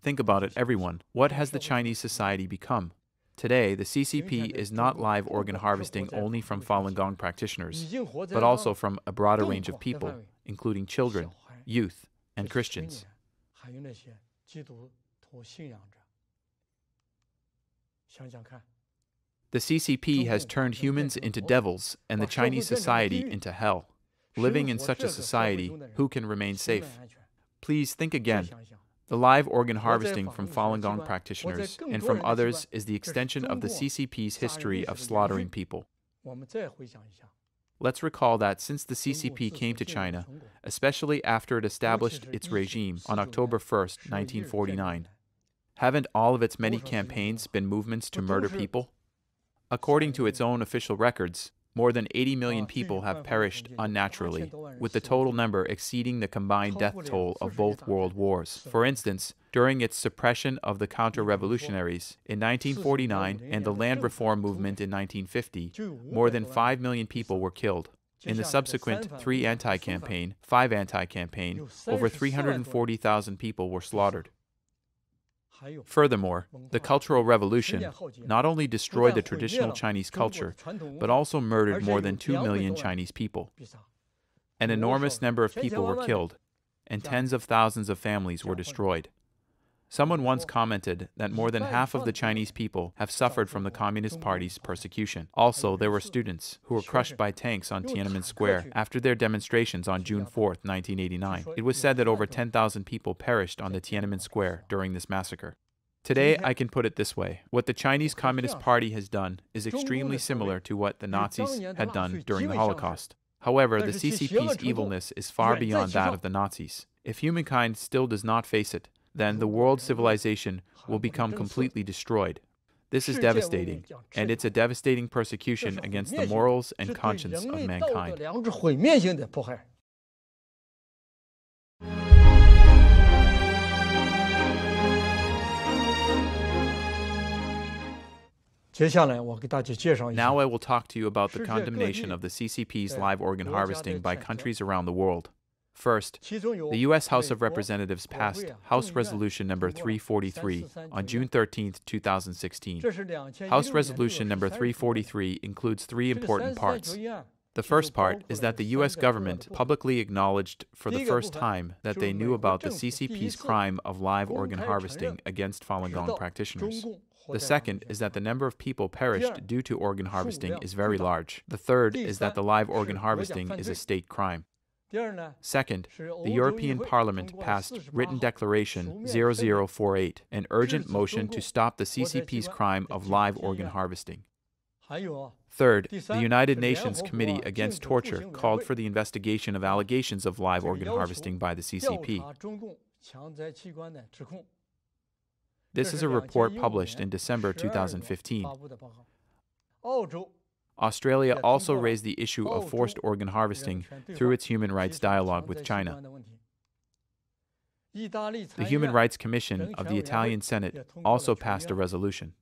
Think about it, everyone. What has the Chinese society become? Today, the CCP is not live organ harvesting only from Falun Gong practitioners, but also from a broader range of people, including children, youth, and Christians. The CCP has turned humans into devils and the Chinese society into hell. Living in such a society, who can remain safe? Please think again. The live organ harvesting from Falun Gong practitioners and from others is the extension of the CCP's history of slaughtering people. Let's recall that since the CCP came to China, especially after it established its regime on October 1, 1949, haven't all of its many campaigns been movements to murder people? According to its own official records, more than 80 million people have perished unnaturally, with the total number exceeding the combined death toll of both world wars. For instance, during its suppression of the counter-revolutionaries in 1949 and the land reform movement in 1950, more than 5 million people were killed. In the subsequent 3 anti-campaign, 5 anti-campaign, over 340,000 people were slaughtered. Furthermore, the Cultural Revolution not only destroyed the traditional Chinese culture, but also murdered more than 2 million Chinese people. An enormous number of people were killed, and tens of thousands of families were destroyed. Someone once commented that more than half of the Chinese people have suffered from the Communist Party's persecution. Also, there were students who were crushed by tanks on Tiananmen Square after their demonstrations on June 4, 1989. It was said that over 10,000 people perished on the Tiananmen Square during this massacre. Today, I can put it this way. What the Chinese Communist Party has done is extremely similar to what the Nazis had done during the Holocaust. However, the CCP's evilness is far beyond that of the Nazis. If humankind still does not face it, then the world civilization will become completely destroyed. This is devastating, and it's a devastating persecution against the morals and conscience of mankind. Now I will talk to you about the condemnation of the CCP's live organ harvesting by countries around the world. First, the U.S. House of Representatives passed House Resolution number 343 on June 13, 2016. House Resolution number 343 includes 3 important parts. The first part is that the U.S. government publicly acknowledged for the first time that they knew about the CCP's crime of live organ harvesting against Falun Gong practitioners. The second is that the number of people perished due to organ harvesting is very large. The third is that the live organ harvesting is a state crime. Second, the European Parliament passed Written Declaration 0048, an urgent motion to stop the CCP's crime of live organ harvesting. Third, the United Nations Committee Against Torture called for the investigation of allegations of live organ harvesting by the CCP. This is a report published in December 2015. Australia also raised the issue of forced organ harvesting through its human rights dialogue with China. The Human Rights Commission of the Italian Senate also passed a resolution.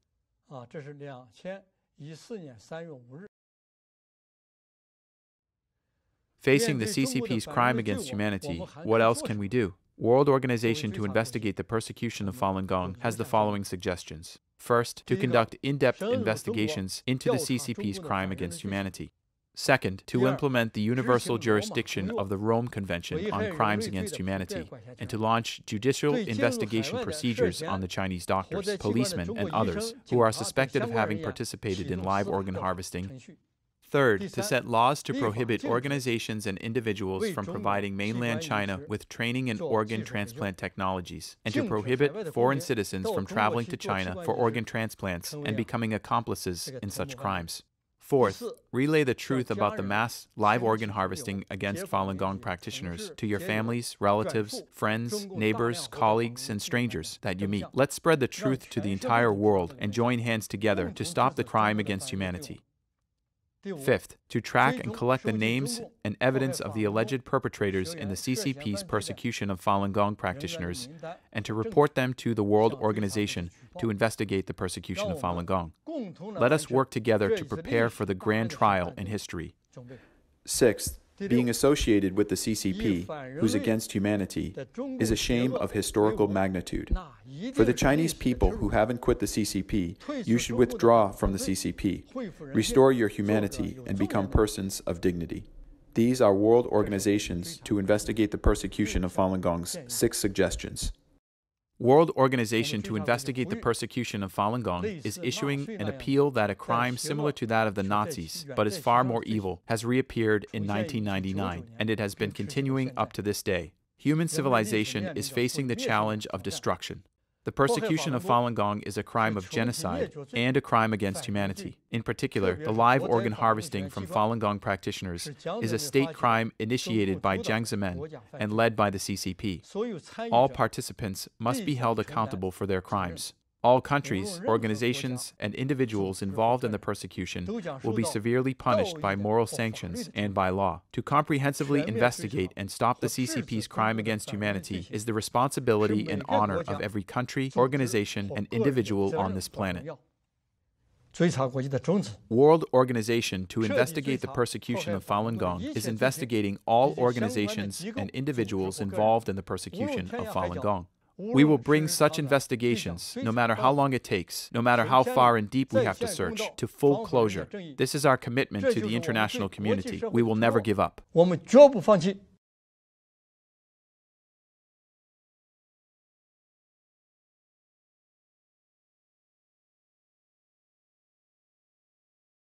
Facing the CCP's crime against humanity, what else can we do? World Organization to Investigate the Persecution of Falun Gong has the following suggestions. First, to conduct in-depth investigations into the CCP's crime against humanity. Second, to implement the universal jurisdiction of the Rome Convention on Crimes Against Humanity, and to launch judicial investigation procedures on the Chinese doctors, policemen, and others who are suspected of having participated in live organ harvesting. Third, to set laws to prohibit organizations and individuals from providing mainland China with training in organ transplant technologies, and to prohibit foreign citizens from traveling to China for organ transplants and becoming accomplices in such crimes. Fourth, relay the truth about the mass live organ harvesting against Falun Gong practitioners to your families, relatives, friends, neighbors, colleagues, and strangers that you meet. Let's spread the truth to the entire world and join hands together to stop the crime against humanity. Fifth, to track and collect the names and evidence of the alleged perpetrators in the CCP's persecution of Falun Gong practitioners, and to report them to the World Organization to investigate the persecution of Falun Gong. Let us work together to prepare for the grand trial in history. Sixth, being associated with the CCP, who's against humanity, is a shame of historical magnitude. For the Chinese people who haven't quit the CCP, you should withdraw from the CCP, restore your humanity, and become persons of dignity. These are world organizations to investigate the persecution of Falun Gong's 6 suggestions. World Organization to Investigate the Persecution of Falun Gong is issuing an appeal that a crime similar to that of the Nazis, but is far more evil, has reappeared in 1999, and it has been continuing up to this day. Human civilization is facing the challenge of destruction. The persecution of Falun Gong is a crime of genocide and a crime against humanity. In particular, the live organ harvesting from Falun Gong practitioners is a state crime initiated by Jiang Zemin and led by the CCP. All participants must be held accountable for their crimes. All countries, organizations, and individuals involved in the persecution will be severely punished by moral sanctions and by law. To comprehensively investigate and stop the CCP's crime against humanity is the responsibility and honor of every country, organization, and individual on this planet. World Organization to Investigate the Persecution of Falun Gong is investigating all organizations and individuals involved in the persecution of Falun Gong. We will bring such investigations, no matter how long it takes, no matter how far and deep we have to search, to full closure. This is our commitment to the international community. We will never give up.